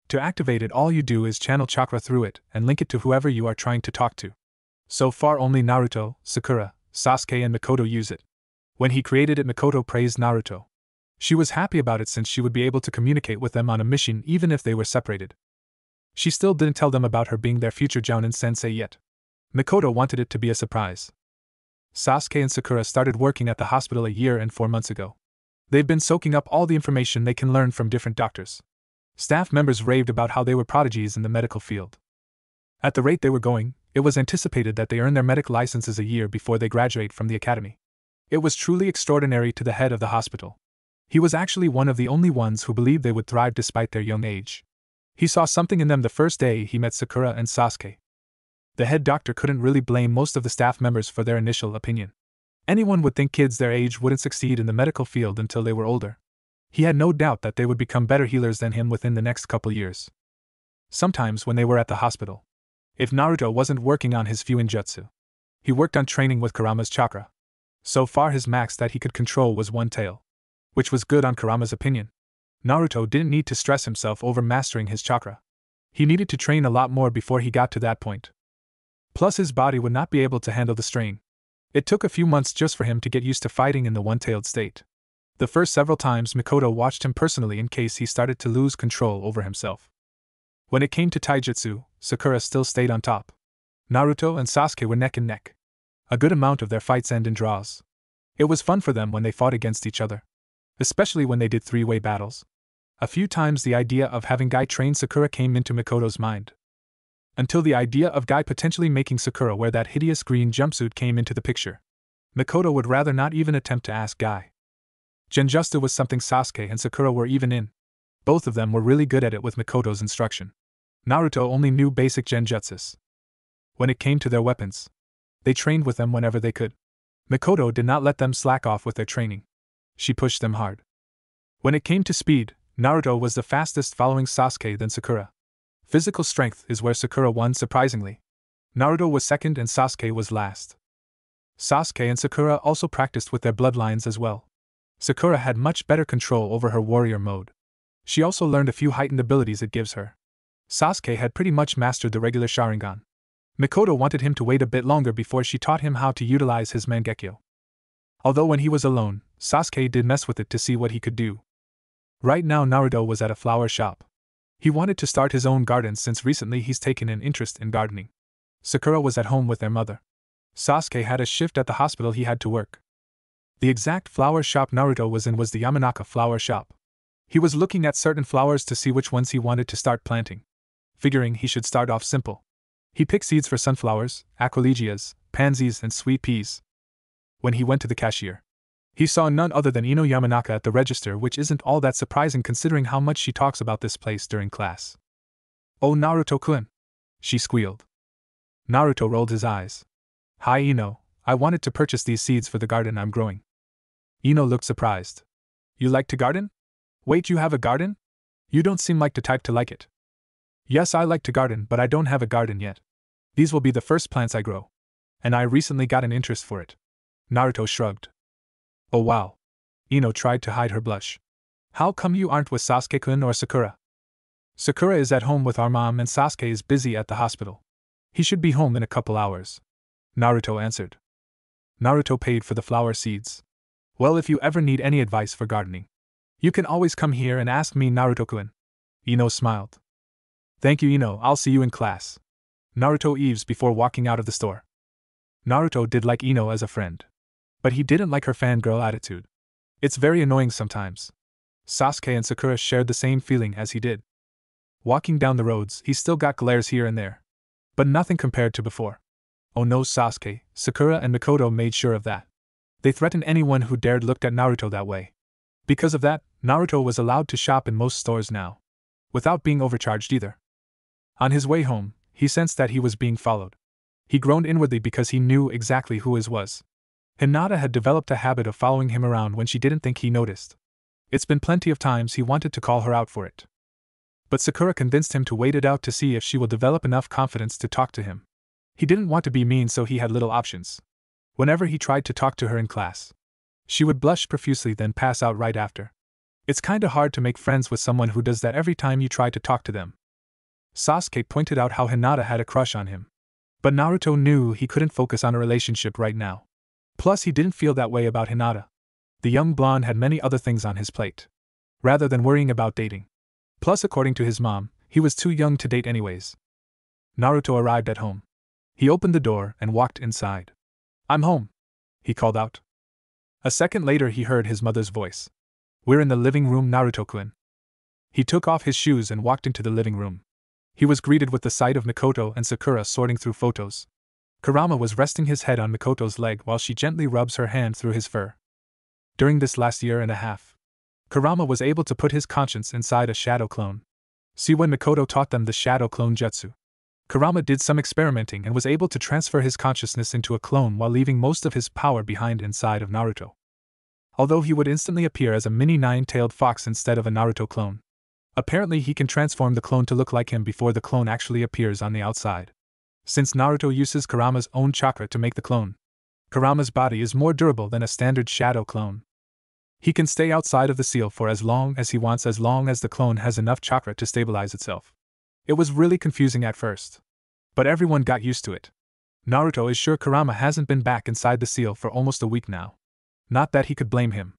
To activate it, all you do is channel chakra through it and link it to whoever you are trying to talk to. So far only Naruto, Sakura, Sasuke and Mikoto use it. When he created it, Mikoto praised Naruto. She was happy about it since she would be able to communicate with them on a mission even if they were separated. She still didn't tell them about her being their future Jounin sensei yet. Mikoto wanted it to be a surprise. Sasuke and Sakura started working at the hospital a year and 4 months ago. They've been soaking up all the information they can learn from different doctors. Staff members raved about how they were prodigies in the medical field. At the rate they were going, it was anticipated that they earn their medic licenses a year before they graduate from the academy. It was truly extraordinary to the head of the hospital. He was actually one of the only ones who believed they would thrive despite their young age. He saw something in them the first day he met Sakura and Sasuke. The head doctor couldn't really blame most of the staff members for their initial opinion. Anyone would think kids their age wouldn't succeed in the medical field until they were older. He had no doubt that they would become better healers than him within the next couple years. Sometimes when they were at the hospital, if Naruto wasn't working on his Fuinjutsu, he worked on training with Kurama's chakra. So far his max that he could control was one tail, which was good on Kurama's opinion. Naruto didn't need to stress himself over mastering his chakra. He needed to train a lot more before he got to that point. Plus his body would not be able to handle the strain. It took a few months just for him to get used to fighting in the one-tailed state. The first several times Mikoto watched him personally in case he started to lose control over himself. When it came to taijutsu, Sakura still stayed on top. Naruto and Sasuke were neck and neck. A good amount of their fights end in draws. It was fun for them when they fought against each other, especially when they did three-way battles. A few times the idea of having Guy train Sakura came into Mikoto's mind. Until the idea of Guy potentially making Sakura wear that hideous green jumpsuit came into the picture. Mikoto would rather not even attempt to ask Guy. Genjutsu was something Sasuke and Sakura were even in. Both of them were really good at it with Mikoto's instruction. Naruto only knew basic genjutsus. When it came to their weapons, they trained with them whenever they could. Mikoto did not let them slack off with their training. She pushed them hard. When it came to speed, Naruto was the fastest, following Sasuke then Sakura. Physical strength is where Sakura won surprisingly. Naruto was second and Sasuke was last. Sasuke and Sakura also practiced with their bloodlines as well. Sakura had much better control over her warrior mode. She also learned a few heightened abilities it gives her. Sasuke had pretty much mastered the regular Sharingan. Mikoto wanted him to wait a bit longer before she taught him how to utilize his Mangekyo. Although when he was alone, Sasuke did mess with it to see what he could do. Right now Naruto was at a flower shop. He wanted to start his own garden since recently he's taken an interest in gardening. Sakura was at home with their mother. Sasuke had a shift at the hospital he had to work. The exact flower shop Naruto was in was the Yamanaka flower shop. He was looking at certain flowers to see which ones he wanted to start planting. Figuring he should start off simple, he picked seeds for sunflowers, aquilegias, pansies, and sweet peas. When he went to the cashier, he saw none other than Ino Yamanaka at the register, which isn't all that surprising considering how much she talks about this place during class. "Oh, Naruto-kun," she squealed. Naruto rolled his eyes. "Hi Ino, I wanted to purchase these seeds for the garden I'm growing." Ino looked surprised. "You like to garden? Wait, you have a garden? You don't seem like the type to like it." "Yes, I like to garden, but I don't have a garden yet. These will be the first plants I grow. And I recently got an interest for it." Naruto shrugged. "Oh wow." Ino tried to hide her blush. "How come you aren't with Sasuke-kun or Sakura?" "Sakura is at home with our mom and Sasuke is busy at the hospital. He should be home in a couple hours," Naruto answered. Naruto paid for the flower seeds. "Well, if you ever need any advice for gardening, you can always come here and ask me, Naruto-kun." Ino smiled. "Thank you Ino, I'll see you in class." Naruto eaves before walking out of the store. Naruto did like Ino as a friend. But he didn't like her fangirl attitude. It's very annoying sometimes. Sasuke and Sakura shared the same feeling as he did. Walking down the roads, he still got glares here and there. But nothing compared to before. Oh no, Sasuke, Sakura and Mikoto made sure of that. They threatened anyone who dared look at Naruto that way. Because of that, Naruto was allowed to shop in most stores now. Without being overcharged either. On his way home, he sensed that he was being followed. He groaned inwardly because he knew exactly who his was. Hinata had developed a habit of following him around when she didn't think he noticed. It's been plenty of times he wanted to call her out for it. But Sakura convinced him to wait it out to see if she will develop enough confidence to talk to him. He didn't want to be mean, so he had little options. Whenever he tried to talk to her in class, she would blush profusely then pass out right after. It's kinda hard to make friends with someone who does that every time you try to talk to them. Sasuke pointed out how Hinata had a crush on him. But Naruto knew he couldn't focus on a relationship right now. Plus he didn't feel that way about Hinata. The young blonde had many other things on his plate, rather than worrying about dating. Plus, according to his mom, he was too young to date anyways. Naruto arrived at home. He opened the door and walked inside. "I'm home," he called out. A second later he heard his mother's voice. "We're in the living room, Naruto-kun." He took off his shoes and walked into the living room. He was greeted with the sight of Mikoto and Sakura sorting through photos. Kurama was resting his head on Mikoto's leg while she gently rubs her hand through his fur. During this last year and a half, Kurama was able to put his conscience inside a shadow clone. See, when Mikoto taught them the shadow clone jutsu, Kurama did some experimenting and was able to transfer his consciousness into a clone while leaving most of his power behind inside of Naruto. Although he would instantly appear as a mini nine-tailed fox instead of a Naruto clone. Apparently he can transform the clone to look like him before the clone actually appears on the outside. Since Naruto uses Kurama's own chakra to make the clone, Kurama's body is more durable than a standard shadow clone. He can stay outside of the seal for as long as he wants, as long as the clone has enough chakra to stabilize itself. It was really confusing at first, but everyone got used to it. Naruto is sure Kurama hasn't been back inside the seal for almost a week now. Not that he could blame him.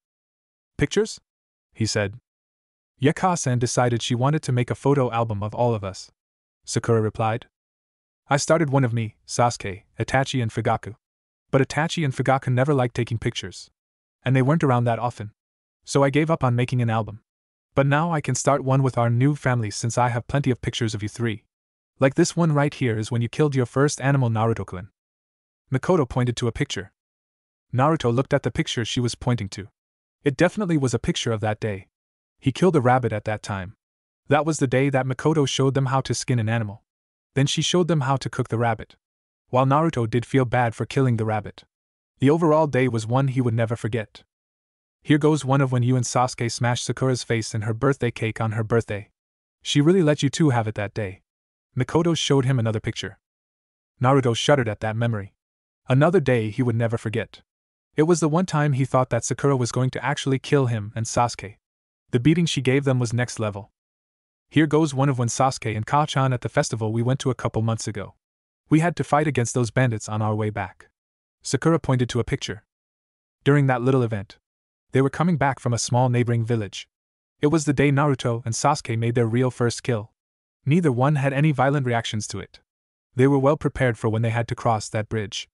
Pictures? He said. Yaka-san decided she wanted to make a photo album of all of us. Sakura replied. I started one of me, Sasuke, Itachi and Fugaku. But Itachi and Fugaku never liked taking pictures. And they weren't around that often. So I gave up on making an album. But now I can start one with our new family since I have plenty of pictures of you three. Like this one right here is when you killed your first animal Naruto-kun. Mikoto pointed to a picture. Naruto looked at the picture she was pointing to. It definitely was a picture of that day. He killed a rabbit at that time. That was the day that Mikoto showed them how to skin an animal. Then she showed them how to cook the rabbit. While Naruto did feel bad for killing the rabbit. The overall day was one he would never forget. Here goes one of when you and Sasuke smashed Sakura's face in her birthday cake on her birthday. She really let you two have it that day. Mikoto showed him another picture. Naruto shuddered at that memory. Another day he would never forget. It was the one time he thought that Sakura was going to actually kill him and Sasuke. The beating she gave them was next level. Here goes one of when Sasuke and Ka-chan at the festival we went to a couple months ago. We had to fight against those bandits on our way back. Sakura pointed to a picture. During that little event, they were coming back from a small neighboring village. It was the day Naruto and Sasuke made their real first kill. Neither one had any violent reactions to it. They were well prepared for when they had to cross that bridge.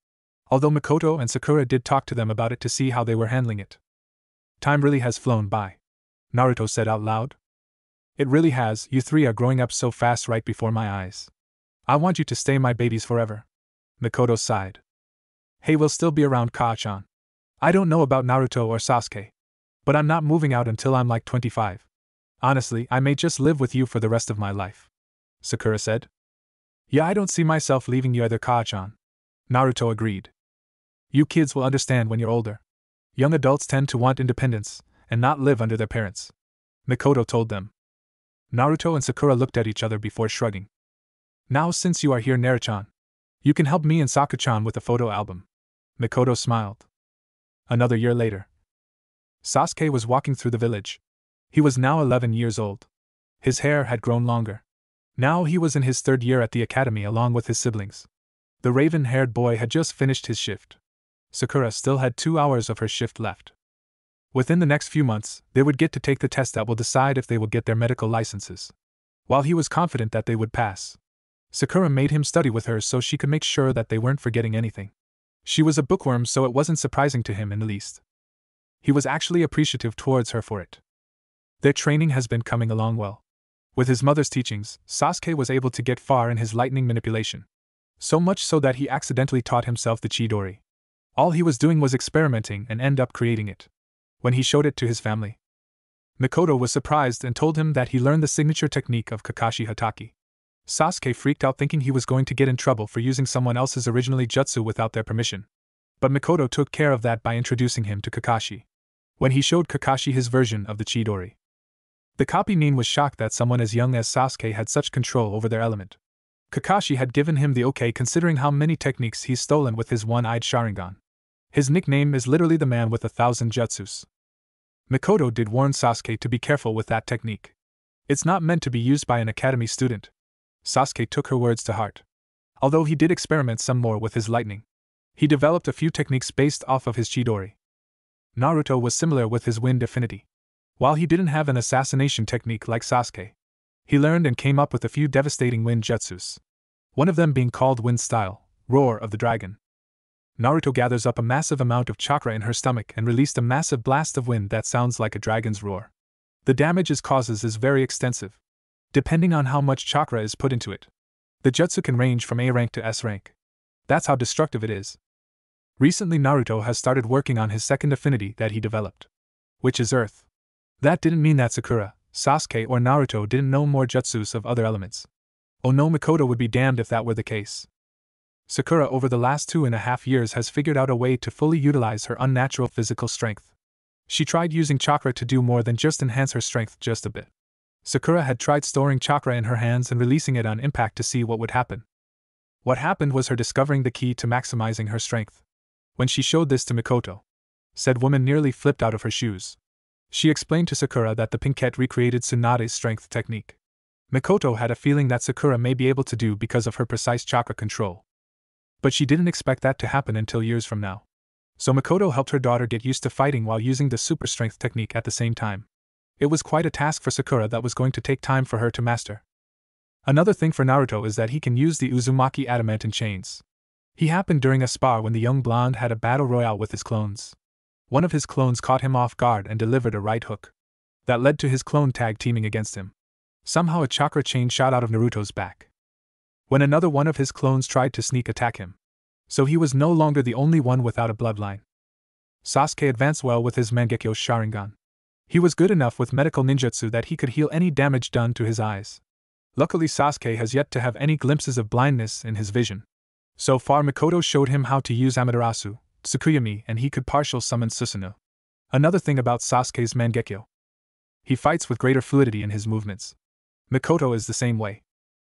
Although Mikoto and Sakura did talk to them about it to see how they were handling it. Time really has flown by. Naruto said out loud. It really has, you three are growing up so fast right before my eyes. I want you to stay my babies forever. Mikoto sighed. Hey, we'll still be around Ka-chan. I don't know about Naruto or Sasuke. But I'm not moving out until I'm like 25. Honestly, I may just live with you for the rest of my life. Sakura said. Yeah, I don't see myself leaving you either, Ka-chan. Naruto agreed. You kids will understand when you're older. Young adults tend to want independence, and not live under their parents. Mikoto told them. Naruto and Sakura looked at each other before shrugging. Now since you are here, Naruto-chan, you can help me and Sakura-chan with the photo album. Mikoto smiled. Another year later. Sasuke was walking through the village. He was now 11 years old. His hair had grown longer. Now he was in his third year at the academy along with his siblings. The raven-haired boy had just finished his shift. Sakura still had 2 hours of her shift left. Within the next few months, they would get to take the test that will decide if they will get their medical licenses. While he was confident that they would pass, Sakura made him study with her so she could make sure that they weren't forgetting anything. She was a bookworm, so it wasn't surprising to him in the least. He was actually appreciative towards her for it. Their training has been coming along well. With his mother's teachings, Sasuke was able to get far in his lightning manipulation. So much so that he accidentally taught himself the Chidori. All he was doing was experimenting and end up creating it. When he showed it to his family, Mikoto was surprised and told him that he learned the signature technique of Kakashi Hatake. Sasuke freaked out thinking he was going to get in trouble for using someone else's originally jutsu without their permission. But Mikoto took care of that by introducing him to Kakashi. When he showed Kakashi his version of the Chidori, the copy nin was shocked that someone as young as Sasuke had such control over their element. Kakashi had given him the okay considering how many techniques he's stolen with his one-eyed Sharingan. His nickname is literally the man with 1,000 jutsus. Mikoto did warn Sasuke to be careful with that technique. It's not meant to be used by an academy student. Sasuke took her words to heart. Although he did experiment some more with his lightning, he developed a few techniques based off of his Chidori. Naruto was similar with his wind affinity. While he didn't have an assassination technique like Sasuke, he learned and came up with a few devastating wind jutsus. One of them being called Wind Style, Roar of the Dragon. Naruto gathers up a massive amount of chakra in her stomach and released a massive blast of wind that sounds like a dragon's roar. The damage it causes is very extensive, depending on how much chakra is put into it. The jutsu can range from A rank to S rank. That's how destructive it is. Recently Naruto has started working on his second affinity that he developed, which is Earth. That didn't mean that Sakura, Sasuke or Naruto didn't know more jutsus of other elements. Oh no, Mikoto would be damned if that were the case. Sakura over the last 2.5 years has figured out a way to fully utilize her unnatural physical strength. She tried using chakra to do more than just enhance her strength just a bit. Sakura had tried storing chakra in her hands and releasing it on impact to see what would happen. What happened was her discovering the key to maximizing her strength. When she showed this to Mikoto, said woman nearly flipped out of her shoes. She explained to Sakura that the pinkette recreated Tsunade's strength technique. Mikoto had a feeling that Sakura may be able to do because of her precise chakra control. But she didn't expect that to happen until years from now. So Mikoto helped her daughter get used to fighting while using the super strength technique at the same time. It was quite a task for Sakura that was going to take time for her to master. Another thing for Naruto is that he can use the Uzumaki adamant in chains. He happened during a spar when the young blonde had a battle royale with his clones. One of his clones caught him off guard and delivered a right hook. That led to his clone tag teaming against him. Somehow a chakra chain shot out of Naruto's back. When another one of his clones tried to sneak attack him. So he was no longer the only one without a bloodline. Sasuke advanced well with his Mangekyo Sharingan. He was good enough with medical ninjutsu that he could heal any damage done to his eyes. Luckily Sasuke has yet to have any glimpses of blindness in his vision. So far Mikoto showed him how to use Amaterasu, Tsukuyomi, and he could partial summon Susanoo. Another thing about Sasuke's Mangekyo. He fights with greater fluidity in his movements. Mikoto is the same way.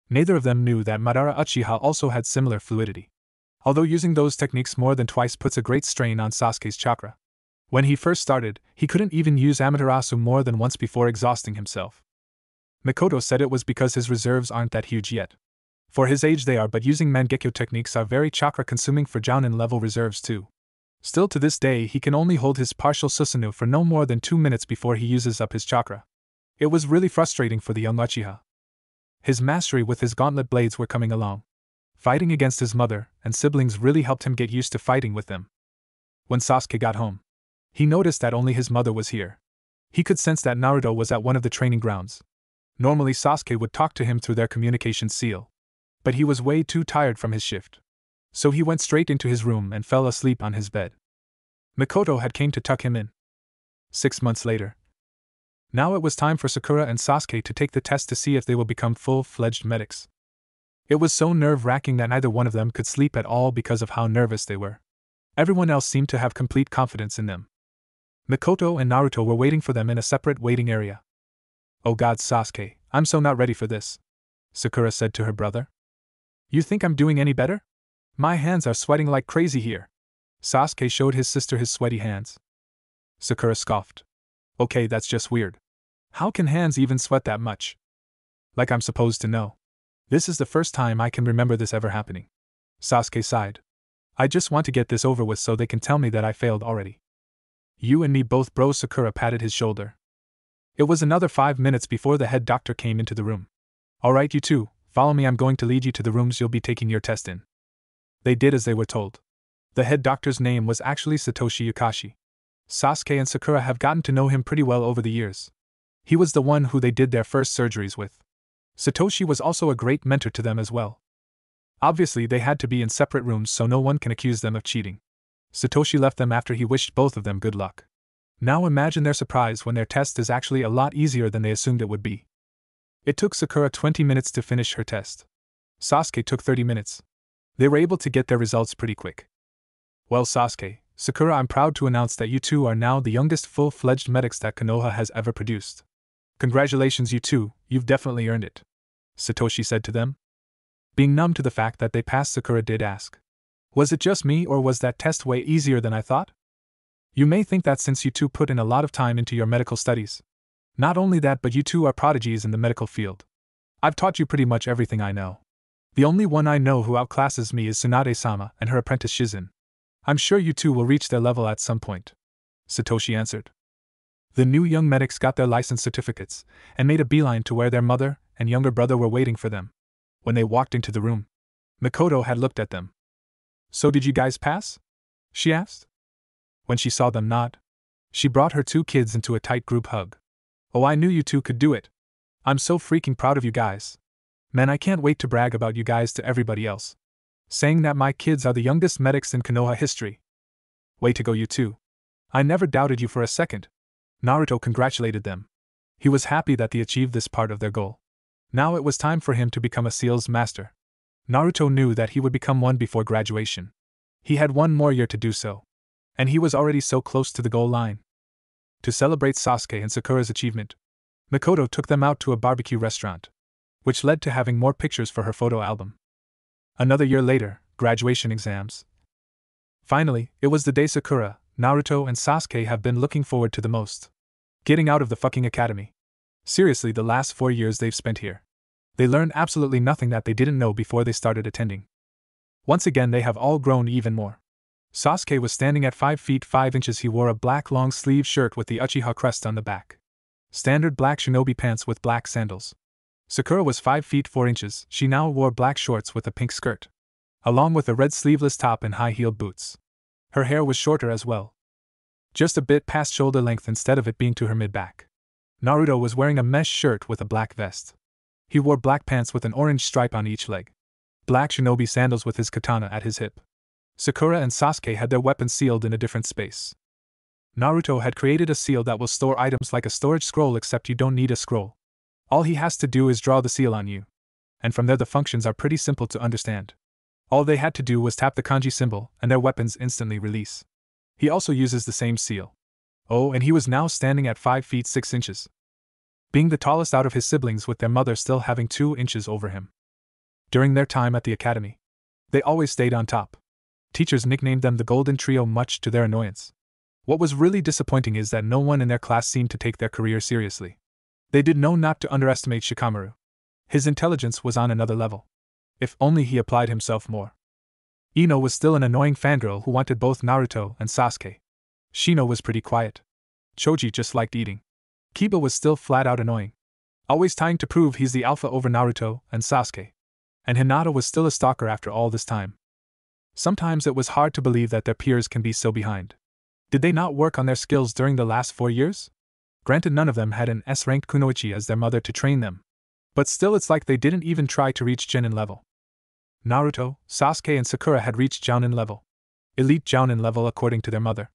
Neither of them knew that Madara Uchiha also had similar fluidity. Although using those techniques more than twice puts a great strain on Sasuke's chakra. When he first started, he couldn't even use Amaterasu more than once before exhausting himself. Mikoto said it was because his reserves aren't that huge yet. For his age they are, but using Mangekyo techniques are very chakra-consuming for Jounin-level reserves too. Still to this day he can only hold his partial Susanoo for no more than 2 minutes before he uses up his chakra. It was really frustrating for the young Uchiha. His mastery with his gauntlet blades were coming along. Fighting against his mother and siblings really helped him get used to fighting with them. When Sasuke got home, he noticed that only his mother was here. He could sense that Naruto was at one of the training grounds. Normally Sasuke would talk to him through their communication seal. But he was way too tired from his shift. So he went straight into his room and fell asleep on his bed. Mikoto had came to tuck him in. 6 months later. Now it was time for Sakura and Sasuke to take the test to see if they will become full-fledged medics. It was so nerve-wracking that neither one of them could sleep at all because of how nervous they were. Everyone else seemed to have complete confidence in them. Mikoto and Naruto were waiting for them in a separate waiting area. "Oh God, Sasuke, I'm so not ready for this," Sakura said to her brother. "You think I'm doing any better? My hands are sweating like crazy here." Sasuke showed his sister his sweaty hands. Sakura scoffed. "Okay, that's just weird. How can hands even sweat that much? Like I'm supposed to know. This is the first time I can remember this ever happening." Sasuke sighed. "I just want to get this over with so they can tell me that I failed already." "You and me both, bro." Sakura patted his shoulder. It was another 5 minutes before the head doctor came into the room. "Alright, you two, follow me. I'm going to lead you to the rooms you'll be taking your test in." They did as they were told. The head doctor's name was actually Satoshi Yukashi. Sasuke and Sakura have gotten to know him pretty well over the years. He was the one who they did their first surgeries with. Satoshi was also a great mentor to them as well. Obviously they had to be in separate rooms so no one can accuse them of cheating. Satoshi left them after he wished both of them good luck. Now imagine their surprise when their test is actually a lot easier than they assumed it would be. It took Sakura 20 minutes to finish her test. Sasuke took 30 minutes. They were able to get their results pretty quick. "Well, Sasuke, Sakura, I'm proud to announce that you two are now the youngest full-fledged medics that Konoha has ever produced. Congratulations, you two, you've definitely earned it," Satoshi said to them. Being numb to the fact that they passed, Sakura did ask, "Was it just me, or was that test way easier than I thought?" "You may think that since you two put in a lot of time into your medical studies. Not only that, but you two are prodigies in the medical field. I've taught you pretty much everything I know. The only one I know who outclasses me is Tsunade-sama and her apprentice Shizen. I'm sure you two will reach their level at some point," Satoshi answered. The new young medics got their license certificates and made a beeline to where their mother and younger brother were waiting for them. When they walked into the room, Mikoto had looked at them. "So did you guys pass?" she asked. When she saw them nod, she brought her 2 kids into a tight group hug. "Oh, I knew you two could do it. I'm so freaking proud of you guys. Man, I can't wait to brag about you guys to everybody else. Saying that my kids are the youngest medics in Konoha history. Way to go, you two. I never doubted you for a second." Naruto congratulated them. He was happy that they achieved this part of their goal. Now it was time for him to become a seals master. Naruto knew that he would become one before graduation. He had 1 more year to do so. And he was already so close to the goal line. To celebrate Sasuke and Sakura's achievement, Mikoto took them out to a barbecue restaurant, which led to having more pictures for her photo album. Another year later, graduation exams. Finally, it was the day Sakura, Naruto, and Sasuke have been looking forward to the most. Getting out of the fucking academy. Seriously, the last 4 years they've spent here. They learned absolutely nothing that they didn't know before they started attending. Once again they have all grown even more. Sasuke was standing at 5 feet 5 inches. He wore a black long-sleeved shirt with the Uchiha crest on the back. Standard black shinobi pants with black sandals. Sakura was 5 feet 4 inches. She now wore black shorts with a pink skirt, along with a red sleeveless top and high-heeled boots. Her hair was shorter as well, just a bit past shoulder length instead of it being to her mid-back. Naruto was wearing a mesh shirt with a black vest. He wore black pants with an orange stripe on each leg, black shinobi sandals with his katana at his hip. Sakura and Sasuke had their weapons sealed in a different space. Naruto had created a seal that will store items like a storage scroll, except you don't need a scroll. All he has to do is draw the seal on you. And from there the functions are pretty simple to understand. All they had to do was tap the kanji symbol, and their weapons instantly release. He also uses the same seal. Oh, and he was now standing at 5 feet 6 inches. Being the tallest out of his siblings, with their mother still having 2 inches over him. During their time at the academy, they always stayed on top. Teachers nicknamed them the Golden Trio, much to their annoyance. What was really disappointing is that no one in their class seemed to take their career seriously. They did know not to underestimate Shikamaru. His intelligence was on another level. If only he applied himself more. Ino was still an annoying fangirl who wanted both Naruto and Sasuke. Shino was pretty quiet. Choji just liked eating. Kiba was still flat out annoying, always trying to prove he's the alpha over Naruto and Sasuke. And Hinata was still a stalker after all this time. Sometimes it was hard to believe that their peers can be so behind. Did they not work on their skills during the last 4 years? Granted, none of them had an S-ranked kunoichi as their mother to train them. But still, it's like they didn't even try to reach Genin level. Naruto, Sasuke and Sakura had reached Jounin level. Elite Jounin level according to their mother.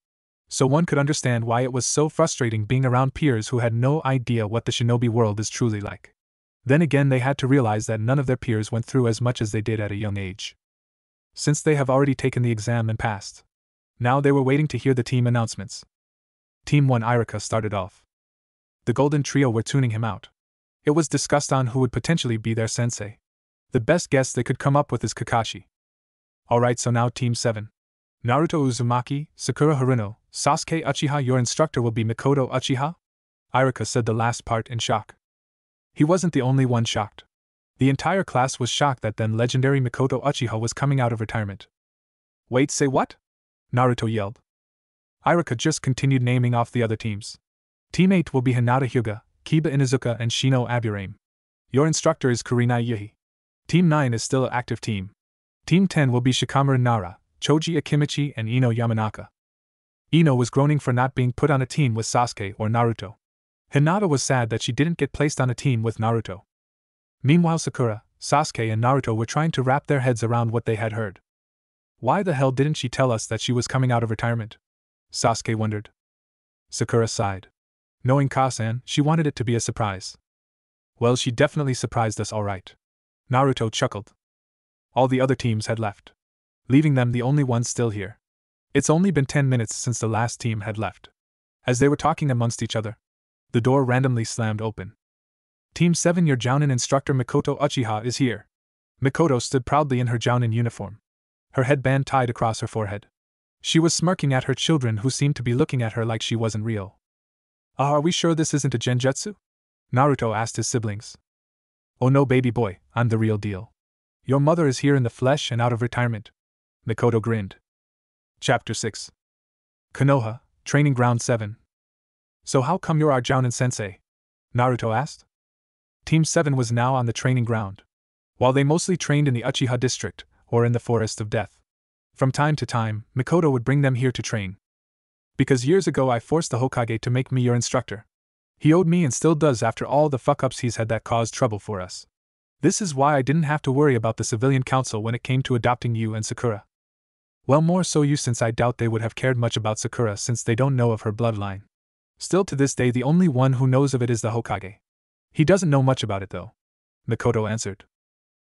So one could understand why it was so frustrating being around peers who had no idea what the shinobi world is truly like. Then again, they had to realize that none of their peers went through as much as they did at a young age, since they have already taken the exam and passed. Now they were waiting to hear the team announcements. Team 1 Irika started off. The Golden Trio were tuning him out. It was discussed on who would potentially be their sensei. The best guess they could come up with is Kakashi. Alright, so now Team 7. Naruto Uzumaki, Sakura Haruno, Sasuke Uchiha. Your instructor will be Mikoto Uchiha? Irika said the last part in shock. He wasn't the only one shocked. The entire class was shocked that then legendary Mikoto Uchiha was coming out of retirement. Wait, say what? Naruto yelled. Irika just continued naming off the other teams. Team 8 will be Hinata Hyuga, Kiba Inuzuka and Shino Aburame. Your instructor is Kurinai Yuhi. Team 9 is still an active team. Team 10 will be Shikamaru Nara, Choji Akimichi and Ino Yamanaka. Ino was groaning for not being put on a team with Sasuke or Naruto. Hinata was sad that she didn't get placed on a team with Naruto. Meanwhile, Sakura, Sasuke and Naruto were trying to wrap their heads around what they had heard. Why the hell didn't she tell us that she was coming out of retirement? Sasuke wondered. Sakura sighed. Knowing Kasan, she wanted it to be a surprise. Well, she definitely surprised us alright. Naruto chuckled. All the other teams had left, leaving them the only ones still here. It's only been 10 minutes since the last team had left. As they were talking amongst each other, the door randomly slammed open. Team 7, your Jounin instructor Mikoto Uchiha is here. Mikoto stood proudly in her Jounin uniform, her headband tied across her forehead. She was smirking at her children, who seemed to be looking at her like she wasn't real. Are we sure this isn't a genjutsu? Naruto asked his siblings. Oh no, baby boy, I'm the real deal. Your mother is here in the flesh and out of retirement. Mikoto grinned. Chapter 6. Konoha, Training Ground 7. So how come you're our Jounin sensei? Naruto asked. Team 7 was now on the training ground. While they mostly trained in the Uchiha district, or in the Forest of Death, from time to time, Mikoto would bring them here to train. Because years ago I forced the Hokage to make me your instructor. He owed me and still does after all the fuck-ups he's had that caused trouble for us. This is why I didn't have to worry about the civilian council when it came to adopting you and Sakura. Well, more so you, since I doubt they would have cared much about Sakura since they don't know of her bloodline. Still to this day the only one who knows of it is the Hokage. He doesn't know much about it though. Mikoto answered.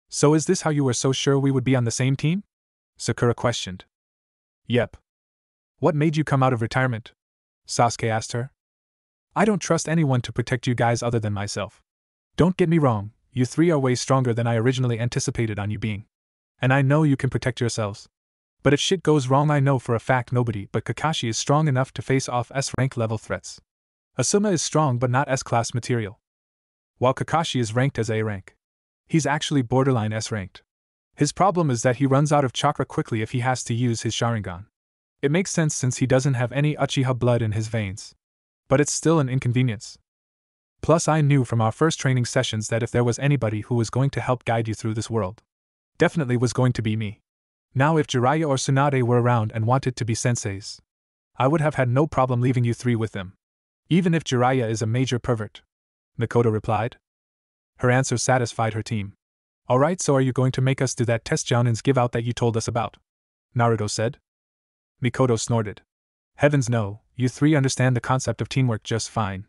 So is this how you were so sure we would be on the same team? Sakura questioned. Yep. What made you come out of retirement? Sasuke asked her. I don't trust anyone to protect you guys other than myself. Don't get me wrong, you three are way stronger than I originally anticipated on you being. And I know you can protect yourselves. But if shit goes wrong, I know for a fact nobody but Kakashi is strong enough to face off S-rank level threats. Asuma is strong but not S-class material, while Kakashi is ranked as A rank. He's actually borderline S-ranked. His problem is that he runs out of chakra quickly if he has to use his Sharingan. It makes sense since he doesn't have any Uchiha blood in his veins. But it's still an inconvenience. Plus, I knew from our first training sessions that if there was anybody who was going to help guide you through this world, definitely was going to be me. Now, if Jiraiya or Tsunade were around and wanted to be senseis, I would have had no problem leaving you three with them. Even if Jiraiya is a major pervert, Mikoto replied. Her answer satisfied her team. Alright, so are you going to make us do that test Jounins give out that you told us about? Naruto said. Mikoto snorted. Heavens no, you three understand the concept of teamwork just fine.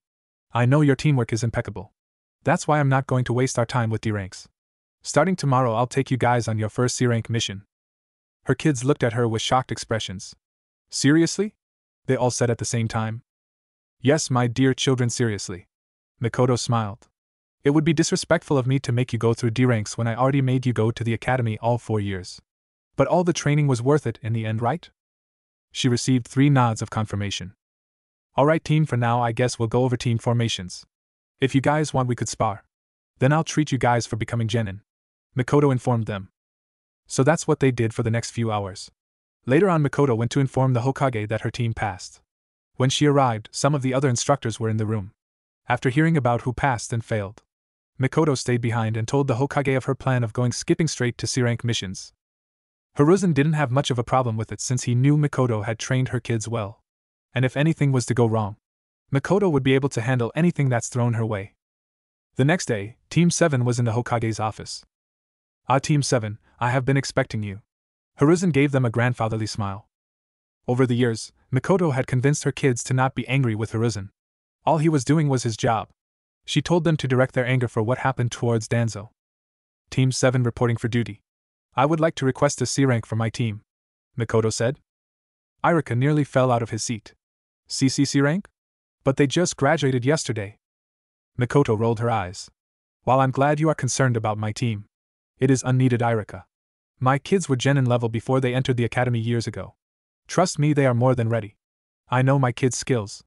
I know your teamwork is impeccable. That's why I'm not going to waste our time with D-ranks. Starting tomorrow I'll take you guys on your first C-rank mission. Her kids looked at her with shocked expressions. Seriously? They all said at the same time. Yes, my dear children, seriously. Mikoto smiled. It would be disrespectful of me to make you go through D-ranks when I already made you go to the academy all 4 years. But all the training was worth it in the end, right? She received 3 nods of confirmation. Alright team, for now I guess we'll go over team formations. If you guys want we could spar. Then I'll treat you guys for becoming genin. Mikoto informed them. So that's what they did for the next few hours. Later on, Mikoto went to inform the Hokage that her team passed. When she arrived, some of the other instructors were in the room. After hearing about who passed and failed, Mikoto stayed behind and told the Hokage of her plan of going skipping straight to C-rank missions. Hiruzen didn't have much of a problem with it since he knew Mikoto had trained her kids well. And if anything was to go wrong, Mikoto would be able to handle anything that's thrown her way. The next day, Team 7 was in the Hokage's office. Ah, Team 7, I have been expecting you. Hiruzen gave them a grandfatherly smile. Over the years, Mikoto had convinced her kids to not be angry with Hiruzen. All he was doing was his job. She told them to direct their anger for what happened towards Danzo. Team 7 reporting for duty. I would like to request a C-rank for my team, Mikoto said. Irika nearly fell out of his seat. CCC rank? But they just graduated yesterday. Mikoto rolled her eyes. While I'm glad you are concerned about my team, it is unneeded, Irika. My kids were genin level before they entered the academy years ago. Trust me, they are more than ready. I know my kids' skills.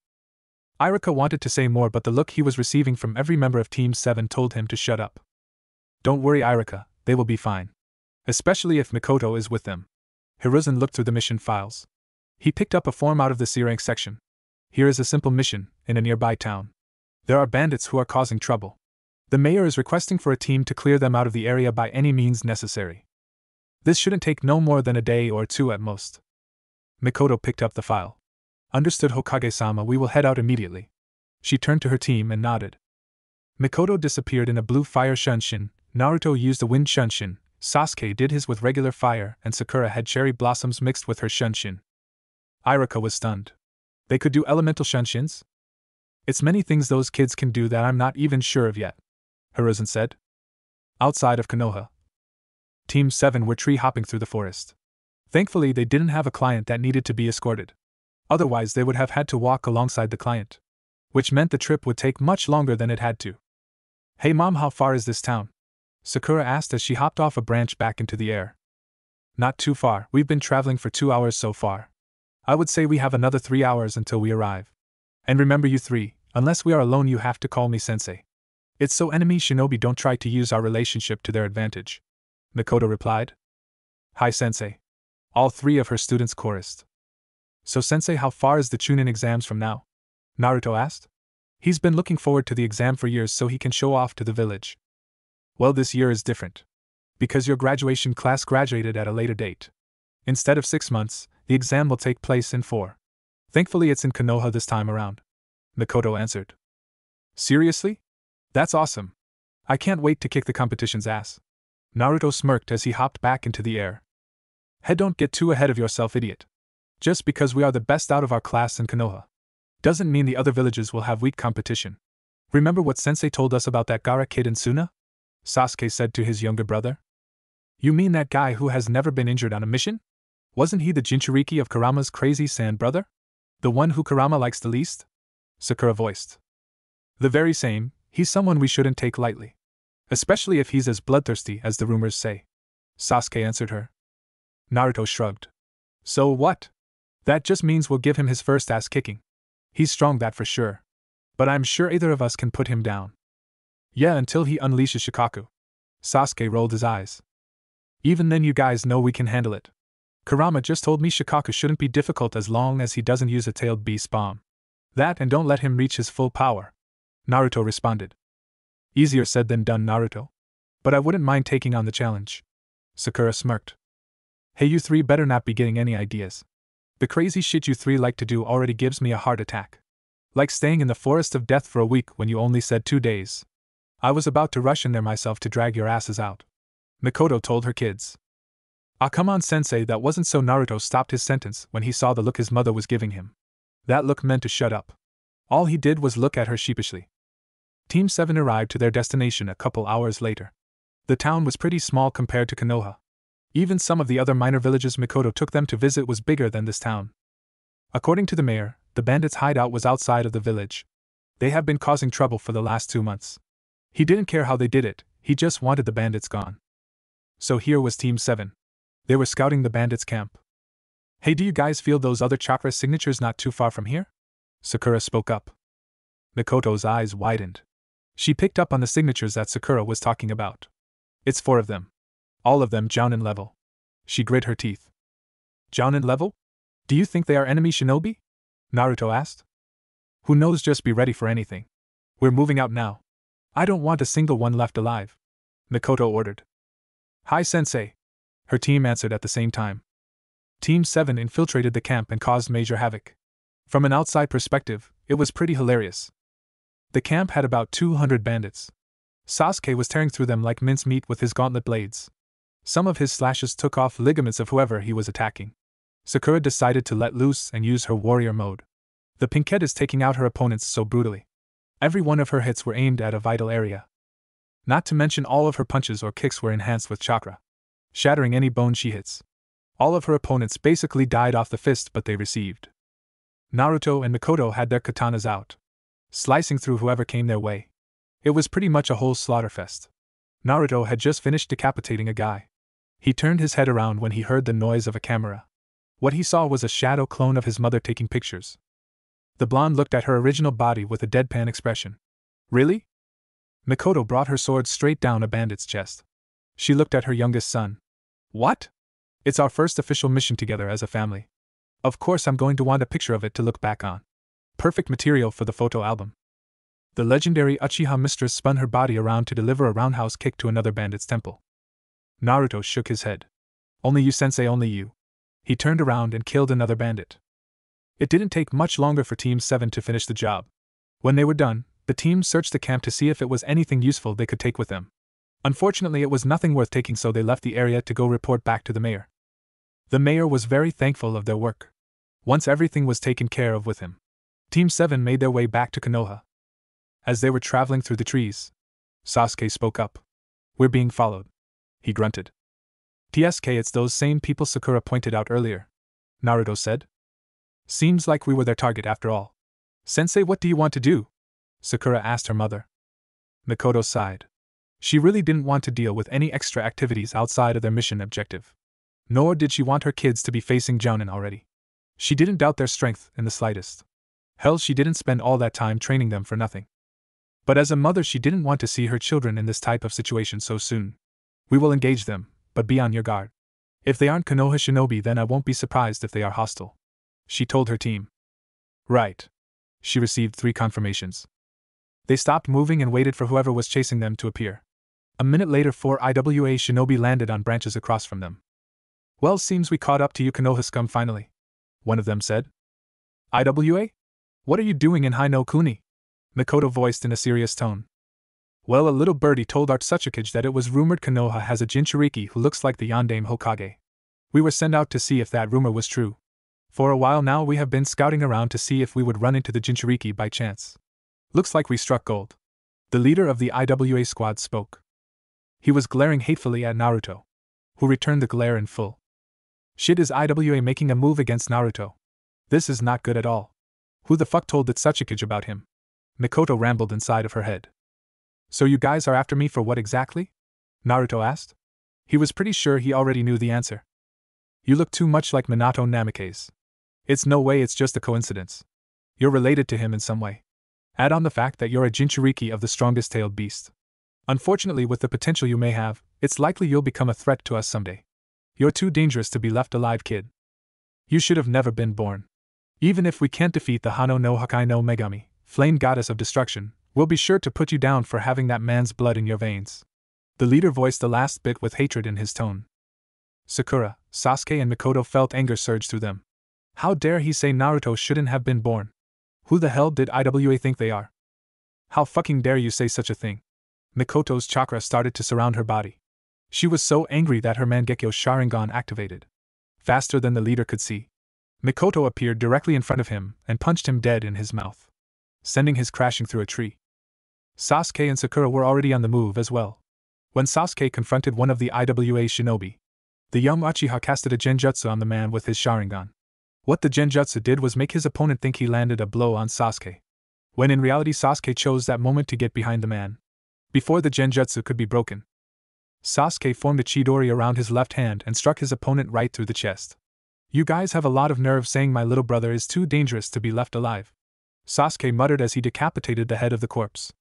Irika wanted to say more, but the look he was receiving from every member of Team 7 told him to shut up. Don't worry, Irika, they will be fine. Especially if Mikoto is with them. Hiruzen looked through the mission files. He picked up a form out of the C-rank section. Here is a simple mission, in a nearby town. There are bandits who are causing trouble. The mayor is requesting for a team to clear them out of the area by any means necessary. This shouldn't take no more than a day or 2 at most. Mikoto picked up the file. Understood, Hokage-sama, we will head out immediately. She turned to her team and nodded. Mikoto disappeared in a blue fire shunshin, Naruto used a wind shunshin, Sasuke did his with regular fire, and Sakura had cherry blossoms mixed with her shunshin. Irika was stunned. They could do elemental shunshins? It's many things those kids can do that I'm not even sure of yet, Hiruzen said. Outside of Konoha, Team 7 were tree-hopping through the forest. Thankfully, they didn't have a client that needed to be escorted. Otherwise, they would have had to walk alongside the client, which meant the trip would take much longer than it had to. Hey mom, how far is this town? Sakura asked as she hopped off a branch back into the air. Not too far, we've been traveling for 2 hours so far. I would say we have another 3 hours until we arrive. And remember, you three, unless we are alone, you have to call me sensei. It's so enemy shinobi don't try to use our relationship to their advantage, Mikoto replied. Hi sensei. All 3 of her students chorused. So sensei, how far is the chunin exams from now? Naruto asked. He's been looking forward to the exam for years so he can show off to the village. Well, this year is different. Because your graduation class graduated at a later date. Instead of 6 months, the exam will take place in 4. Thankfully it's in Konoha this time around, Mikoto answered. Seriously? That's awesome. I can't wait to kick the competition's ass. Naruto smirked as he hopped back into the air. Hey, don't get too ahead of yourself, idiot. Just because we are the best out of our class in Konoha doesn't mean the other villages will have weak competition. Remember what sensei told us about that Gaara kid in Suna? Sasuke said to his younger brother. You mean that guy who has never been injured on a mission? Wasn't he the Jinchuriki of Kurama's crazy sand brother? The one who Kurama likes the least? Sakura voiced. The very same. He's someone we shouldn't take lightly. Especially if he's as bloodthirsty as the rumors say. Sasuke answered her. Naruto shrugged. So what? That just means we'll give him his first ass kicking. He's strong, that for sure. But I'm sure either of us can put him down. Yeah, until he unleashes Shikaku. Sasuke rolled his eyes. Even then you guys know we can handle it. Kurama just told me Shikaku shouldn't be difficult as long as he doesn't use a tailed beast bomb. That and don't let him reach his full power. Naruto responded. Easier said than done, Naruto. But I wouldn't mind taking on the challenge. Sakura smirked. Hey, you three better not be getting any ideas. The crazy shit you three like to do already gives me a heart attack. Like staying in the forest of death for a week when you only said 2 days. I was about to rush in there myself to drag your asses out. Mikoto told her kids. Ah, come on, sensei, that wasn't so. Naruto stopped his sentence when he saw the look his mother was giving him. That look meant to shut up. All he did was look at her sheepishly. Team 7 arrived to their destination a couple hours later. The town was pretty small compared to Konoha. Even some of the other minor villages Mikoto took them to visit was bigger than this town. According to the mayor, the bandits' hideout was outside of the village. They have been causing trouble for the last 2 months. He didn't care how they did it, he just wanted the bandits gone. So here was Team 7. They were scouting the bandits' camp. Hey, do you guys feel those other chakra signatures not too far from here? Sakura spoke up. Mikoto's eyes widened. She picked up on the signatures that Sakura was talking about. It's 4 of them. All of them Jounin level. She grit her teeth. Jounin level? Do you think they are enemy shinobi? Naruto asked. Who knows, just be ready for anything. We're moving out now. I don't want a single one left alive. Mikoto ordered. Hi, sensei. Her team answered at the same time. Team 7 infiltrated the camp and caused major havoc. From an outside perspective, it was pretty hilarious. The camp had about 200 bandits. Sasuke was tearing through them like mincemeat with his gauntlet blades. Some of his slashes took off ligaments of whoever he was attacking. Sakura decided to let loose and use her warrior mode. The Pinkette is taking out her opponents so brutally. Every one of her hits were aimed at a vital area. Not to mention all of her punches or kicks were enhanced with chakra, shattering any bone she hits. All of her opponents basically died off the fist, but they received. Naruto and Mikoto had their katanas out, slicing through whoever came their way. It was pretty much a whole slaughterfest. Naruto had just finished decapitating a guy. He turned his head around when he heard the noise of a camera. What he saw was a shadow clone of his mother taking pictures. The blonde looked at her original body with a deadpan expression. Really? Mikoto brought her sword straight down a bandit's chest. She looked at her youngest son. What? It's our first official mission together as a family. Of course I'm going to want a picture of it to look back on. Perfect material for the photo album. The legendary Uchiha mistress spun her body around to deliver a roundhouse kick to another bandit's temple. Naruto shook his head. Only you, sensei, only you. He turned around and killed another bandit. It didn't take much longer for Team 7 to finish the job. When they were done, the team searched the camp to see if it was anything useful they could take with them. Unfortunately, it was nothing worth taking, so they left the area to go report back to the mayor. The mayor was very thankful of their work. Once everything was taken care of with him, Team 7 made their way back to Konoha. As they were traveling through the trees, Sasuke spoke up. We're being followed. He grunted. TSK, it's those same people Sakura pointed out earlier, Naruto said. Seems like we were their target after all. Sensei, what do you want to do? Sakura asked her mother. Mikoto sighed. She really didn't want to deal with any extra activities outside of their mission objective. Nor did she want her kids to be facing Jounin already. She didn't doubt their strength in the slightest. Hell, she didn't spend all that time training them for nothing. But as a mother, she didn't want to see her children in this type of situation so soon. We will engage them, but be on your guard. If they aren't Konoha shinobi, then I won't be surprised if they are hostile, she told her team. Right. She received 3 confirmations. They stopped moving and waited for whoever was chasing them to appear. A minute later, 4 IWA shinobi landed on branches across from them. Well, seems we caught up to you, Konoha scum, finally, one of them said. IWA? What are you doing in Hino Kuni? Mikoto voiced in a serious tone. Well, a little birdie told Artsukage that it was rumored Konoha has a Jinchuriki who looks like the Yondaime Hokage. We were sent out to see if that rumor was true. For a while now we have been scouting around to see if we would run into the Jinchuriki by chance. Looks like we struck gold. The leader of the IWA squad spoke. He was glaring hatefully at Naruto, who returned the glare in full. Shit, is IWA making a move against Naruto? This is not good at all. Who the fuck told Artsukage about him? Mikoto rambled inside of her head. So you guys are after me for what exactly? Naruto asked. He was pretty sure he already knew the answer. You look too much like Minato Namikaze. It's no way, it's just a coincidence. You're related to him in some way. Add on the fact that you're a Jinchuriki of the strongest tailed beast. Unfortunately, with the potential you may have, It's likely you'll become a threat to us someday. You're too dangerous to be left alive, kid. You should have never been born. Even if we can't defeat the Hano no Hakai no Megami, flame goddess of destruction, we'll be sure to put you down for having that man's blood in your veins. The leader voiced the last bit with hatred in his tone. Sakura, Sasuke and Mikoto felt anger surge through them. How dare he say Naruto shouldn't have been born? Who the hell did IWA think they are? How fucking dare you say such a thing? Mikoto's chakra started to surround her body. She was so angry that her Mangekyo Sharingan activated. Faster than the leader could see, Mikoto appeared directly in front of him and punched him dead in his mouth, sending his crashing through a tree. Sasuke and Sakura were already on the move as well. When Sasuke confronted one of the IWA shinobi, the young Uchiha casted a genjutsu on the man with his Sharingan. What the genjutsu did was make his opponent think he landed a blow on Sasuke, when in reality Sasuke chose that moment to get behind the man, before the genjutsu could be broken. Sasuke formed a chidori around his left hand and struck his opponent right through the chest. You guys have a lot of nerve saying my little brother is too dangerous to be left alive, Sasuke muttered as he decapitated the head of the corpse.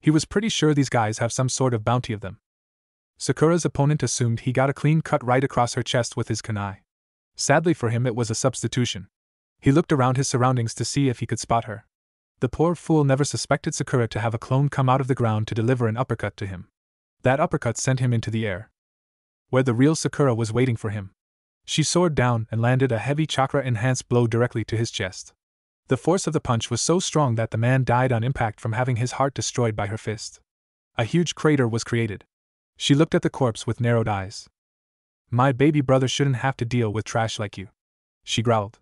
He was pretty sure these guys have some sort of bounty of them. Sakura's opponent assumed he got a clean cut right across her chest with his kunai. Sadly for him, it was a substitution. He looked around his surroundings to see if he could spot her. The poor fool never suspected Sakura to have a clone come out of the ground to deliver an uppercut to him. That uppercut sent him into the air, where the real Sakura was waiting for him. She soared down and landed a heavy chakra-enhanced blow directly to his chest. The force of the punch was so strong that the man died on impact from having his heart destroyed by her fist. A huge crater was created. She looked at the corpse with narrowed eyes. My baby brother shouldn't have to deal with trash like you, she growled.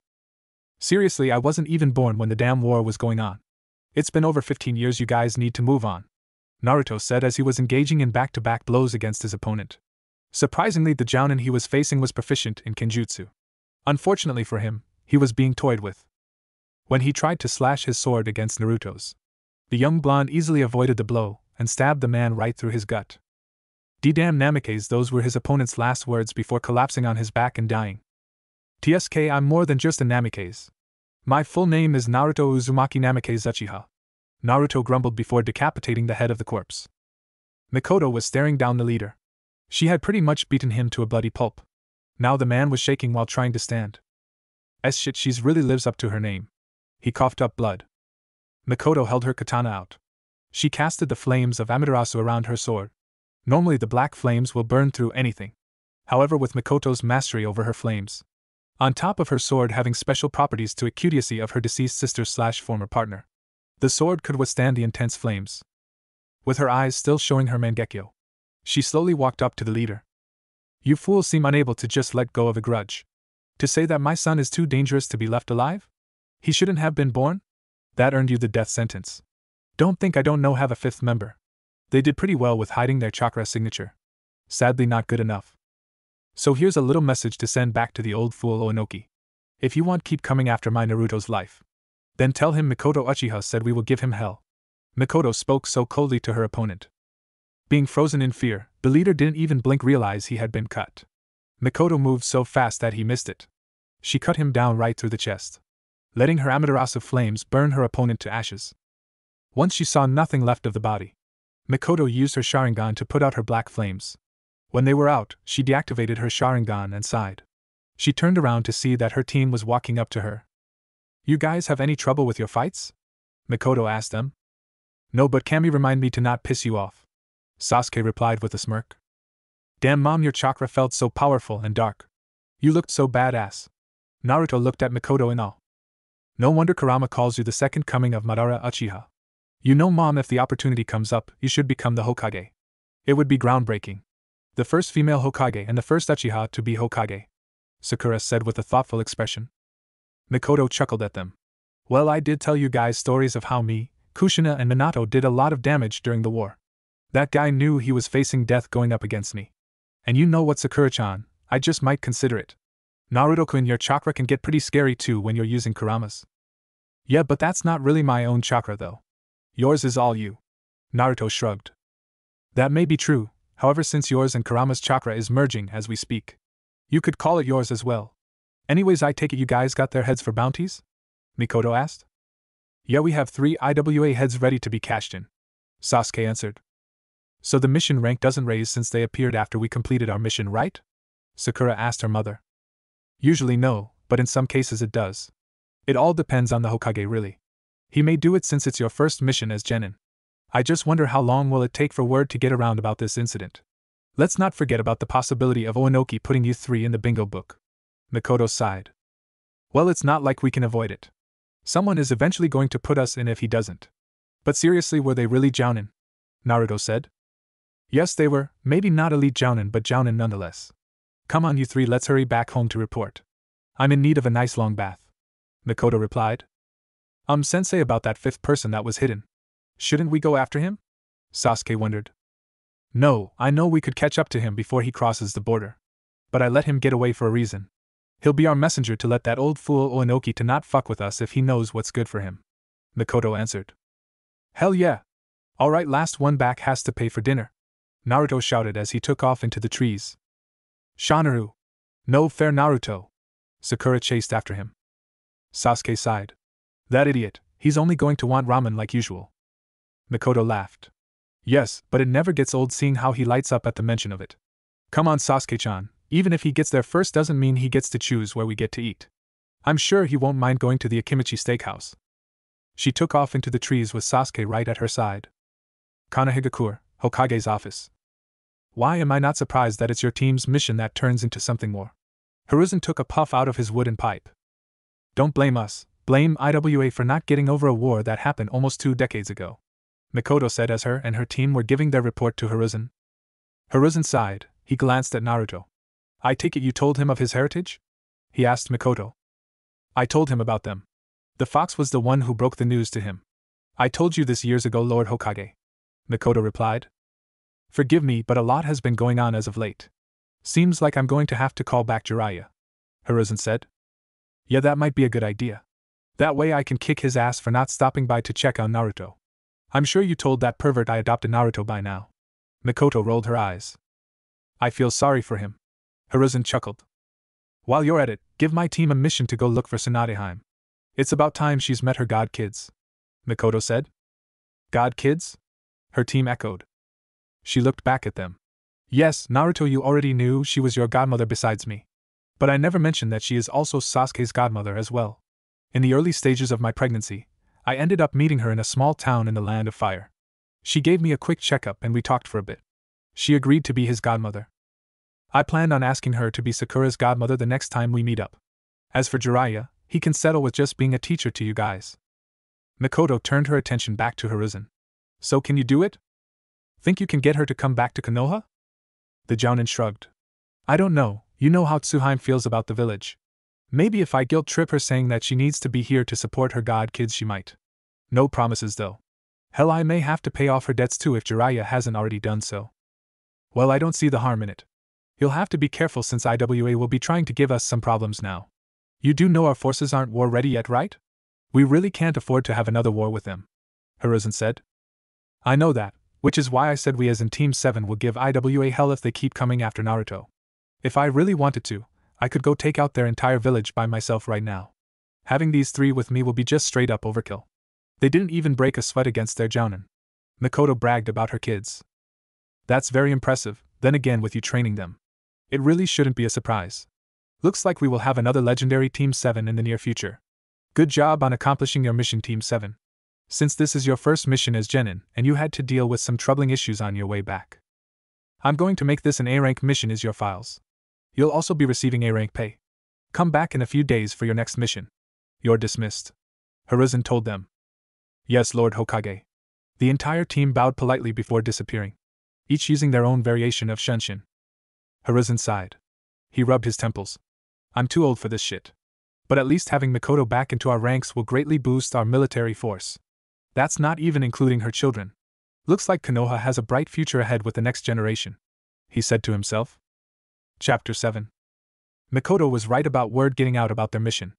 Seriously, I wasn't even born when the damn war was going on. It's been over 15 years, you guys need to move on, Naruto said as he was engaging in back-to-back blows against his opponent. Surprisingly, the jounin he was facing was proficient in kenjutsu. Unfortunately for him, he was being toyed with. When he tried to slash his sword against Naruto's, the young blonde easily avoided the blow and stabbed the man right through his gut. D-damn Namikaze, those were his opponent's last words before collapsing on his back and dying. TSK, I'm more than just a Namikaze. My full name is Naruto Uzumaki Namikaze Uchiha, Naruto grumbled before decapitating the head of the corpse. Mikoto was staring down the leader. She had pretty much beaten him to a bloody pulp. Now the man was shaking while trying to stand. Shit, she's really lives up to her name. He coughed up blood. Mikoto held her katana out. She casted the flames of Amaterasu around her sword. Normally the black flames will burn through anything. However, with Mikoto's mastery over her flames, on top of her sword having special properties to accuracy of her deceased sister/former partner, the sword could withstand the intense flames. With her eyes still showing her Mangekyo, she slowly walked up to the leader. You fools seem unable to just let go of a grudge. To say that my son is too dangerous to be left alive? He shouldn't have been born? That earned you the death sentence. Don't think I don't know have a fifth member. They did pretty well with hiding their chakra signature. Sadly not good enough. So here's a little message to send back to the old fool Onoki. If you want keep coming after my Naruto's life, then tell him Mikoto Uchiha said we will give him hell. Mikoto spoke so coldly to her opponent. Being frozen in fear, the leader didn't even blink realize he had been cut. Mikoto moved so fast that he missed it. She cut him down right through the chest, letting her Amaterasu flames burn her opponent to ashes. Once she saw nothing left of the body, Mikoto used her Sharingan to put out her black flames. When they were out, she deactivated her Sharingan and sighed. She turned around to see that her team was walking up to her. You guys have any trouble with your fights? Mikoto asked them. No, but Kami remind me to not piss you off, Sasuke replied with a smirk. Damn mom, your chakra felt so powerful and dark. You looked so badass. Naruto looked at Mikoto in awe. No wonder Kurama calls you the second coming of Madara Uchiha. You know, mom, if the opportunity comes up, you should become the Hokage. It would be groundbreaking. The first female Hokage and the first Uchiha to be Hokage, Sakura said with a thoughtful expression. Mikoto chuckled at them. Well, I did tell you guys stories of how me, Kushina and Minato did a lot of damage during the war. That guy knew he was facing death going up against me. And you know what, Sakura-chan, I just might consider it. Naruto-kun, your chakra can get pretty scary too when you're using Kurama's. Yeah, but that's not really my own chakra though. Yours is all you. Naruto shrugged. That may be true, however, since yours and Kurama's chakra is merging as we speak, you could call it yours as well. Anyways, I take it you guys got their heads for bounties? Mikoto asked. Yeah, we have 3 IWA heads ready to be cashed in, Sasuke answered. So the mission rank doesn't raise since they appeared after we completed our mission, right? Sakura asked her mother. Usually no, but in some cases it does. It all depends on the Hokage really. He may do it since it's your first mission as genin. I just wonder how long will it take for word to get around about this incident. Let's not forget about the possibility of Onoki putting you three in the bingo book. Mikoto sighed. Well, it's not like we can avoid it. Someone is eventually going to put us in if he doesn't. But seriously, were they really jounin? Naruto said. Yes, they were, maybe not elite jounin, but jounin nonetheless. Come on you three, let's hurry back home to report. I'm in need of a nice long bath. Mikoto replied. Sensei, about that fifth person that was hidden. Shouldn't we go after him? Sasuke wondered. No, I know we could catch up to him before he crosses the border. But I let him get away for a reason. He'll be our messenger to let that old fool Onoki to not fuck with us if he knows what's good for him. Mikoto answered. Hell yeah. Alright, last one back has to pay for dinner. Naruto shouted as he took off into the trees. Shanaru! No fair, Naruto! Sakura chased after him. Sasuke sighed. That idiot, he's only going to want ramen like usual. Mikoto laughed. Yes, but it never gets old seeing how he lights up at the mention of it. Come on, Sasuke-chan, even if he gets there first doesn't mean he gets to choose where we get to eat. I'm sure he won't mind going to the Akimichi Steakhouse. She took off into the trees with Sasuke right at her side. Kanehigakure, Hokage's office. Why am I not surprised that it's your team's mission that turns into something more? Hiruzen took a puff out of his wooden pipe. Don't blame us, blame IWA for not getting over a war that happened almost 2 decades ago. Mikoto said as her and her team were giving their report to Hiruzen. Hiruzen sighed, he glanced at Naruto. I take it you told him of his heritage? He asked Mikoto. I told him about them. The fox was the one who broke the news to him. I told you this years ago, Lord Hokage. Mikoto replied. Forgive me, but a lot has been going on as of late. Seems like I'm going to have to call back Jiraiya. Hiruzen said. Yeah, that might be a good idea. That way I can kick his ass for not stopping by to check on Naruto. I'm sure you told that pervert I adopted Naruto by now. Mikoto rolled her eyes. I feel sorry for him. Hiruzen chuckled. While you're at it, give my team a mission to go look for Tsunadeheim. It's about time she's met her god kids. Mikoto said. God kids? Her team echoed. She looked back at them. Yes, Naruto, you already knew she was your godmother besides me. But I never mentioned that she is also Sasuke's godmother as well. In the early stages of my pregnancy, I ended up meeting her in a small town in the Land of Fire. She gave me a quick checkup and we talked for a bit. She agreed to be his godmother. I planned on asking her to be Sakura's godmother the next time we meet up. As for Jiraiya, he can settle with just being a teacher to you guys. Mikoto turned her attention back to Hiruzen. So can you do it? Think you can get her to come back to Konoha? The Jounin shrugged. I don't know, you know how Tsuheim feels about the village. Maybe if I guilt trip her saying that she needs to be here to support her god kids she might. No promises though. Hell, I may have to pay off her debts too if Jiraiya hasn't already done so. Well, I don't see the harm in it. You'll have to be careful since IWA will be trying to give us some problems now. You do know our forces aren't war ready yet, right? We really can't afford to have another war with them. Hiruzen said. I know that, which is why I said we as in Team 7 will give IWA hell if they keep coming after Naruto. If I really wanted to, I could go take out their entire village by myself right now. Having these 3 with me will be just straight up overkill. They didn't even break a sweat against their jounin. Mikoto bragged about her kids. That's very impressive, then again with you training them. It really shouldn't be a surprise. Looks like we will have another legendary Team 7 in the near future. Good job on accomplishing your mission, Team 7. Since this is your first mission as genin, and you had to deal with some troubling issues on your way back. I'm going to make this an A-rank mission as your files. You'll also be receiving A-rank pay. Come back in a few days for your next mission. You're dismissed. Hiruzen told them. Yes, Lord Hokage. The entire team bowed politely before disappearing, each using their own variation of Shunshin. Hiruzen sighed. He rubbed his temples. I'm too old for this shit. But at least having Mikoto back into our ranks will greatly boost our military force. That's not even including her children. Looks like Konoha has a bright future ahead with the next generation, he said to himself. Chapter 7. Mikoto was right about word getting out about their mission.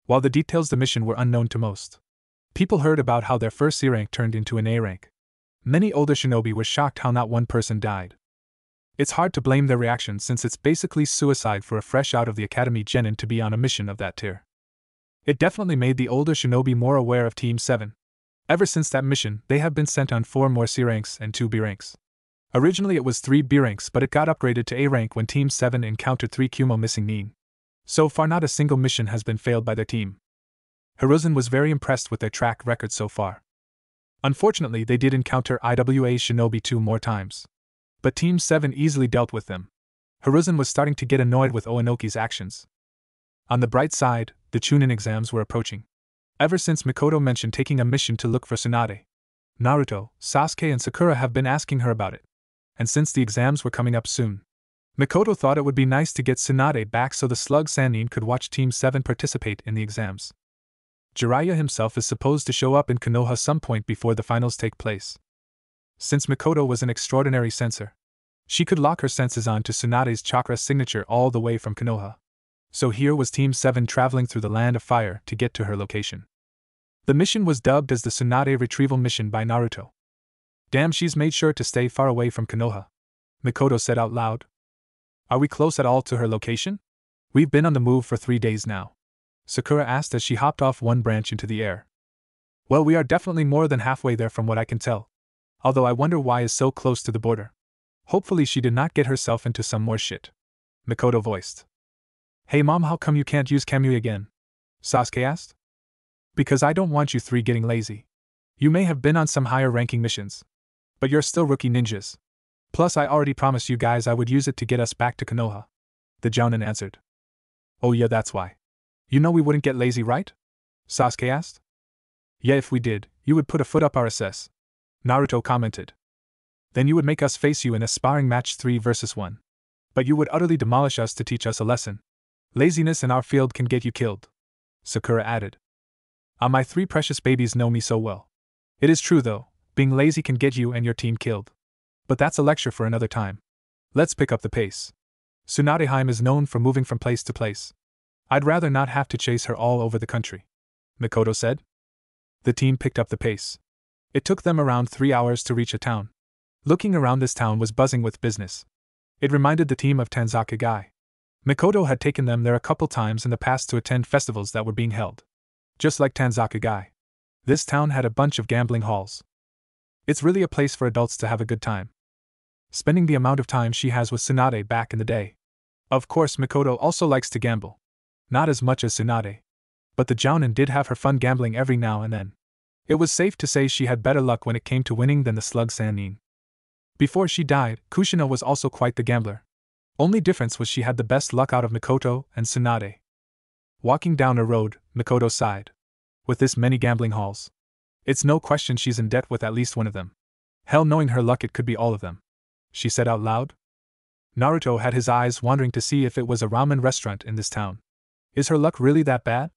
While the details of the mission were unknown to most, people heard about how their first C rank turned into an A rank. Many older shinobi were shocked how not one person died. It's hard to blame their reaction since it's basically suicide for a fresh out of the academy genin to be on a mission of that tier. It definitely made the older shinobi more aware of Team 7. Ever since that mission, they have been sent on 4 more C ranks and 2 B ranks. Originally it was 3 B ranks, but it got upgraded to A rank when Team 7 encountered 3 Kumo missing Nin. So far not a single mission has been failed by their team. Hiruzen was very impressed with their track record so far. Unfortunately, they did encounter IWA Shinobi 2 more times. But Team 7 easily dealt with them. Hiruzen was starting to get annoyed with Oenoki's actions. On the bright side, the chunin exams were approaching. Ever since Mikoto mentioned taking a mission to look for Tsunade, Naruto, Sasuke and Sakura have been asking her about it. And since the exams were coming up soon, Mikoto thought it would be nice to get Tsunade back so the slug Sannin could watch Team 7 participate in the exams. Jiraiya himself is supposed to show up in Konoha some point before the finals take place. Since Mikoto was an extraordinary sensor, she could lock her senses on to Tsunade's chakra signature all the way from Konoha. So here was Team 7 traveling through the Land of Fire to get to her location. The mission was dubbed as the Tsunade Retrieval Mission by Naruto. Damn, she's made sure to stay far away from Konoha, Mikoto said out loud. Are we close at all to her location? We've been on the move for 3 days now, Sakura asked as she hopped off one branch into the air. Well, we are definitely more than halfway there from what I can tell. Although I wonder why is so close to the border. Hopefully she did not get herself into some more shit, Mikoto voiced. Hey mom, how come you can't use Kamui again? Sasuke asked. Because I don't want you 3 getting lazy. You may have been on some higher ranking missions, but you're still rookie ninjas. Plus I already promised you guys I would use it to get us back to Konoha, the Jounin answered. Oh yeah, that's why. You know we wouldn't get lazy, right? Sasuke asked. Yeah, if we did, you would put a foot up our ass, Naruto commented. Then you would make us face you in a sparring match 3 versus 1. But you would utterly demolish us to teach us a lesson. Laziness in our field can get you killed, Sakura added. Ah, my 3 precious babies know me so well. It is true though, being lazy can get you and your team killed. But that's a lecture for another time. Let's pick up the pace. Tsunadeheim is known for moving from place to place. I'd rather not have to chase her all over the country, Mikoto said. The team picked up the pace. It took them around 3 hours to reach a town. Looking around, this town was buzzing with business. It reminded the team of Tanzaka-gai. Mikoto had taken them there a couple times in the past to attend festivals that were being held. Just like Tanzaka-gai, this town had a bunch of gambling halls. It's really a place for adults to have a good time, spending the amount of time she has with Tsunade back in the day. Of course, Mikoto also likes to gamble. Not as much as Tsunade. But the Jounin did have her fun gambling every now and then. It was safe to say she had better luck when it came to winning than the slug Sannin. Before she died, Kushina was also quite the gambler. Only difference was she had the best luck out of Mikoto and Tsunade. Walking down a road, Mikoto sighed. With this many gambling halls, it's no question she's in debt with at least one of them. Hell, knowing her luck, it could be all of them, she said out loud. Naruto had his eyes wandering to see if it was a ramen restaurant in this town. Is her luck really that bad?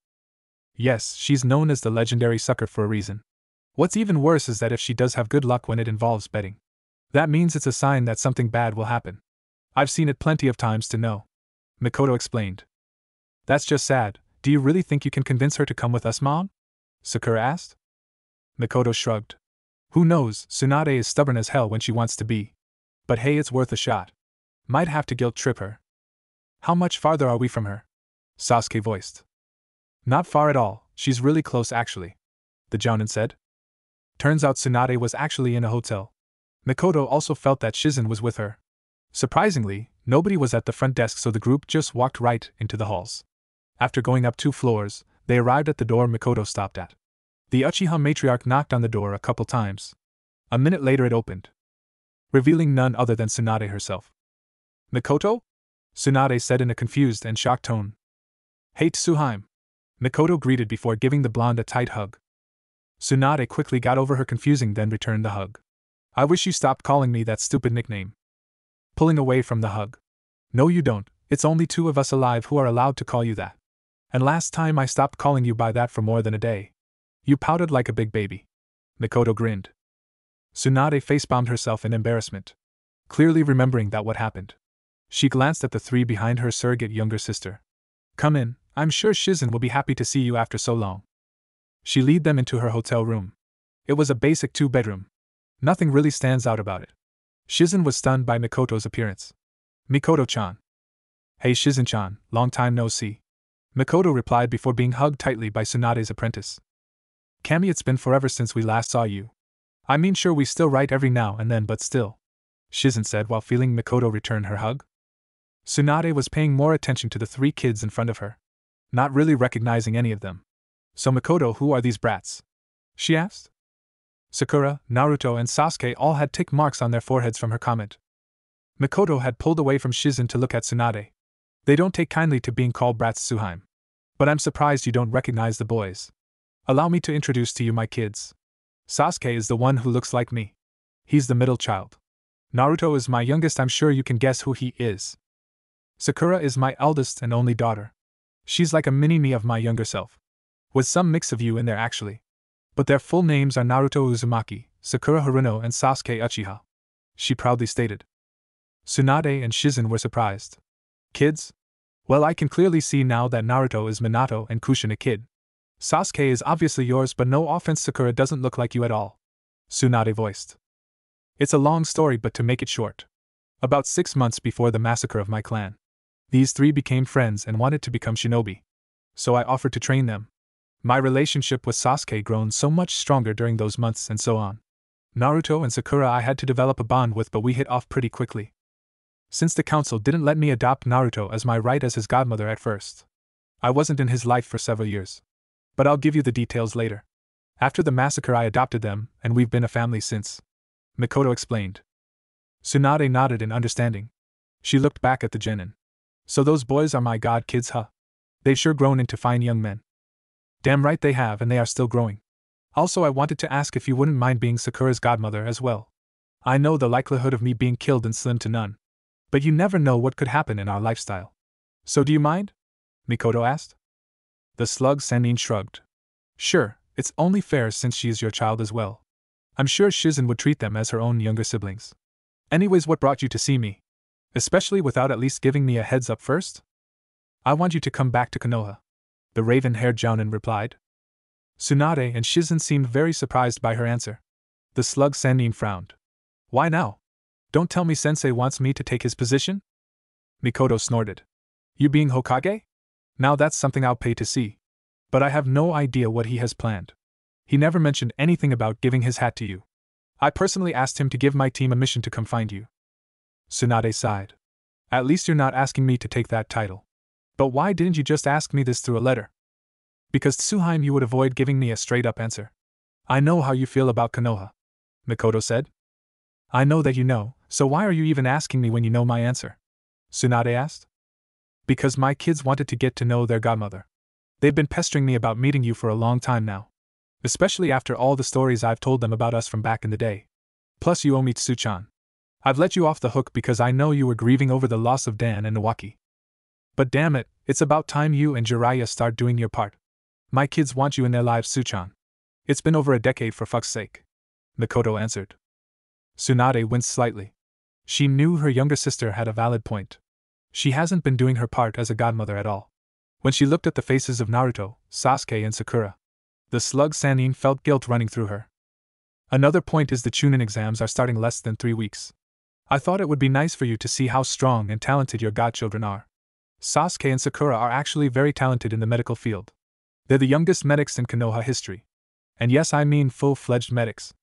Yes, she's known as the legendary sucker for a reason. What's even worse is that if she does have good luck when it involves betting, that means it's a sign that something bad will happen. I've seen it plenty of times to know, Mikoto explained. That's just sad. Do you really think you can convince her to come with us, Mom? Sakura asked. Mikoto shrugged. Who knows, Tsunade is stubborn as hell when she wants to be. But hey, it's worth a shot. Might have to guilt trip her. How much farther are we from her? Sasuke voiced. Not far at all, she's really close actually, the Jounin said. Turns out Tsunade was actually in a hotel. Mikoto also felt that Shizen was with her. Surprisingly, nobody was at the front desk, so the group just walked right into the halls. After going up 2 floors, they arrived at the door Mikoto stopped at. The Uchiha matriarch knocked on the door a couple times. A minute later it opened, revealing none other than Tsunade herself. Mikoto? Tsunade said in a confused and shocked tone. Hey Tsuheim, Mikoto greeted before giving the blonde a tight hug. Tsunade quickly got over her confusing, then returned the hug. I wish you stopped calling me that stupid nickname. Pulling away from the hug. No you don't, it's only 2 of us alive who are allowed to call you that. And last time I stopped calling you by that for more than a day. You pouted like a big baby. Mikoto grinned. Tsunade facepalmed herself in embarrassment, clearly remembering that what happened. She glanced at the 3 behind her surrogate younger sister. Come in, I'm sure Shizen will be happy to see you after so long. She led them into her hotel room. It was a basic 2-bedroom. Nothing really stands out about it. Shizen was stunned by Mikoto's appearance. Mikoto-chan. Hey Shizen-chan, long time no see. Mikoto replied before being hugged tightly by Tsunade's apprentice. Kami, it's been forever since we last saw you. I mean, sure we still write every now and then, but still. Shizen said while feeling Mikoto return her hug. Tsunade was paying more attention to the three kids in front of her, not really recognizing any of them. So Mikoto, who are these brats? She asked. Sakura, Naruto, and Sasuke all had tick marks on their foreheads from her comment. Mikoto had pulled away from Shizen to look at Tsunade. They don't take kindly to being called brats, Tsuhime. But I'm surprised you don't recognize the boys. Allow me to introduce to you my kids. Sasuke is the one who looks like me. He's the middle child. Naruto is my youngest, I'm sure you can guess who he is. Sakura is my eldest and only daughter. She's like a mini-me of my younger self. With some mix of you in there actually. But their full names are Naruto Uzumaki, Sakura Haruno, and Sasuke Uchiha. She proudly stated. Tsunade and Shizen were surprised. Kids? Well, I can clearly see now that Naruto is Minato and Kushin a kid. Sasuke is obviously yours, but no offense, Sakura doesn't look like you at all. Tsunade voiced. It's a long story, but to make it short. About 6 months before the massacre of my clan, these three became friends and wanted to become shinobi. So I offered to train them. My relationship with Sasuke grown so much stronger during those months and so on. Naruto and Sakura I had to develop a bond with, but we hit off pretty quickly. Since the council didn't let me adopt Naruto as my right as his godmother at first, I wasn't in his life for several years. But I'll give you the details later. After the massacre I adopted them, and we've been a family since. Mikoto explained. Tsunade nodded in understanding. She looked back at the genin. So those boys are my god kids, huh? They've sure grown into fine young men. Damn right they have, and they are still growing. Also, I wanted to ask if you wouldn't mind being Sakura's godmother as well. I know the likelihood of me being killed is slim to none. But you never know what could happen in our lifestyle. So do you mind? Mikoto asked. The slug Sannin shrugged. Sure, it's only fair since she is your child as well. I'm sure Shizen would treat them as her own younger siblings. Anyways, what brought you to see me? Especially without at least giving me a heads up first? I want you to come back to Konoha. The raven-haired jounin replied. Tsunade and Shizen seemed very surprised by her answer. The slug Sannin frowned. Why now? Don't tell me Sensei wants me to take his position? Mikoto snorted. You being Hokage? Now that's something I'll pay to see. But I have no idea what he has planned. He never mentioned anything about giving his hat to you. I personally asked him to give my team a mission to come find you. Tsunade sighed. At least you're not asking me to take that title. But why didn't you just ask me this through a letter? Because Tsuhime, you would avoid giving me a straight-up answer. I know how you feel about Konoha, Mikoto said. I know that you know, so why are you even asking me when you know my answer? Tsunade asked. Because my kids wanted to get to know their godmother. They've been pestering me about meeting you for a long time now. Especially after all the stories I've told them about us from back in the day. Plus you owe me Tsu-chan. I've let you off the hook because I know you were grieving over the loss of Dan and Nawaki. But damn it, it's about time you and Jiraiya start doing your part. My kids want you in their lives, Tsu-chan. It's been over a decade for fuck's sake. Mikoto answered. Tsunade winced slightly. She knew her younger sister had a valid point. She hasn't been doing her part as a godmother at all. When she looked at the faces of Naruto, Sasuke and Sakura, the slug Sannin felt guilt running through her. Another point is the chunin exams are starting less than 3 weeks. I thought it would be nice for you to see how strong and talented your godchildren are. Sasuke and Sakura are actually very talented in the medical field. They're the youngest medics in Konoha history. And yes, I mean full-fledged medics.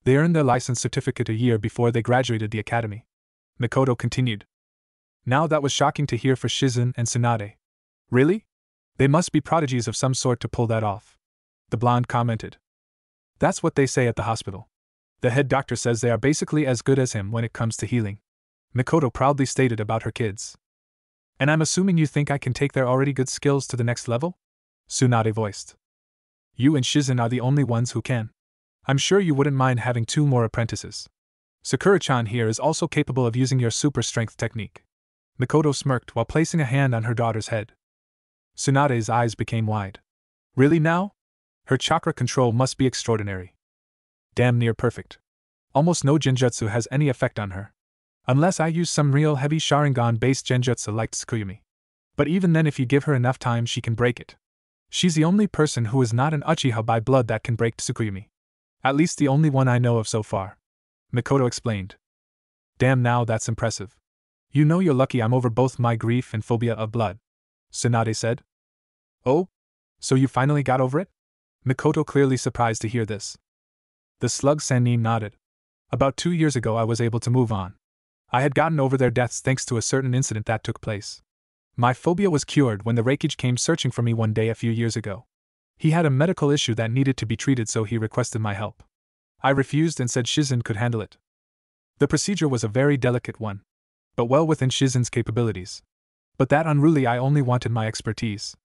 They earned their license certificate a year before they graduated the academy. Mikoto continued. Now that was shocking to hear for Shizen and Tsunade. Really? They must be prodigies of some sort to pull that off. The blonde commented. That's what they say at the hospital. The head doctor says they are basically as good as him when it comes to healing. Mikoto proudly stated about her kids. And I'm assuming you think I can take their already good skills to the next level? Tsunade voiced. You and Shizen are the only ones who can. I'm sure you wouldn't mind having 2 more apprentices. Sakura-chan here is also capable of using your super strength technique. Mikoto smirked while placing a hand on her daughter's head. Tsunade's eyes became wide. Really now? Her chakra control must be extraordinary. Damn near perfect. Almost no genjutsu has any effect on her. Unless I use some real heavy Sharingan-based genjutsu like Tsukuyomi. But even then, if you give her enough time, she can break it. She's the only person who is not an Uchiha by blood that can break Tsukuyomi. At least the only one I know of so far. Mikoto explained. Damn, now that's impressive. You know you're lucky I'm over both my grief and phobia of blood. Tsunade said. Oh? So you finally got over it? Mikoto clearly surprised to hear this. The slug Sannin nodded. About 2 years ago I was able to move on. I had gotten over their deaths thanks to a certain incident that took place. My phobia was cured when the Reikage came searching for me one day a few years ago. He had a medical issue that needed to be treated, so he requested my help. I refused and said Shizen could handle it. The procedure was a very delicate one, but well within Shizen's capabilities. But that unruly I only wanted my expertise.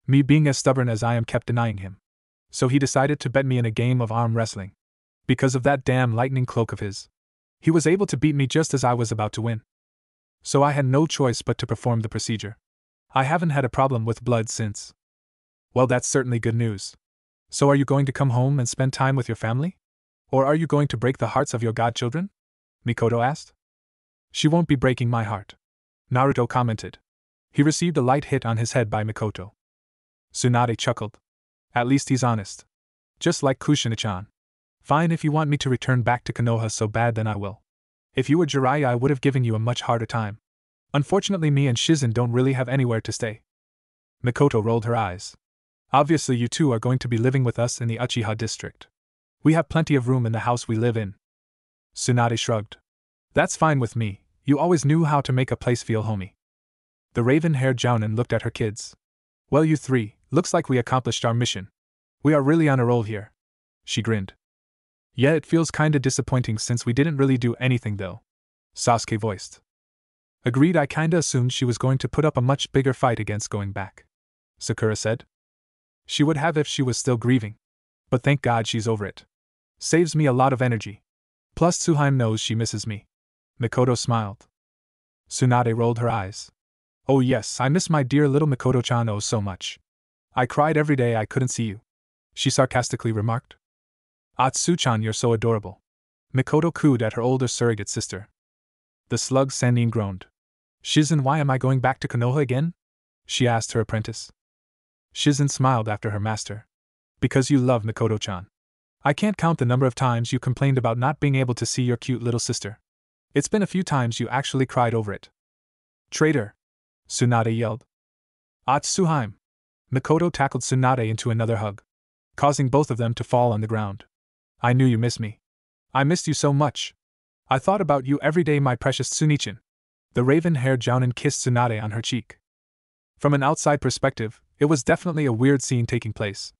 Me being as stubborn as I am kept denying him. So he decided to bet me in a game of arm wrestling. Because of that damn lightning cloak of his. He was able to beat me just as I was about to win. So I had no choice but to perform the procedure. I haven't had a problem with blood since. Well, that's certainly good news. So are you going to come home and spend time with your family? Or are you going to break the hearts of your godchildren? Mikoto asked. She won't be breaking my heart, Naruto commented. He received a light hit on his head by Mikoto. Tsunade chuckled. At least he's honest. Just like Kushina-chan. Fine, if you want me to return back to Konoha so bad, then I will. If you were Jiraiya, I would have given you a much harder time. Unfortunately, me and Shizen don't really have anywhere to stay. Mikoto rolled her eyes. Obviously you two are going to be living with us in the Uchiha district. We have plenty of room in the house we live in. Tsunade shrugged. That's fine with me, you always knew how to make a place feel homey. The raven-haired jounin looked at her kids. Well, you three, looks like we accomplished our mission. We are really on a roll here. She grinned. Yeah, it feels kinda disappointing since we didn't really do anything though, Sasuke voiced. Agreed, I kinda assumed she was going to put up a much bigger fight against going back, Sakura said. She would have if she was still grieving. But thank God she's over it. Saves me a lot of energy. Plus Tsuhime knows she misses me. Mikoto smiled. Tsunade rolled her eyes. Oh yes, I miss my dear little Mikoto-chan oh so much. I cried every day I couldn't see you, she sarcastically remarked. Atsu-chan, you're so adorable. Mikoto cooed at her older surrogate sister. The slug Sannin groaned. Shizen, why am I going back to Konoha again? She asked her apprentice. Shizen smiled after her master. Because you love Mikoto-chan. I can't count the number of times you complained about not being able to see your cute little sister. It's been a few times you actually cried over it. Traitor! Tsunade yelled. Atsuhime! Mikoto tackled Tsunade into another hug, causing both of them to fall on the ground. I knew you missed me. I missed you so much. I thought about you every day, my precious Tsunichin. The raven-haired jounin kissed Tsunade on her cheek. From an outside perspective, it was definitely a weird scene taking place.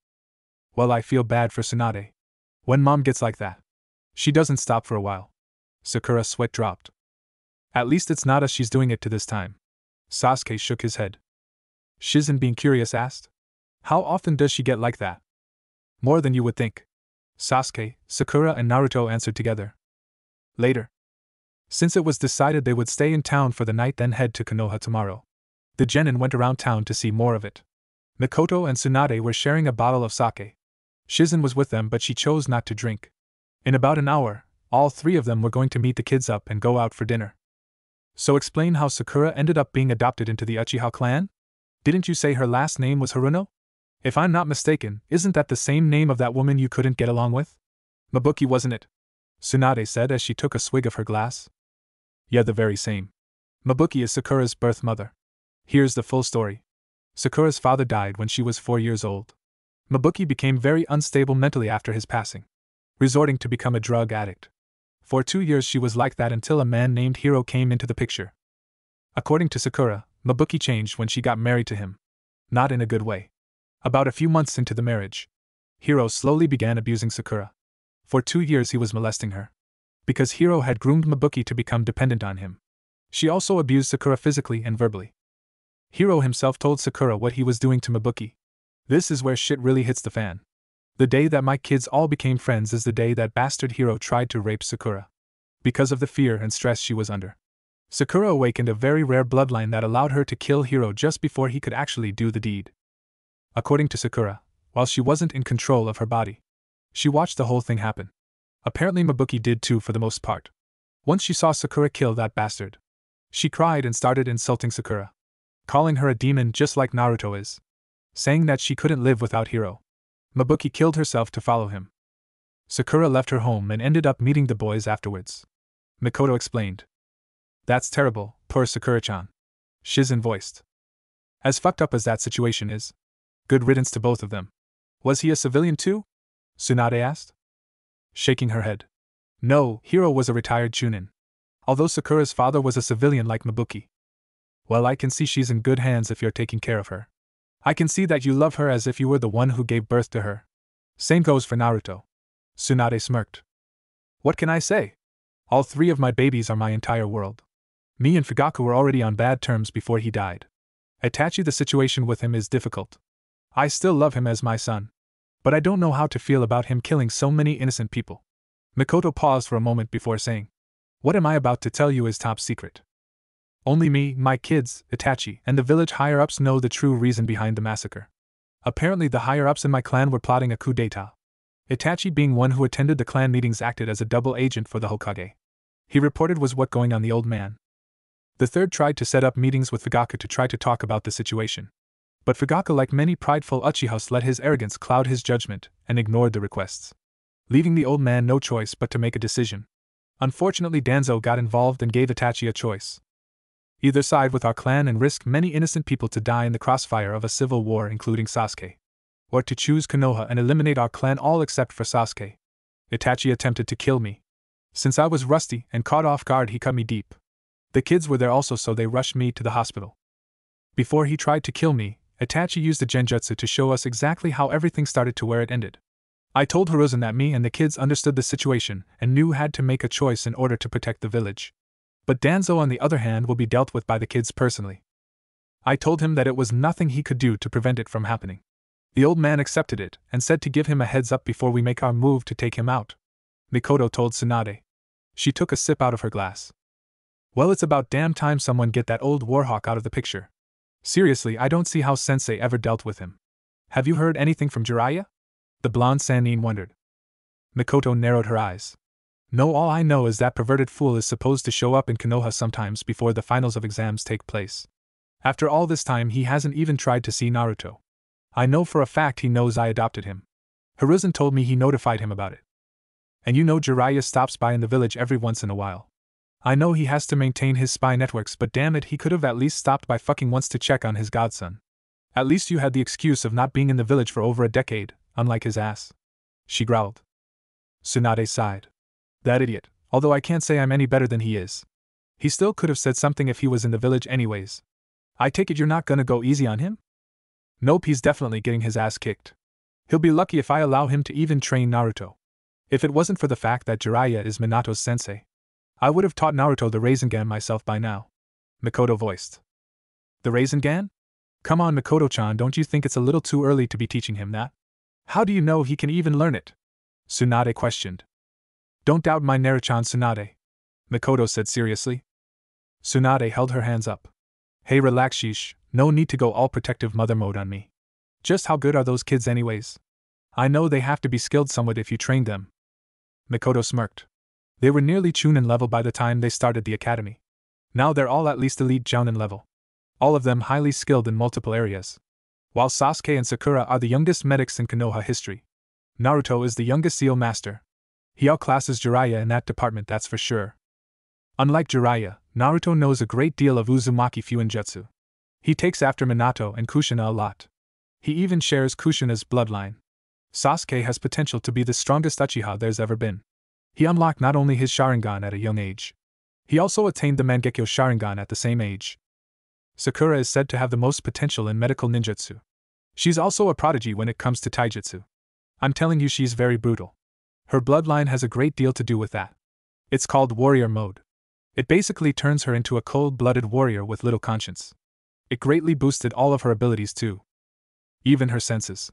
Well, I feel bad for Tsunade. When mom gets like that, she doesn't stop for a while. Sakura's sweat dropped. At least it's not us she's doing it to this time. Sasuke shook his head. Shizen, being curious, asked. How often does she get like that? More than you would think. Sasuke, Sakura and Naruto answered together. Later. Since it was decided they would stay in town for the night then head to Konoha tomorrow, the genin went around town to see more of it. Mikoto and Tsunade were sharing a bottle of sake. Shizen was with them, but she chose not to drink. In about an hour, all three of them were going to meet the kids up and go out for dinner. So explain how Sakura ended up being adopted into the Uchiha clan? Didn't you say her last name was Haruno? If I'm not mistaken, isn't that the same name of that woman you couldn't get along with? Mabuki, wasn't it? Tsunade said as she took a swig of her glass. Yeah, the very same. Mabuki is Sakura's birth mother. Here's the full story. Sakura's father died when she was 4 years old. Mabuki became very unstable mentally after his passing, resorting to become a drug addict. For 2 years she was like that until a man named Hiro came into the picture. According to Sakura, Mabuki changed when she got married to him. Not in a good way. About a few months into the marriage, Hiro slowly began abusing Sakura. For 2 years he was molesting her. Because Hiro had groomed Mabuki to become dependent on him. She also abused Sakura physically and verbally. Hiro himself told Sakura what he was doing to Mabuki. This is where shit really hits the fan. The day that my kids all became friends is the day that bastard Hiro tried to rape Sakura. Because of the fear and stress she was under, Sakura awakened a very rare bloodline that allowed her to kill Hiro just before he could actually do the deed. According to Sakura, while she wasn't in control of her body, she watched the whole thing happen. Apparently Mabuki did too for the most part. Once she saw Sakura kill that bastard, she cried and started insulting Sakura, calling her a demon just like Naruto is, saying that she couldn't live without Hiro. Mabuki killed herself to follow him. Sakura left her home and ended up meeting the boys afterwards. Mikoto explained. That's terrible, poor Sakura-chan. Shizen voiced. As fucked up as that situation is, good riddance to both of them. Was he a civilian too? Tsunade asked. Shaking her head. No, Hiro was a retired chunin. Although Sakura's father was a civilian like Mabuki. Well, I can see she's in good hands if you're taking care of her. I can see that you love her as if you were the one who gave birth to her. Same goes for Naruto. Tsunade smirked. What can I say? All three of my babies are my entire world. Me and Fugaku were already on bad terms before he died. Itachi, the situation with him is difficult. I still love him as my son. But I don't know how to feel about him killing so many innocent people. Mikoto paused for a moment before saying, What am I about to tell you is top secret. Only me, my kids, Itachi, and the village higher-ups know the true reason behind the massacre. Apparently the higher-ups in my clan were plotting a coup d'etat. Itachi, being one who attended the clan meetings, acted as a double agent for the Hokage. He reported was what going on the old man. The third tried to set up meetings with Fugaku to try to talk about the situation. But Fugaku, like many prideful Uchihas, let his arrogance cloud his judgment and ignored the requests, leaving the old man no choice but to make a decision. Unfortunately, Danzo got involved and gave Itachi a choice. Either side with our clan and risk many innocent people to die in the crossfire of a civil war, including Sasuke. Or to choose Konoha and eliminate our clan all except for Sasuke. Itachi attempted to kill me. Since I was rusty and caught off guard, he cut me deep. The kids were there also, so they rushed me to the hospital. Before he tried to kill me, Itachi used the genjutsu to show us exactly how everything started to where it ended. I told Hiruzen that me and the kids understood the situation and knew had to make a choice in order to protect the village. But Danzo, on the other hand, will be dealt with by the kids personally. I told him that it was nothing he could do to prevent it from happening. The old man accepted it and said to give him a heads up before we make our move to take him out. Mikoto told Tsunade. She took a sip out of her glass. Well, it's about damn time someone get that old warhawk out of the picture. Seriously, I don't see how Sensei ever dealt with him. Have you heard anything from Jiraiya? The blonde Sannin wondered. Mikoto narrowed her eyes. No, all I know is that perverted fool is supposed to show up in Konoha sometimes before the finals of exams take place. After all this time, he hasn't even tried to see Naruto. I know for a fact he knows I adopted him. Hiruzen told me he notified him about it. And you know Jiraiya stops by in the village every once in a while. I know he has to maintain his spy networks, but damn it, he could have at least stopped by fucking once to check on his godson. At least you had the excuse of not being in the village for over a decade, unlike his ass. She growled. Tsunade sighed. That idiot, although I can't say I'm any better than he is. He still could have said something if he was in the village anyways. I take it you're not gonna go easy on him? Nope, he's definitely getting his ass kicked. He'll be lucky if I allow him to even train Naruto. If it wasn't for the fact that Jiraiya is Minato's sensei, I would have taught Naruto the Rasengan myself by now. Mikoto voiced. The Rasengan? Come on, Mikoto-chan, don't you think it's a little too early to be teaching him that? How do you know he can even learn it? Tsunade questioned. Don't doubt my Naruto-chan, Tsunade, Mikoto said seriously. Tsunade held her hands up. Hey, relax, sheesh, no need to go all protective mother mode on me. Just how good are those kids anyways? I know they have to be skilled somewhat if you train them. Mikoto smirked. They were nearly Chunin level by the time they started the academy. Now they're all at least elite Jounin level. All of them highly skilled in multiple areas. While Sasuke and Sakura are the youngest medics in Konoha history, Naruto is the youngest seal master. He outclasses Jiraiya in that department, that's for sure. Unlike Jiraiya, Naruto knows a great deal of Uzumaki Fuinjutsu. He takes after Minato and Kushina a lot. He even shares Kushina's bloodline. Sasuke has potential to be the strongest Uchiha there's ever been. He unlocked not only his Sharingan at a young age, he also attained the Mangekyo Sharingan at the same age. Sakura is said to have the most potential in medical ninjutsu. She's also a prodigy when it comes to taijutsu. I'm telling you, she's very brutal. Her bloodline has a great deal to do with that. It's called warrior mode. It basically turns her into a cold-blooded warrior with little conscience. It greatly boosted all of her abilities too. Even her senses.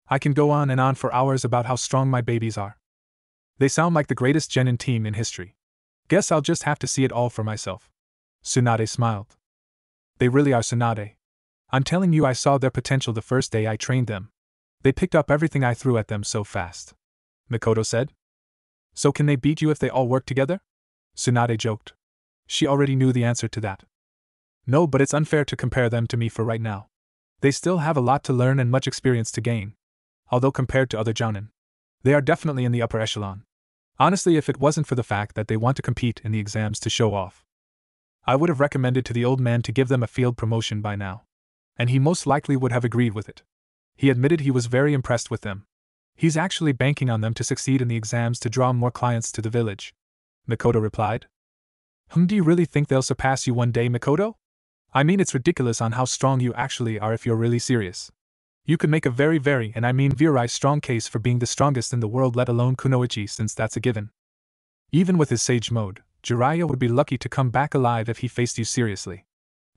I can go on and on for hours about how strong my babies are. They sound like the greatest genin team in history. Guess I'll just have to see it all for myself. Tsunade smiled. They really are, Tsunade. I'm telling you, I saw their potential the first day I trained them. They picked up everything I threw at them so fast. Mikoto said. So can they beat you if they all work together? Tsunade joked. She already knew the answer to that. No, but it's unfair to compare them to me for right now. They still have a lot to learn and much experience to gain. Although compared to other jounin, they are definitely in the upper echelon. Honestly, if it wasn't for the fact that they want to compete in the exams to show off, I would have recommended to the old man to give them a field promotion by now. And he most likely would have agreed with it. He admitted he was very impressed with them. He's actually banking on them to succeed in the exams to draw more clients to the village. Mikoto replied. Do you really think they'll surpass you one day, Mikoto? I mean, it's ridiculous on how strong you actually are if you're really serious. You could make a very, and I mean very strong case for being the strongest in the world, let alone kunoichi, since that's a given. Even with his sage mode, Jiraiya would be lucky to come back alive if he faced you seriously.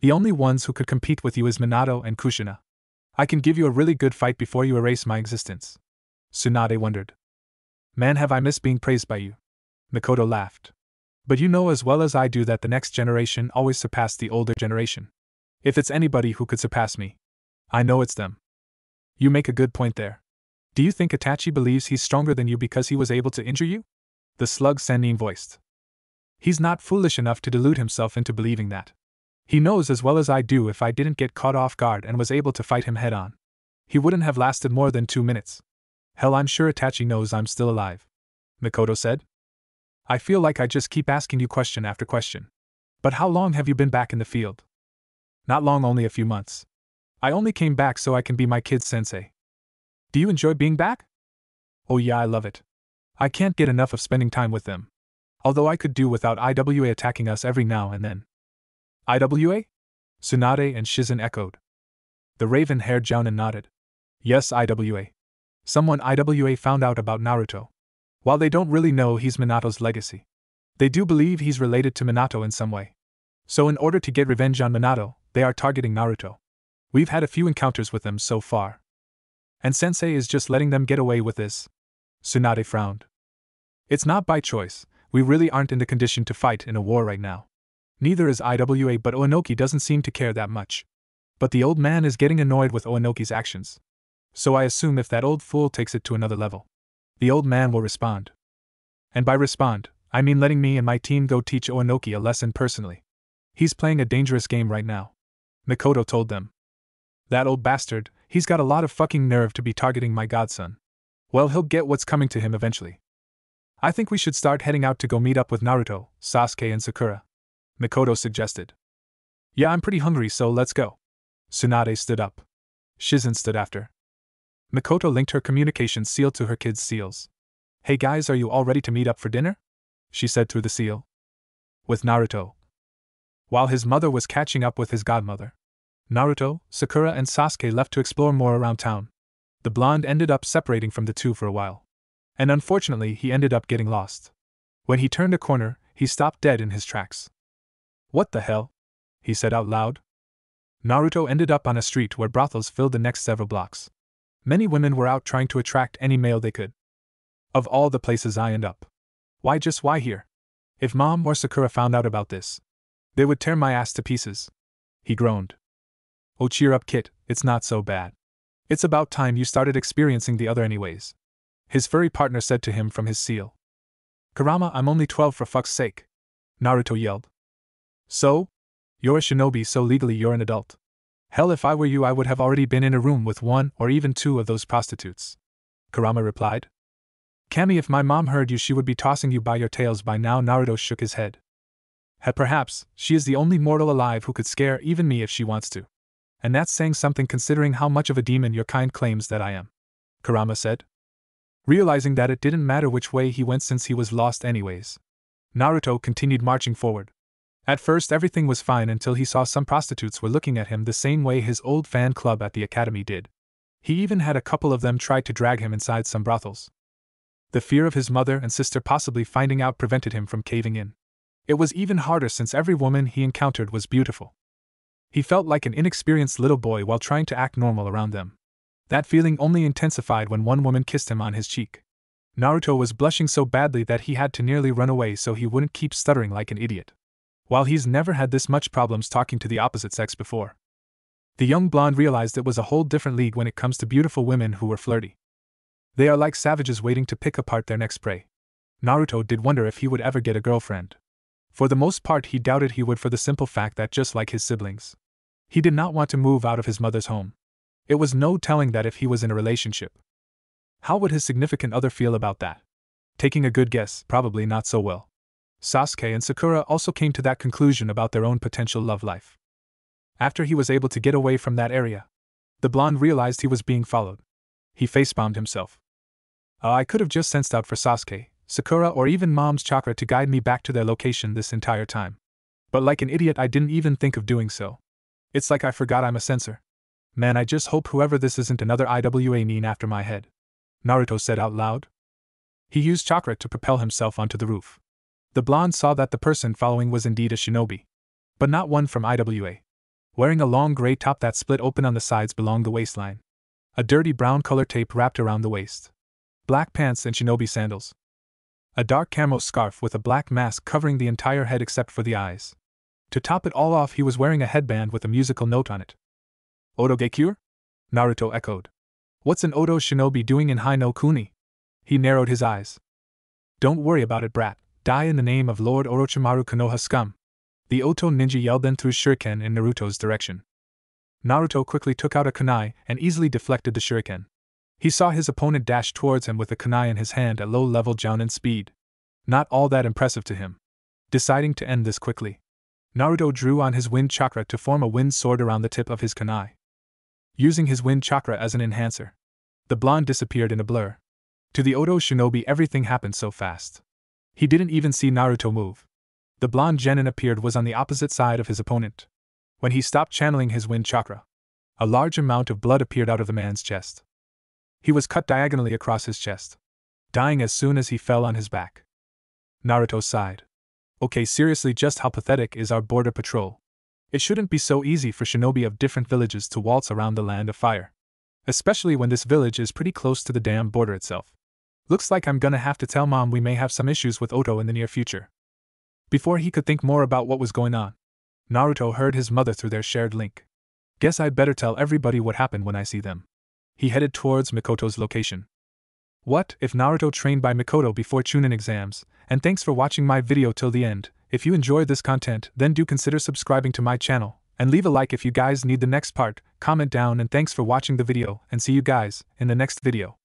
The only ones who could compete with you is Minato and Kushina. I can give you a really good fight before you erase my existence. Tsunade wondered. Man, have I missed being praised by you. Mikoto laughed. But you know as well as I do that the next generation always surpassed the older generation. If it's anybody who could surpass me, I know it's them. You make a good point there. Do you think Itachi believes he's stronger than you because he was able to injure you? The slug Sannin voiced. He's not foolish enough to delude himself into believing that. He knows as well as I do if I didn't get caught off guard and was able to fight him head on, he wouldn't have lasted more than 2 minutes. Hell, I'm sure Itachi knows I'm still alive. Mikoto said. I feel like I just keep asking you question after question. But how long have you been back in the field? Not long, only a few months. I only came back so I can be my kid's sensei. Do you enjoy being back? Oh yeah, I love it. I can't get enough of spending time with them. Although I could do without IWA attacking us every now and then. IWA? Tsunade and Shizen echoed. The raven-haired Jounin nodded. Yes, IWA. Someone IWA found out about Naruto. While they don't really know he's Minato's legacy, they do believe he's related to Minato in some way. So in order to get revenge on Minato, they are targeting Naruto. We've had a few encounters with them so far. And Sensei is just letting them get away with this. Tsunade frowned. It's not by choice, we really aren't in the condition to fight in a war right now. Neither is IWA, but Onoki doesn't seem to care that much. But the old man is getting annoyed with Onoki's actions. So I assume if that old fool takes it to another level, the old man will respond. And by respond, I mean letting me and my team go teach Onoki a lesson personally. He's playing a dangerous game right now. Mikoto told them. That old bastard, he's got a lot of fucking nerve to be targeting my godson. Well, he'll get what's coming to him eventually. I think we should start heading out to go meet up with Naruto, Sasuke and Sakura. Mikoto suggested. Yeah, I'm pretty hungry, so let's go. Tsunade stood up. Shizen stood after. Mikoto linked her communication seal to her kids' seals. Hey guys, are you all ready to meet up for dinner? She said through the seal. With Naruto. While his mother was catching up with his godmother, Naruto, Sakura and Sasuke left to explore more around town. The blonde ended up separating from the two for a while. And unfortunately he ended up getting lost. When he turned a corner, he stopped dead in his tracks. What the hell? He said out loud. Naruto ended up on a street where brothels filled the next several blocks. Many women were out trying to attract any male they could. Of all the places I end up. Why here? If Mom or Sakura found out about this, they would tear my ass to pieces. He groaned. Oh, cheer up, kid, it's not so bad. It's about time you started experiencing the other anyways. His furry partner said to him from his seal. Kurama, I'm only 12 for fuck's sake. Naruto yelled. So? You're a shinobi, so legally you're an adult. Hell, if I were you I would have already been in a room with 1 or even 2 of those prostitutes. Kurama replied. Kami, if my mom heard you she would be tossing you by your tails by now. Naruto shook his head. Perhaps, she is the only mortal alive who could scare even me if she wants to. And that's saying something considering how much of a demon your kind claims that I am. Kurama said. Realizing that it didn't matter which way he went since he was lost anyways, Naruto continued marching forward. At first everything was fine until he saw some prostitutes were looking at him the same way his old fan club at the academy did. He even had a couple of them try to drag him inside some brothels. The fear of his mother and sister possibly finding out prevented him from caving in. It was even harder since every woman he encountered was beautiful. He felt like an inexperienced little boy while trying to act normal around them. That feeling only intensified when one woman kissed him on his cheek. Naruto was blushing so badly that he had to nearly run away so he wouldn't keep stuttering like an idiot. While he's never had this much problems talking to the opposite sex before. The young blonde realized it was a whole different league when it comes to beautiful women who were flirty. They are like savages waiting to pick apart their next prey. Naruto did wonder if he would ever get a girlfriend. For the most part he doubted he would, for the simple fact that just like his siblings, he did not want to move out of his mother's home. It was no telling that if he was in a relationship. How would his significant other feel about that? Taking a good guess, probably not so well. Sasuke and Sakura also came to that conclusion about their own potential love life. After he was able to get away from that area, the blonde realized he was being followed. He facepalmed himself. I could have just sensed out for Sasuke, Sakura, or even Mom's chakra to guide me back to their location this entire time. But like an idiot, I didn't even think of doing so. It's like I forgot I'm a censor. Man, I just hope whoever this isn't another IWA Nin after my head, Naruto said out loud. He used chakra to propel himself onto the roof. The blonde saw that the person following was indeed a shinobi, but not one from IWA. Wearing a long gray top that split open on the sides below the waistline. A dirty brown color tape wrapped around the waist. Black pants and shinobi sandals. A dark camo scarf with a black mask covering the entire head except for the eyes. To top it all off, he was wearing a headband with a musical note on it. Oto Gekyure? Naruto echoed. What's an Oto shinobi doing in Hai no Kuni? He narrowed his eyes. Don't worry about it, brat. Die in the name of Lord Orochimaru Konoha scum. The Oto ninja yelled, then threw shuriken in Naruto's direction. Naruto quickly took out a kunai and easily deflected the shuriken. He saw his opponent dash towards him with a kunai in his hand at low-level jounin speed. Not all that impressive to him. Deciding to end this quickly, Naruto drew on his wind chakra to form a wind sword around the tip of his kunai. Using his wind chakra as an enhancer, the blonde disappeared in a blur. To the Oto shinobi, everything happened so fast. He didn't even see Naruto move. The blonde genin appeared was on the opposite side of his opponent. When he stopped channeling his wind chakra, a large amount of blood appeared out of the man's chest. He was cut diagonally across his chest, dying as soon as he fell on his back. Naruto sighed. Okay, seriously, just how pathetic is our border patrol? It shouldn't be so easy for shinobi of different villages to waltz around the land of fire. Especially when this village is pretty close to the damn border itself. Looks like I'm gonna have to tell Mom we may have some issues with Oto in the near future. Before he could think more about what was going on, Naruto heard his mother through their shared link. Guess I'd better tell everybody what happened when I see them. He headed towards Mikoto's location. What if Naruto trained by Mikoto before chunin exams? And thanks for watching my video till the end. If you enjoyed this content, then do consider subscribing to my channel, and leave a like if you guys need the next part. Comment down, and thanks for watching the video, and see you guys in the next video.